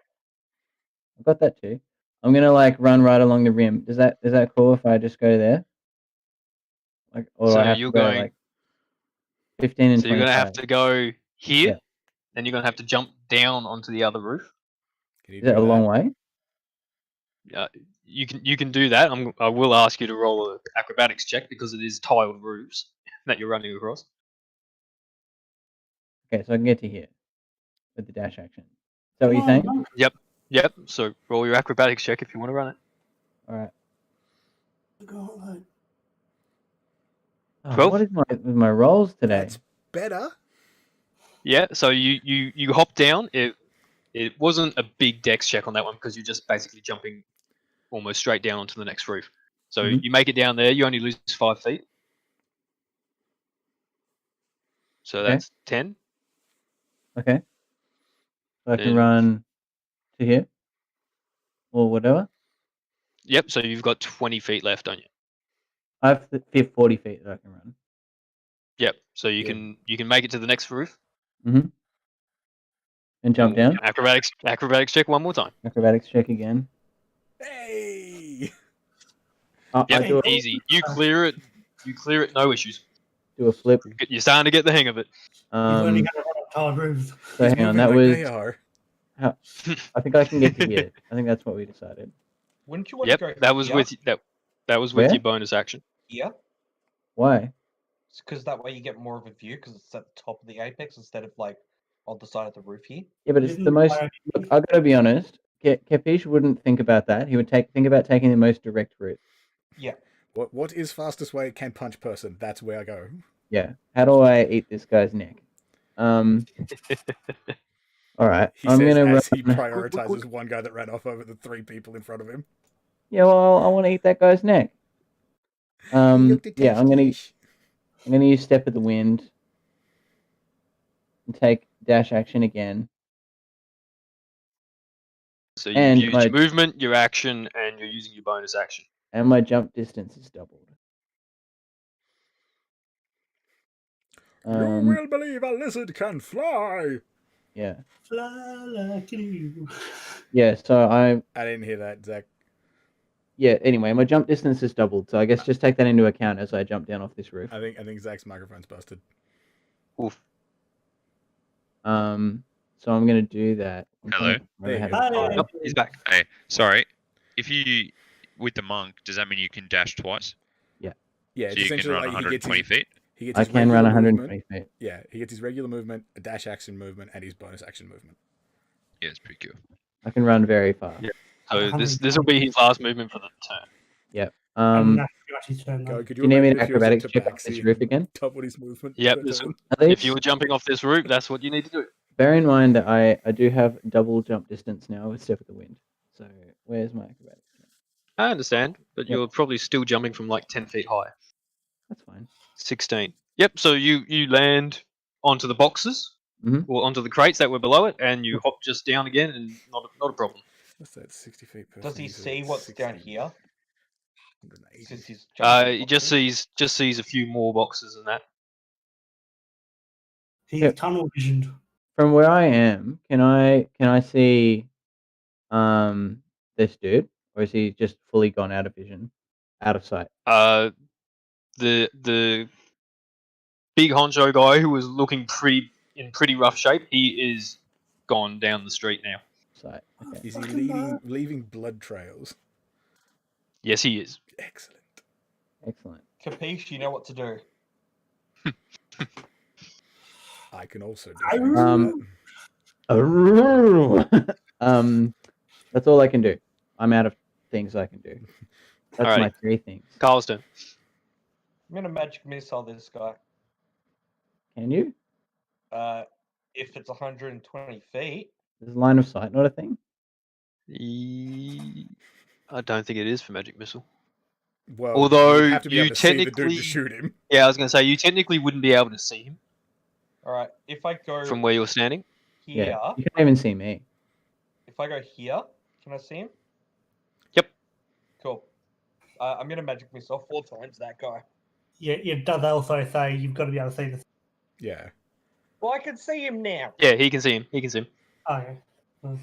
I've got that too. I'm gonna like run right along the rim. Is that cool if I just go there? Like, or do So I have you're to go going. like 15 and So you're 25? gonna have to go here, Yeah. then you're gonna have to jump down onto the other roof. Can you Is that do a long way? You can do that. I will ask you to roll an acrobatics check because it is tiled roofs that you're running across. Okay, so I can get to here with the dash action. Is that what you're saying? Yep. So roll your acrobatics check if you want to run it. All right. God, Oh, 12? what is my rolls today? That's better. Yeah. So you hop down. It wasn't a big dex check on that one because you're just basically jumping almost straight down onto the next roof. So Mhm. you make it down there. You only lose 5 feet. So Okay. that's 10. Okay. So I can Then- run to here or whatever. Yep. So you've got 20 feet left, don't you? I have 40 feet that I can run. Yep. So you Yeah. can make it to the next roof. Mm-hmm. And jump down. Acrobatics check one more time. Acrobatics check again. Hey. I Yep. do, Easy. You clear it. No issues. do a flip. You're starting to get the hang of it. He's only Um, going to run up tiled roofs. so He's hang on, moving that like was. they are. I think I can get to here. I think that's what we decided. Wouldn't you want Yep. to go? That was here? with that was with Where? your bonus action. Here, Why? because that way you get more of a view because it's at the top of the apex instead of like on the side of the roof here. Yeah, but it's Isn't the most. fire- Look, I gotta be honest. Capiche wouldn't think about that. He would think about taking the most direct route. Yeah. What is fastest way can punch person? That's where I go. Yeah. How do I eat this guy's neck? All right. He I'm says gonna as he run. prioritizes one guy that ran off over the 3 people in front of him. Yeah, well, I want to eat that guy's neck. Yeah, I'm gonna use Step of the Wind and take dash action again. So And you've used your movement, your action, and you're using your bonus action. And my jump distance is doubled. You will believe a lizard can fly. Yeah. Fly like you. Yeah, so I didn't hear that, Zach. Yeah, anyway, my jump distance is doubled, so I guess just take that into account as I jump down off this roof. I think Zach's microphone's busted. Oof. So I'm gonna do that. Hello? There you go. Hi. Yep, he's back. Hey, sorry. If you with the monk, does that mean you can dash twice? Yeah, So it's you can essentially run like 120 feet? he gets I his can run regular 120 movement. feet. Yeah, he gets his regular movement, a dash action movement, and his bonus action movement. Yeah, it's pretty cool. I can run very fast. Yeah. So this will be his last movement for the turn. Yep. And that's actually turn Go, though. could do you need me imagine to if he was a acrobatics check off tabaxi this and roof again? doubled his movement Yep. per This, turn? if you were jumping off this roof, that's what you need to do. Bear in mind that I do have double jump distance now with Step of the Wind. So where's my acrobatics? I understand, but Yep. you're probably still jumping from like 10 feet high. That's fine. 16. Yep. So you land onto the boxes, or onto the crates that were below it, and you hop just down again, and not a problem. What's that? 60 feet per Does he thing, so see it's what's down 60, here? 180. Since he's jumping He the just boxes? sees a few more boxes than that. He's Yep. tunnel visioned. From where I am, can I see this dude, or is he just fully gone out of vision, out of sight? The big honcho guy who was looking in pretty rough shape, he is gone down the street now. Sight. Okay. Is he Fucking leaving blood trails? Yes, he is. Excellent. Excellent. Capiche, you know what to do. I can also do I- things like that. That's all I can do. I'm out of things I can do. That's my Alrighty. 3 things. Carl's turn. I'm gonna magic missile this guy. Can you? If it's 120 feet. Is line of sight not a thing? I don't think it is for magic missile. Well, Although you have to be you able to see the dude technically- to shoot him. Yeah, I was going to say you technically wouldn't be able to see him All right. If I go from where you're standing. here, Yeah. You can't even see me. if I go here, can I see him? Yep. Cool. I'm gonna magic missile 4 times that guy. Yeah, it does also say you've got to be able to see this. Yeah. Well, I can see him now. Yeah, he can see him. He can see him. Okay. All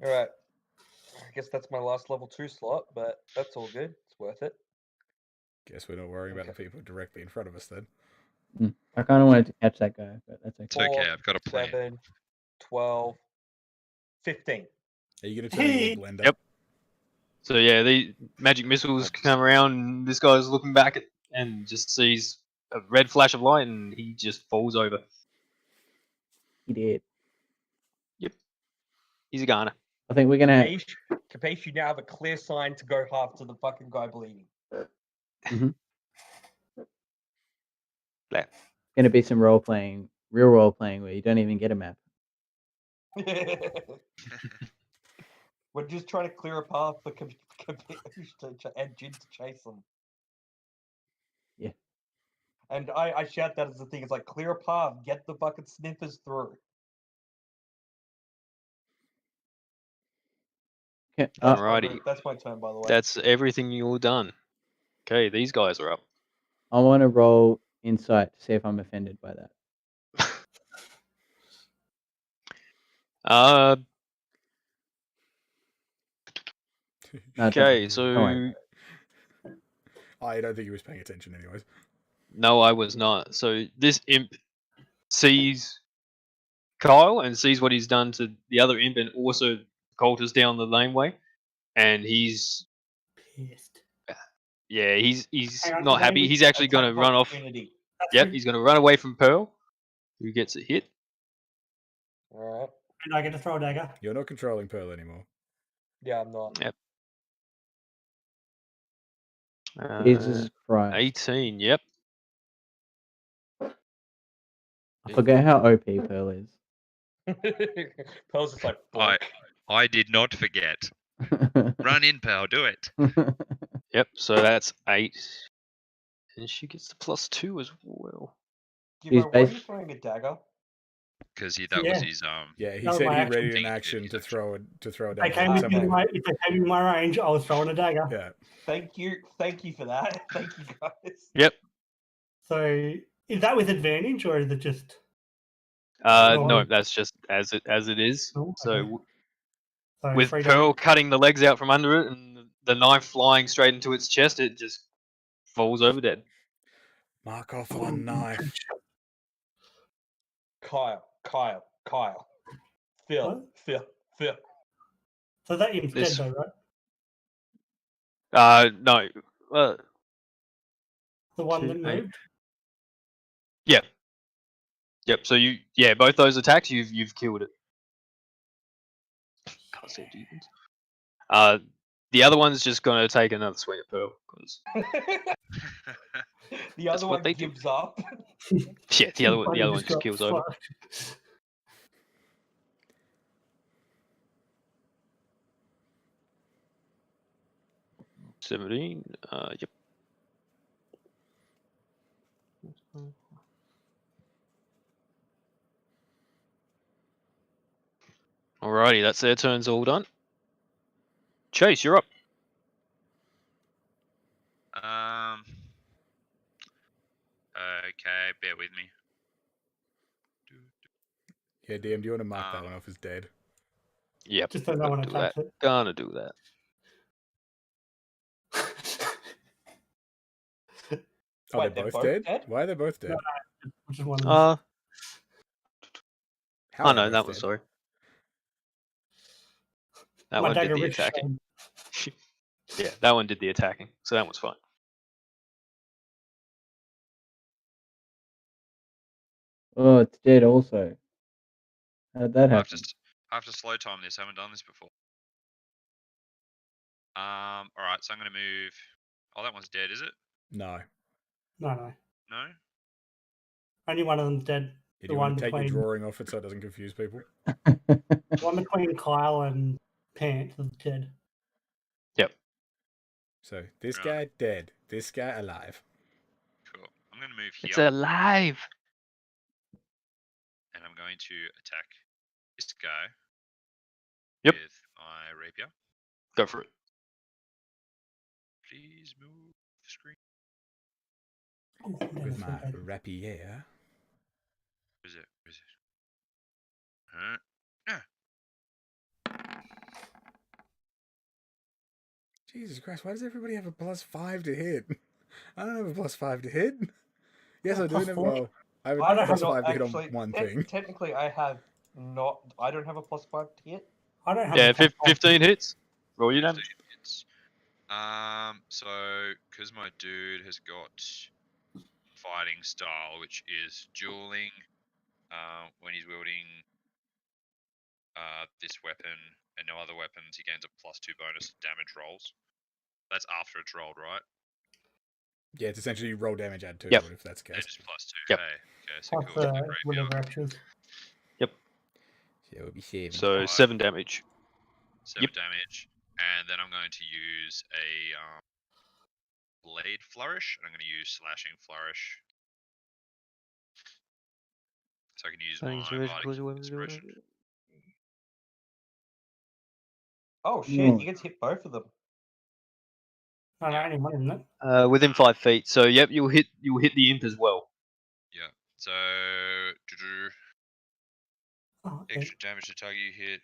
right. I guess that's my last level 2 slot, but that's all good. It's worth it. Guess we're not worrying about the people directly in front of us then. I kind of wanted to catch that guy, but that's okay. It's okay, 4, I've got a plan. 7, 12, 15. Are you going to turn into a Hey. blender? Yep. So yeah, the magic missiles come around, and this guy's looking back at and just sees a red flash of light, and he just falls over. He did. He's a goner. I think we're gonna. Capiche, you now have a clear sign to go half to the fucking guy bleeding. Gonna be some real role playing where you don't even get a map. We're just trying to clear a path for Capiche and Jin to chase them. Yeah. And I shout that as the thing. It's like, clear a path, get the fucking sniffers through. Okay, Alrighty. That's my turn, by the way. That's everything you've done. Okay, these guys are up. I want to roll insight to see if I'm offended by that. No, don't Okay, worry. so Don't worry. I don't think he was paying attention anyways. no, I was not. So this imp sees Kyle and sees what he's done to the other imp, and also Coulter's down the laneway, and he's Pissed. he's Hang on, not his name happy. is He's actually going to Attack run off. Opportunity. That's Yep, true. he's going to run away from Pearl, who gets a hit. Alright. And I get to throw a dagger. You're not controlling Pearl anymore. Yeah, I'm not. Yep. Jesus Christ. 18. Yep. I forget how OP Pearl is. Pearl's just like, I "Bonk." I did not forget. Run in, pal, do it. Yep. So that's 8, and she gets the +2 as well. Gibbo, why are you basi- throwing a dagger? because that Yeah. was his Yeah, he That was said my he action. readied an Thinking action his to action. throw a If dagger. they came at in somebody. if they came in my range, I was throwing a dagger. Yeah. Thank you for that. Thank you, guys. Yep. So is that with advantage or is it just? No, Oh. that's just as it is. Oh, So okay. So with 3 Pearl damage. cutting the legs out from under it and the knife flying straight into its chest, it just falls over dead. Mark off one knife. Kyle. Phil. So that imp's dead This- though, right? No. The one Two, that eight. moved. Yep. So both those attacks, you've killed it. Can't say demons. The other one's just gonna take another swing at Pearl because The That's other what one they do. gives up. yeah, the other Buddy one just got kills over. fucked. – 17. Yep. Alrighty, that's their turns all done. Chase, you're up. Okay, bear with me. Yeah, DM, do you want to mark that one off as dead? Yep. Just so no one do that. attacks it. Gonna do that. Oh, Wait, they're they're both both dead? dead? Why are they both dead? Which is one of them. How How are they no, both that was dead? sorry. That My one did dagger the ripped attacking. Yeah, that one did the attacking, so that one's fine. Oh, it's dead also. How'd that I have happen? to slow time this. I haven't done this before. All right, so I'm gonna move. Oh, that one's dead, is it? No. No. No. Only one of them's dead. Yeah, do The you one want to take your between drawing off it so it doesn't confuse people? the one between Kyle and Pants is dead. So this Right. guy dead. This guy alive. Cool. I'm gonna move here, It's alive. and I'm going to attack this guy. Yep. With my rapier. Go for it. Please move the screen. Oh, With my dead. rapier. Where is it? Huh? Jesus Christ, why does everybody have a +5 to hit? I don't have a +5 to hit. Yes, I do. +4. Well, I have I a don't have +5 to hit on actually. one thing. Technically, I have not. I don't have a +5 to hit. I don't have Yeah, a +5. 15 hits. Roll your 15 damage. hits. So because my dude has got fighting style, which is dueling, when he's wielding this weapon and no other weapons, he gains a +2 bonus damage rolls. That's after it's rolled, right? Yeah, it's essentially roll damage, add 2 Yep. if that's the Yeah, case. just +2. Yep. Hey, okay, so Plus cool. With my rapier. whatever extras. So it would be 7. So Five. 7 damage. 7 damage, and then I'm going to use a blade flourish, and I'm going to use slashing flourish. So I can use my bardic inspiration. Oh shit! No. You get to hit both of them. No, only one, isn't it? Within 5 feet. So yep, you'll hit the imp as well. Yeah. So Oh, okay. extra damage to target you hit.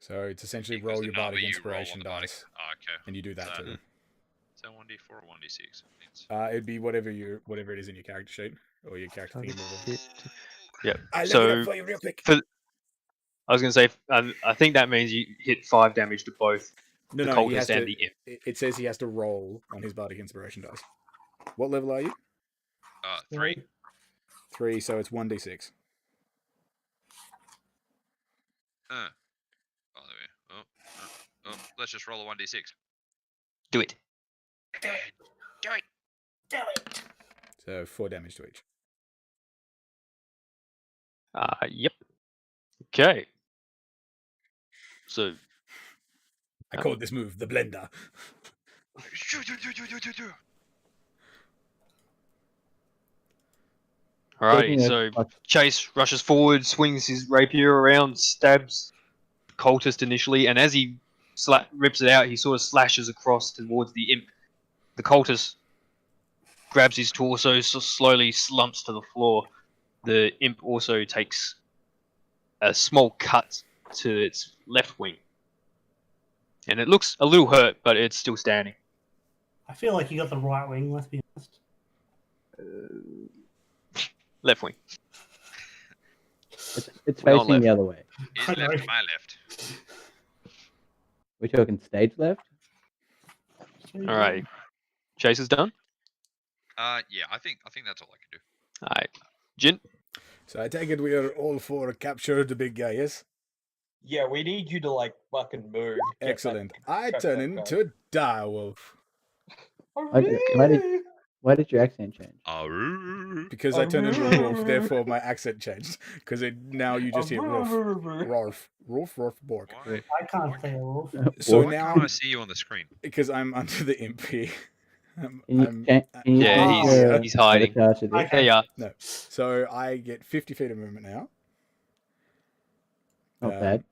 So it's essentially Equals roll the your number bardic you roll on inspiration the bardic. dice, Oh, okay. and you do that So- too. Is that 1d4 or 1d6? It'd be whatever it is in your character sheet or your character theme. Yep. I leveled So up for you real quick. I was going to say, I think that means you hit 5 damage to both No, the he has cultist to. and the imp. It says he has to roll on his bardic inspiration dice. What level are you? 3. 3, so it's 1d6. Oh, there we go. Oh, let's just roll a 1d6. Do it. Do it. Do it. So 4 damage to each. Yep. Okay. So I called this move the blender. Alrighty, Speaking of so fuck- Chase rushes forward, swings his rapier around, stabs the cultist initially, and as he rips it out, he sort of slashes across towards the imp. The cultist grabs his torso, so slowly slumps to the floor. The imp also takes a small cut to its left wing. And it looks a little hurt, but it's still standing. I feel like you got the right wing, let's be honest. Left wing. it's We're not facing the left. other way. His I left, know. my left. We're talking stage left. Alrighty. Chase is done. Yeah, I think that's all I can do. Alright. Jin. So I take it we are all for capture the big guy, yes? Yeah, we need you to like fucking move. Get that- Excellent. I track turn that guy. into a direwolf. Why did your accent change? Because I turned into a wolf, therefore my accent changed. Because now you just hear roof. Rolf. Rolf, Rolf, Bork. Why? I can't say a wolf. So Why now, can't I see you on the screen? because I'm under the imp here. Can you, I'm- can you Yeah, change he's- the he's hiding. avatar to this? Okay. There you are. No. So I get 50 feet of movement now. Not Um, bad.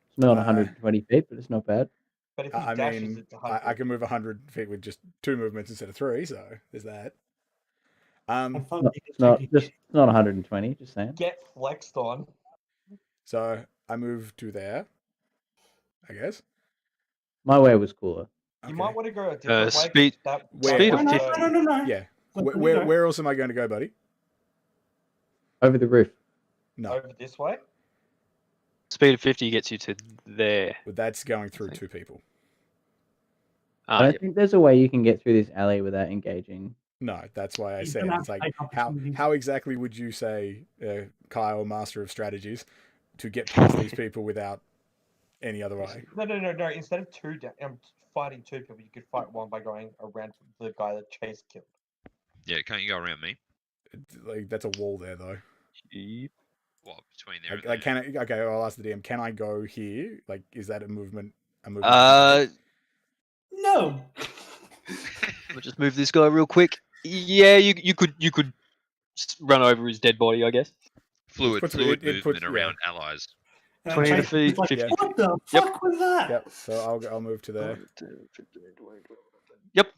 It's not uh, 120 feet, but it's not bad. But if he I dashes, mean, it's 100. I can move 100 feet with just 2 movements instead of 3, so there's that. I thought you It's could not take just it. it's not 120. Just saying. Get flexed on. So I move to there, I guess. My way was cooler. You Okay. might want to go a different way. 'cause speed- that Where- speed No, of no, 50. no, no, no. Yeah. Let me Where, go. where else am I going to go, buddy? Over the roof. No, over this way. Speed of 50 gets you to there. but that's going through think- 2 people. I Ah, don't yep. think there's a way you can get through this alley without engaging. No, that's why I You're said gonna have it's to like take how opportunities. exactly would you say, Kyle, master of strategies, to get past these people without any other way? No. Instead of fighting 2 people, you could fight 1 by going around the guy that Chase killed. Yeah, can't you go around me? Like that's a wall there though. Yep. What, between there and Like there? can I? Okay, I'll ask the DM. Can I go here? Like, is that a movement? No. I'll just move this guy real quick. Yeah, you could run over his dead body, I guess. Fluid puts- fluid it puts- movement around allies. And 20 Chase feet, was like, 50 what the Yep. fuck was that? Yep. So I'll move to there. Yep. I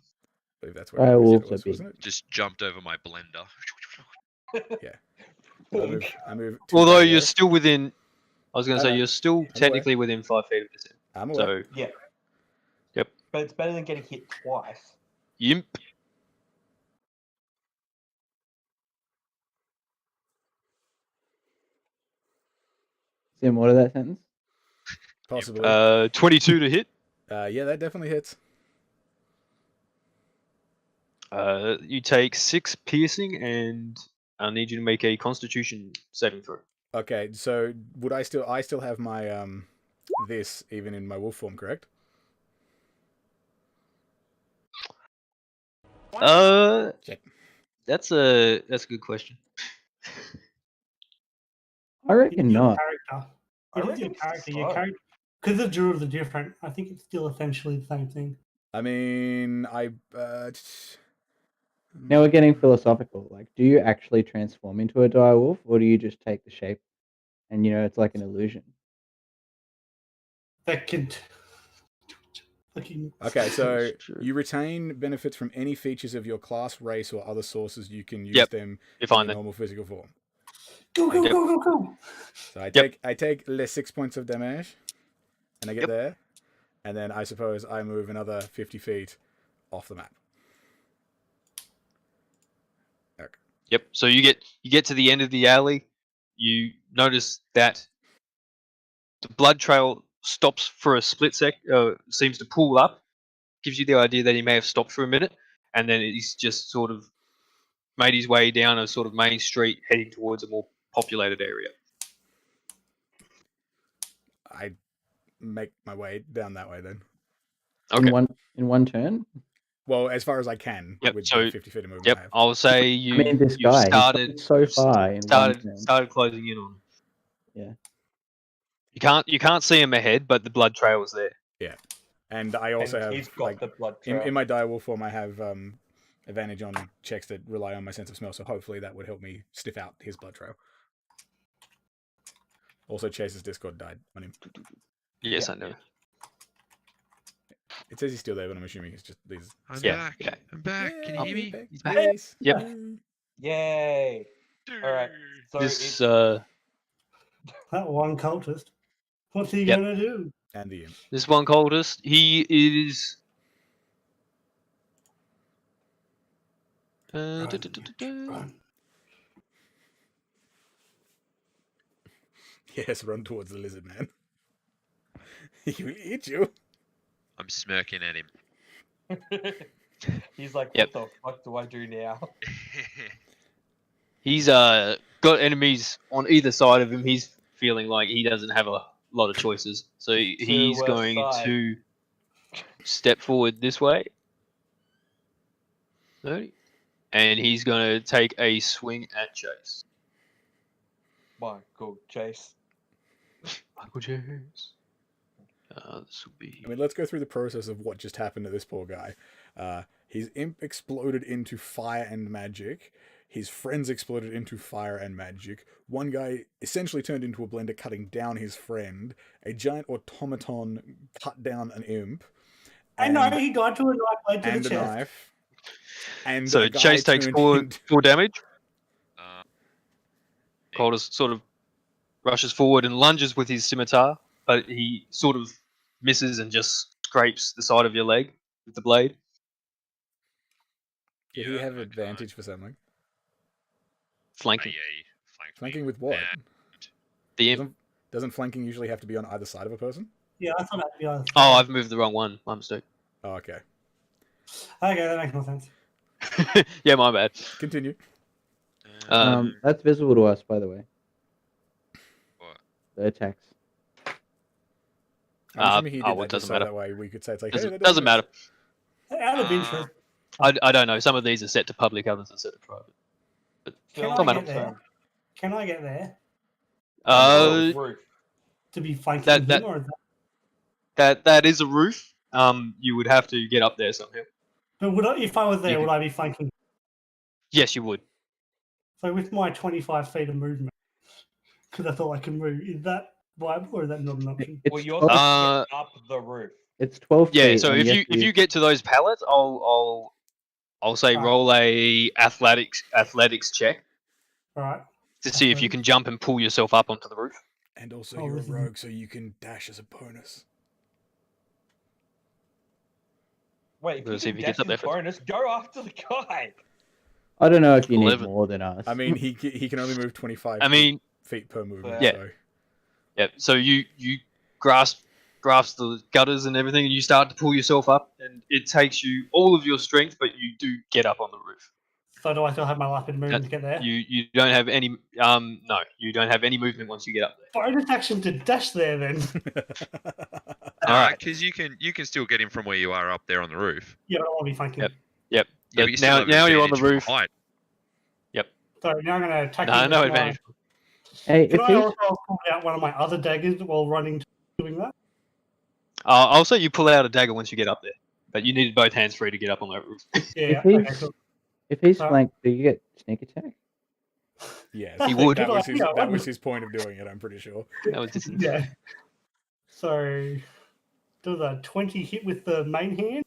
believe that's where Direwolves it was, are big. wasn't it? Just jumped over my blender. I move to Although there. you're still within, I was going to say know. you're still aware. technically within 5 feet of this. I'm aware. So, Yeah. Yep. But it's better than getting hit twice. yimp. Sim, what of that sentence? Possibly. 22 to hit. Yeah, that definitely hits. You take 6 piercing, and I need you to make a Constitution saving throw. Okay, so would I still have my this even in my wolf form, correct? That's a good question. I reckon not. Character. I It is your reckon character. so. Your character. Because the jewels are different. I think it's still essentially the same thing. I mean, Now we're getting philosophical. Like, do you actually transform into a direwolf, or do you just take the shape and it's like an illusion? That could. Fucking. Okay, so That's true. you retain benefits from any features of your class, race, or other sources. You can use Yep, them You're in fine your then. normal physical form. Go, go, Yep. go, go, go. So I Yep. take less 6 points of damage, and I get Yep. there, and then I suppose I move another 50 feet off the map. Okay. Yep. So you get to the end of the alley. You notice that the blood trail stops for a split sec. Seems to pull up. Gives you the idea that he may have stopped for a minute, and then he's just sort of made his way down a sort of main street, heading towards a more populated area. I make my way down that way then. Okay. In one turn. Well, as far as I can Yep, with so- the 50 feet of movement I Yep. have. I'll say you. I mean, this you've guy started he's so you've far in one turn. started closing in on him. Yeah. You can't see him ahead, but the blood trail is there. And I also And have he's got like the blood in trail. my direwolf form I have advantage on checks that rely on my sense of smell, so hopefully that would help me sniff out his blood trail. Also, Chase's Discord died on him. Yes, Yeah. I know. It says he's still there, but I'm assuming it's just these. I'm Yeah, back. yeah. I'm back. Can you hear me? back. He's back. Yes. Yep. Yay! All right. So This it's That one cultist. What's he Yep. gonna do? And the imp. this one cultist. He is. Run, Du-du-du-du-du. run. Yes, run towards the lizard man. He will eat you. I'm smirking at him. he's like, Yep. what the fuck do I do now? He's got enemies on either side of him. He's feeling like he doesn't have a lot of choices, so he's going side. to step forward this way. 30. And he's going to take a swing at Chase. Michael Chase. Michael Chase. This will be. I mean, let's go through the process of what just happened to this poor guy. His imp exploded into fire and magic. His friends exploded into fire and magic. One guy essentially turned into a blender, cutting down his friend. A giant automaton cut down an imp. I know he died to a knife blade to And the a chest. knife. And So a guy Chase takes turned 4 damage. Uh, Coldest sort of rushes forward and lunges with his scimitar, but he sort of misses and just scrapes the side of your leg with the blade. Did he yeah, have okay. advantage for something? Flanking. Flanking Flanking with what? And The imp. Doesn't flanking usually have to be on either side of a person? Yeah, I thought that'd be on. Oh, I've moved the wrong one. My mistake. Oh, okay. Okay, that makes more sense. Yeah, my bad. Continue. That's visible to us, by the way. What? The attacks. I'm assuming he did well, that it just doesn't so matter. that way we could say it's like, hey, Doesn't, that doesn't matter. Out of Uh, interest, I don't know. Some of these are set to public, others are set to private. But can Phil, I don't get matter. there? Can I get there Roof. to be flanking That- him, that- or is that? that is a roof. You would have to get up there somehow. But would I, if I was there, You would I be flanking? Yes, you would. So with my 25 feet of movement, because that's all I can move, is that viable or is that not an option? Well, It's you're 12, Uh, up the roof. it's 12 Yeah. feet. So and if yes, you get to those pallets, I'll say Ah. roll a athletics check All right. to see if you can jump and pull yourself up onto the roof. And also, Oh, you're a this is- rogue, so you can dash as a bonus. Wait, We'll if see you if he can gets up dash there his bonus, go after the guy. I don't know if you need 11. more than us. I mean, he can only move 25 I mean, feet per movement. Yeah. So. yeah. So you grasp the gutters and everything, and you start to pull yourself up, and it takes you all of your strength, but you do get up on the roof. So do I still have my rapid movement to get there? You don't have any no, you don't have any movement once you get up there. Bonus action to dash there then. All right. Because you can still get him from where you are up there on the roof. Yeah, but I want to be flanking. Yep. Yeah, Yeah, but you still have now you're on the advantage from roof. height. So now I'm going to attack No, him no with advantage. Hey, Can if I he's, also pull out one of my other daggers while running to doing that? I'll say you pull out a dagger once you get up there, but you needed both hands free to get up on that roof. Yeah. If he's- Okay, cool. if he's Uh, flanked, do you get sneak attack? Yes, That's He would. That a was good his. idea, That was wasn't his point of doing it. I'm pretty sure. That was just Yeah. So does a 20 hit with the main hand?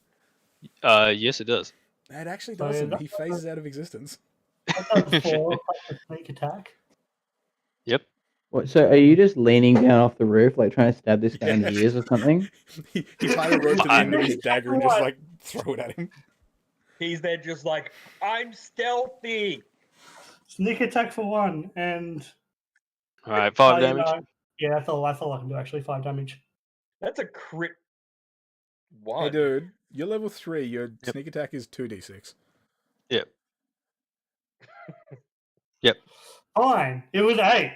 yes, it does. It actually So doesn't. that- He phases out of existence. That does 4 plus the sneak attack. Yep. What? So are you just leaning down off the roof, like trying to stab this guy in the ears or something? He tied a rope to the end of his dagger and just like throw it at him. He's there just like, I'm stealthy. Sneak attack for 1 and All right, 5 you damage. know, yeah, that's all I can do actually, 5 damage. That's a crit. One. Hey, dude, you're level 3. Your sneak attack is 2d6. Yep. Fine. It was 8.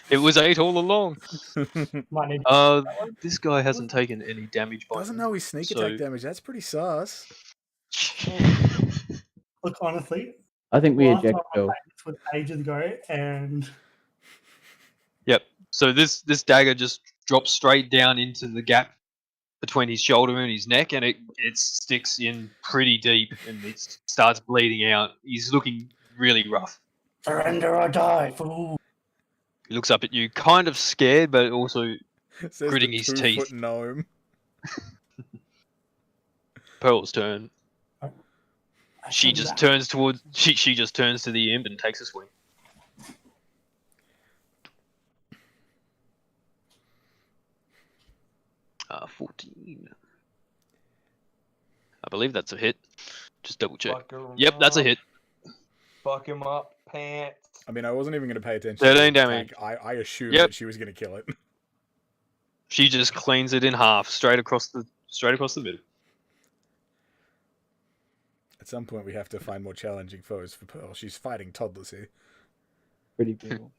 It was 8 all along. Might need This guy hasn't taken any damage by Doesn't know his sneak So- attack damage. That's pretty sus. look honestly. I think we last eject time I Phil. played this was ages ago and Yep. So this dagger just drops straight down into the gap between his shoulder and his neck, and it sticks in pretty deep, and it starts bleeding out. He's looking really rough. Surrender or die, fool. He looks up at you, kind of scared, but also Says gritting the his 2-foot teeth. gnome. Pearl's turn. She Action just that. turns towards. She just turns to the imp and takes a swing. 14. I believe that's a hit. Just double check. Fuck him Yep, that's a up. hit. Fuck him up, pants. I mean, I wasn't even going to pay attention 13 to the damage. attack. I assumed Yep. that she was going to kill it. She just cleans it in half, straight across the middle. At some point, we have to find more challenging foes for Pearl. She's fighting toddlers here. Pretty brutal.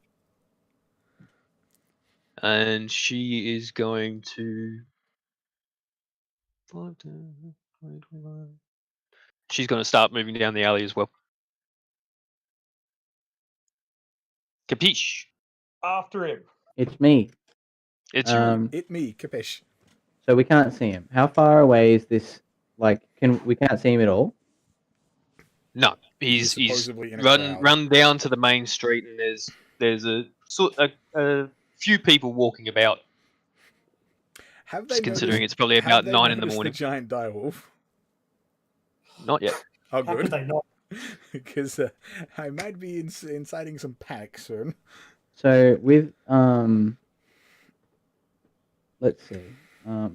And she is going to. 5, 10, 20, 25. She's going to start moving down the alley as well. Capiche. After him. It's me. It's you. It me, capish. So we can't see him. How far away is this? Like, we can't see him at all? No, he's supposedly in a crowd. run down to the main street, and there's a few people walking about. Have they Just considering noticed- it's probably have about they 9 in the noticed morning. The giant direwolf. Not yet. Oh, How could good. they not? Because I might be inciting some panic soon. So with let's see.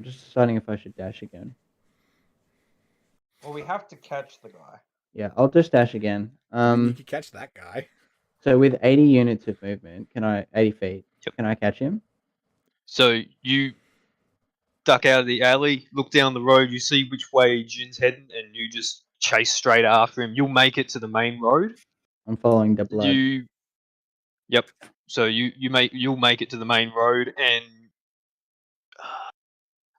Just deciding if I should dash again. Well, we have to catch the guy. Yeah, I'll just dash again. You could catch that guy. So with 80 units of movement, 80 feet, Yep. can I catch him? So you duck out of the alley, look down the road, you see which way Jin's heading, and you just chase straight after him. You'll make it to the main road. I'm following the blood. Yep. So you'll make it to the main road, and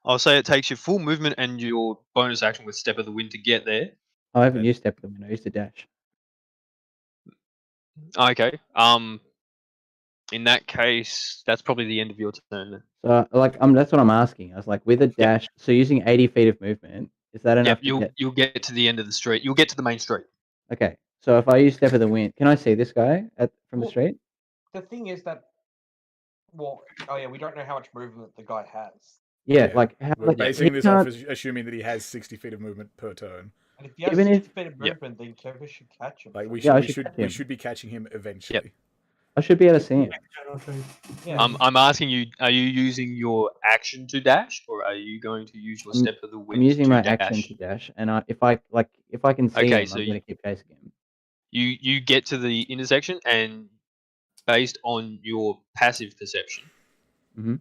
I'll say it takes your full movement and your bonus action with Step of the Wind to get there. I haven't used Step of the Wind. I used to dash. Okay. In that case, that's probably the end of your turn. Then. So that's what I'm asking. I was like, with a dash, so using 80 feet of movement, is that enough? Yep. You'll get to the end of the street. You'll get to the main street. Okay. So if I use Step of the Wind, can I see this guy from the Well, street? The thing is that, well, we don't know how much movement the guy has. Yeah, like how We're like, basing he this off can't- as assuming that he has 60 feet of movement per turn. And if he has Even 60 if- feet of Yep. movement, then Kevin should catch him. Like we Yeah, I should, should catch we him. should be catching him eventually. I should be able to see him. Turn or two. Yeah. I'm asking you: are you using your action to dash, or are you going to use your Step of the Wind? I'm using to my dash? action to dash, and if I can see Okay, him, so I'm going to keep chasing him. You get to the intersection, and based on your passive perception, Mhm.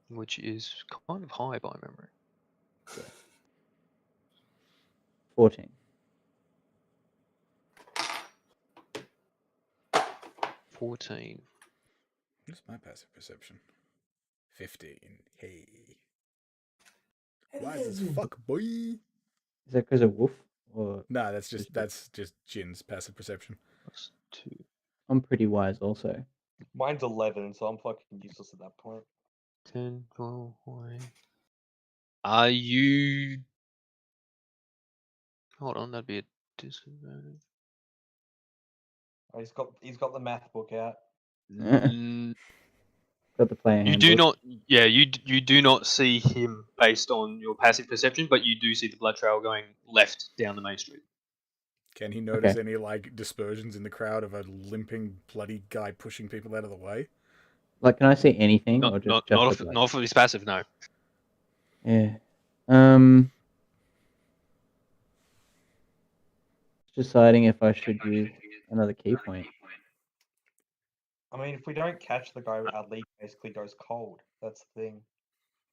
which is kind of high by memory. 14. 14. What's my passive perception? 15. Hey. Wise as fuck, boy. Is that because of Wolf? Or No, that's just Jin's passive perception. Plus 2. I'm pretty wise also. Mine's 11, so I'm fucking useless at that point. 10, 12, 14. Are you... Hold on, that'd be a disadvantage. Oh, he's got the math book out. Mm, Got the player you do handbook. not... Yeah, you do not see him based on your passive perception, but you do see the blood trail going left down the main street. Can he notice any like dispersions in the crowd of a limping bloody guy pushing people out of the way? Like, can I see anything or Not, just not, the not, off, blood? not off of his passive, no. Yeah. Deciding if I should use another key point. I mean, if we don't catch the guy, our league basically goes cold. That's the thing.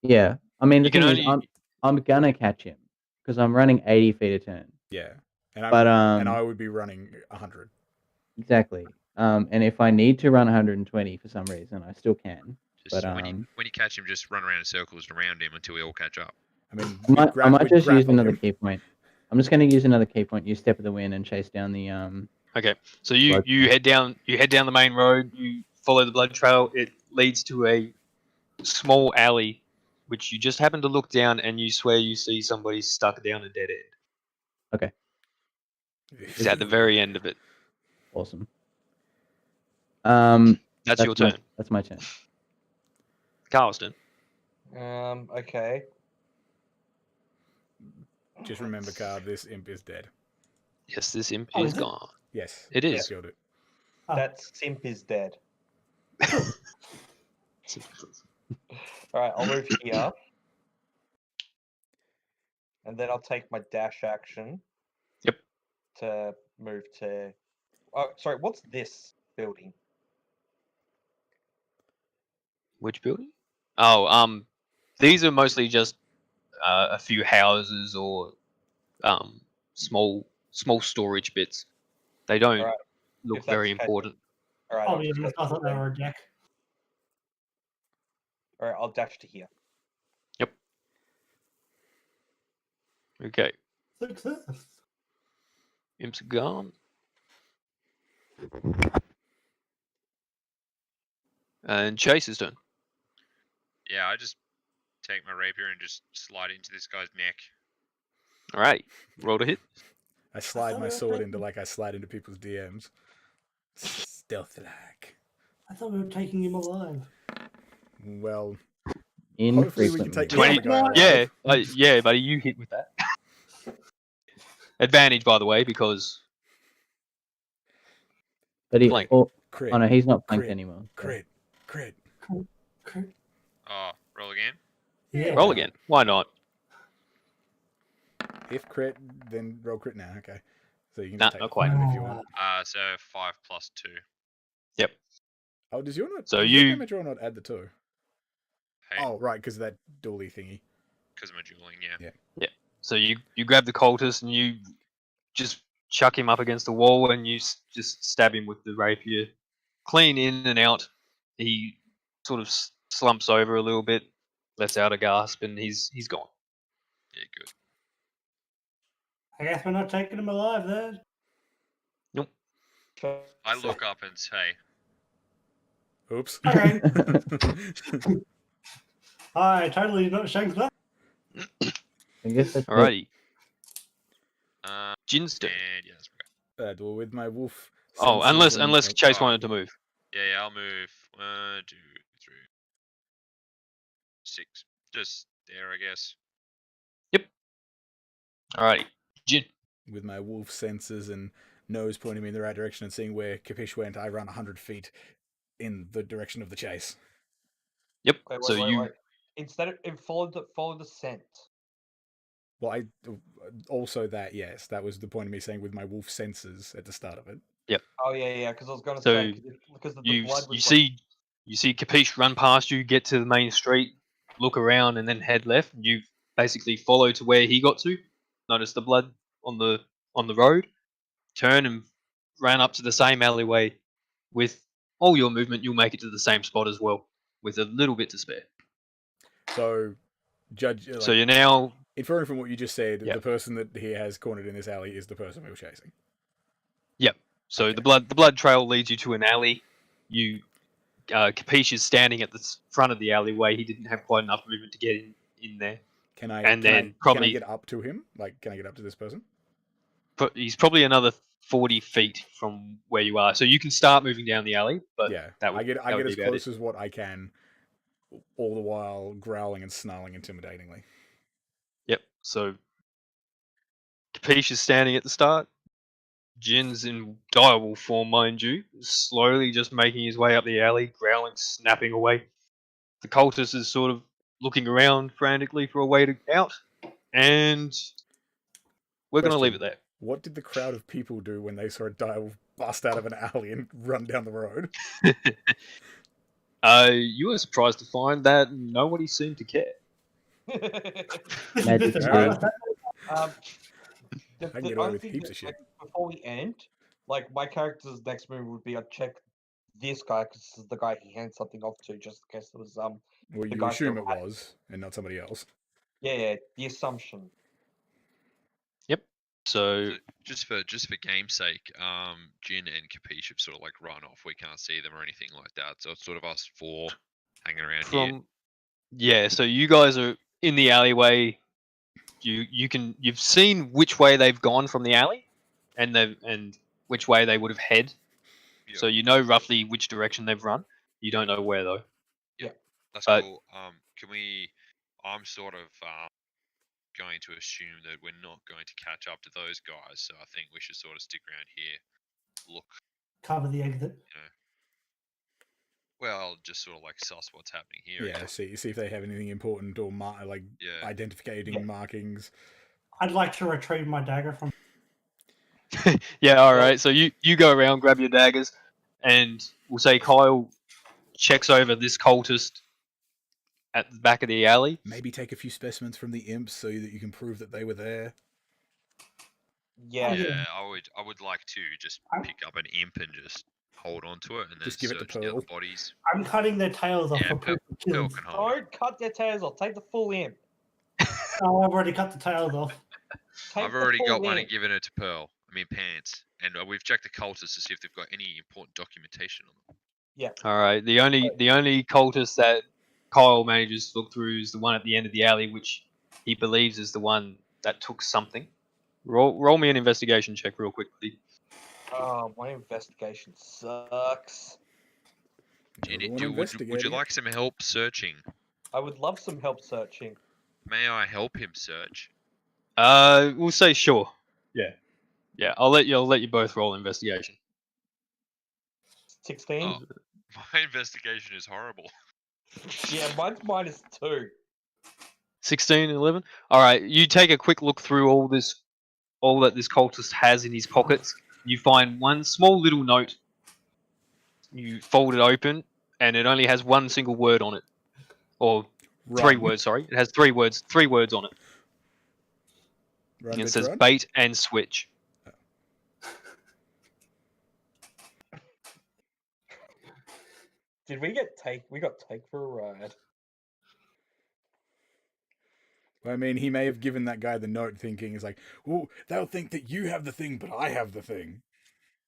Yeah. I mean, the You can thing is, only- I'm gonna catch him because I'm running 80 feet a turn. Yeah. And But I would be running 100. exactly. And if I need to run 120 for some reason, I still can. Just But, when you catch him, just run around in circles around him until we all catch up. I mean, I might just use grapple another him. key point. I'm just going to use another key point. Use Step of the Wind and chase down the Okay, so you Blood head down the main road. You follow the blood trail. It leads to a small alley, which you just happen to look down and you swear you see somebody stuck down a dead end. Okay, It's at the very end of it. awesome. That's your turn. That's my turn. Carlston. Okay. Just remember, Carl, this imp is dead. Yes, this imp Oh, is is it? gone. Yes. It I is. killed it. Oh, That simp is dead. Alright, I'll move here. And then I'll take my dash action. Yep. To move to... Oh, sorry, what's this building? Which building? Oh, these are mostly just a few houses or small storage bits. They don't Alright, look if that's very the case- important. Alright, oh I'll yeah, just go I thought they there. were a deck. Alright, I'll dash to here. Okay, Success. imps are gone. And Chase's turn. Yeah, I just take my rapier and just slide into this guy's neck. All right, roll to hit. I slide thought my we were sword taking- into like I slide into people's DMs. Stealth like. I thought we were taking him alive. Well, Infrequently. hopefully we can take the 20 other guy alive. Yeah, buddy, you hit with that. Advantage, by the way, because But he, Flank. oh Crit. no, he's not flanked Crit. anymore. so- Crit. Crit. Oh, roll again. Yeah. roll again. Why not? If crit, then roll crit now. Okay. So you can Nah, just take not the quite. five if you want. So 5 plus 2. Oh, does your not? So does you- your damage roll not add the 2? Hey, Oh, right, because that dually thingy. because of my dueling, yeah. So you grab the cultist and you just chuck him up against the wall and you just stab him with the rapier, clean in and out. He sort of slumps over a little bit, lets out a gasp, and he's gone. Yeah, good. I guess we're not taking him alive then. I look up and say, Oops. Okay. I totally not shanked that. I guess that's it. Alrighty, uh, Jin's turn. and yeah, that's okay. Well, with my wolf. Oh, senses unless and- Chase oh. wanted to move. Yeah, I'll move 1, 2, 3, 6. Just there, I guess. Alrighty, Jin. with my wolf senses and nose pointing me in the right direction and seeing where Capiche went, I run 100 feet in the direction of the chase. Yep. Wait, So you wait. Instead of follow the scent. Well, I also that, yes, that was the point of me saying with my wolf senses at the start of it. Oh yeah, because I was gonna So say because the you blood was you see Capiche run past you, get to the main street, look around, and then head left. You basically follow to where he got to. Notice the blood on the road. Turn and ran up to the same alleyway. With all your movement, you'll make it to the same spot as well, with a little bit to spare. So, judge. So you're now inferring from what you just said, Yep. the person that he has cornered in this alley is the person we were chasing. So Okay. the blood trail leads you to an alley. You Capiche is standing at the front of the alleyway. He didn't have quite enough movement to get in there. Can I? And can then I, probably- can I get up to him? Like, can I get up to this person? But he's probably another 40 feet from where you are. So you can start moving down the alley, but Yeah, that would, I get that would as be about close as what I can, all the while growling and snarling intimidatingly. Yep. So Capiche is standing at the start. Jin's in direwolf form, mind you, slowly just making his way up the alley, growling, snapping away. The cultist is sort of looking around frantically for a way to out, and we're going to leave it there. What did the crowd of people do when they saw a direwolf bust out of an alley and run down the road? You were surprised to find that nobody seemed to care. Magic This is Alright. The I can get away only with thing heaps that, of shit. before we end, like my character's next move would be I'd check this guy because this is the guy he hands something off to, just in case it was Well, the you guy assume from it was, and not somebody else. yeah, the assumption. So Just for game's sake, Jin and Capiche have sort of like run off. We can't see them or anything like that. So it's sort of us four hanging around here. Yeah, so you guys are in the alleyway. You've seen which way they've gone from the alley, and which way they would have head. Yeah. So you know roughly which direction they've run. You don't know where though. That's but- cool. Can we? I'm sort of going to assume that we're not going to catch up to those guys, so I think we should sort of stick around here. Look, Cover the exit. well, just sort of like suss what's happening here. Yeah, see if they have anything important or Yeah. identifying markings. I'd like to retrieve my dagger from. Yeah, all right. So you go around, grab your daggers, and we'll say Kyle checks over this cultist at the back of the alley. Maybe take a few specimens from the imps so that you can prove that they were there. Yeah. Yeah, I would like to just I'm- pick up an imp and just hold on to it and then Just give it to search the other Pearl. bodies. I'm cutting their tails off Yeah, for proof of Pearl kills. can hold it. Don't cut their tails off. Take the full imp. Oh, I've already cut the tails off. Take I've the already full got one and imp. given it to Pearl. I mean, Pants. And we've checked the cultists to see if they've got any important documentation on them. All right. The only cultist that Kyle manages to look through is the one at the end of the alley, which he believes is the one that took something. Roll me an investigation check real quickly. Oh, my investigation sucks. Do you, Everyone would you investigating it. like some help searching? I would love some help searching. May I help him search? We'll say sure. Yeah. I'll let you both roll investigation. 16? Oh. My investigation is horrible. Yeah, mine's -2. 16 and 11. All right. You take a quick look through all that this cultist has in his pockets. You find one small little note. You fold it open, and it only has one single word on it, or three Run. words. Sorry, it has 3 words. 3 words on it. Run, And it bitch, says run. bait and switch. Did we get take? We got take for a ride. I mean, he may have given that guy the note thinking, it's like, oh, they'll think that you have the thing, but I have the thing.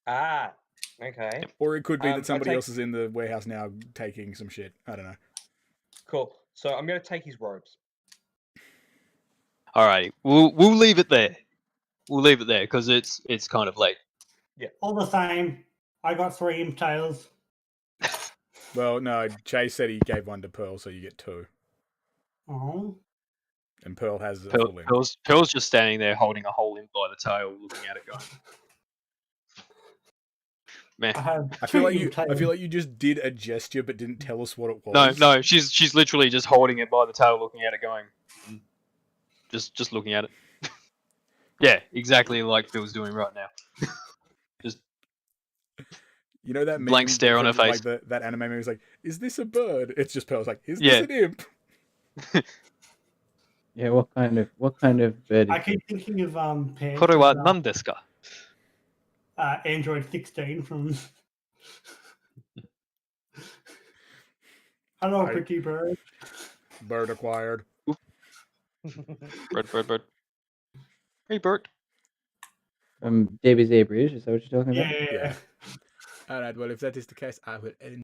Ah, okay. Or it could be I that somebody take- else is in the warehouse now taking some shit. I don't know. Cool. So I'm gonna take his robes. Alrighty, we'll leave it there. We'll leave it there because it's kind of late. All the same, I got 3 imp tails. Well, no, Chase said he gave one to Pearl, so you get 2. Oh, And Pearl has a full imp. Pearl's just standing there holding a whole imp by the tail, looking at it, going, "Man, I have 2 I feel like imp tails. you just did a gesture but didn't tell us what it was. no, she's literally just holding it by the tail, looking at it, going, just looking at it." Yeah, exactly like Phil's doing right now. You know that Blank meme stare on her from, face. Like that anime meme is like, is this a bird? It's just Pearl's like, is Yeah. this an imp? Yeah, what kind of bird I is keep thinking of Pants, これは何ですか? Android 16 from. Hello, I- pretty bird. Bird acquired. Bird. Hey, Bert. from Davies A Bridge? Is that what you're talking about? Yeah. Alright, well, if that is the case, I will end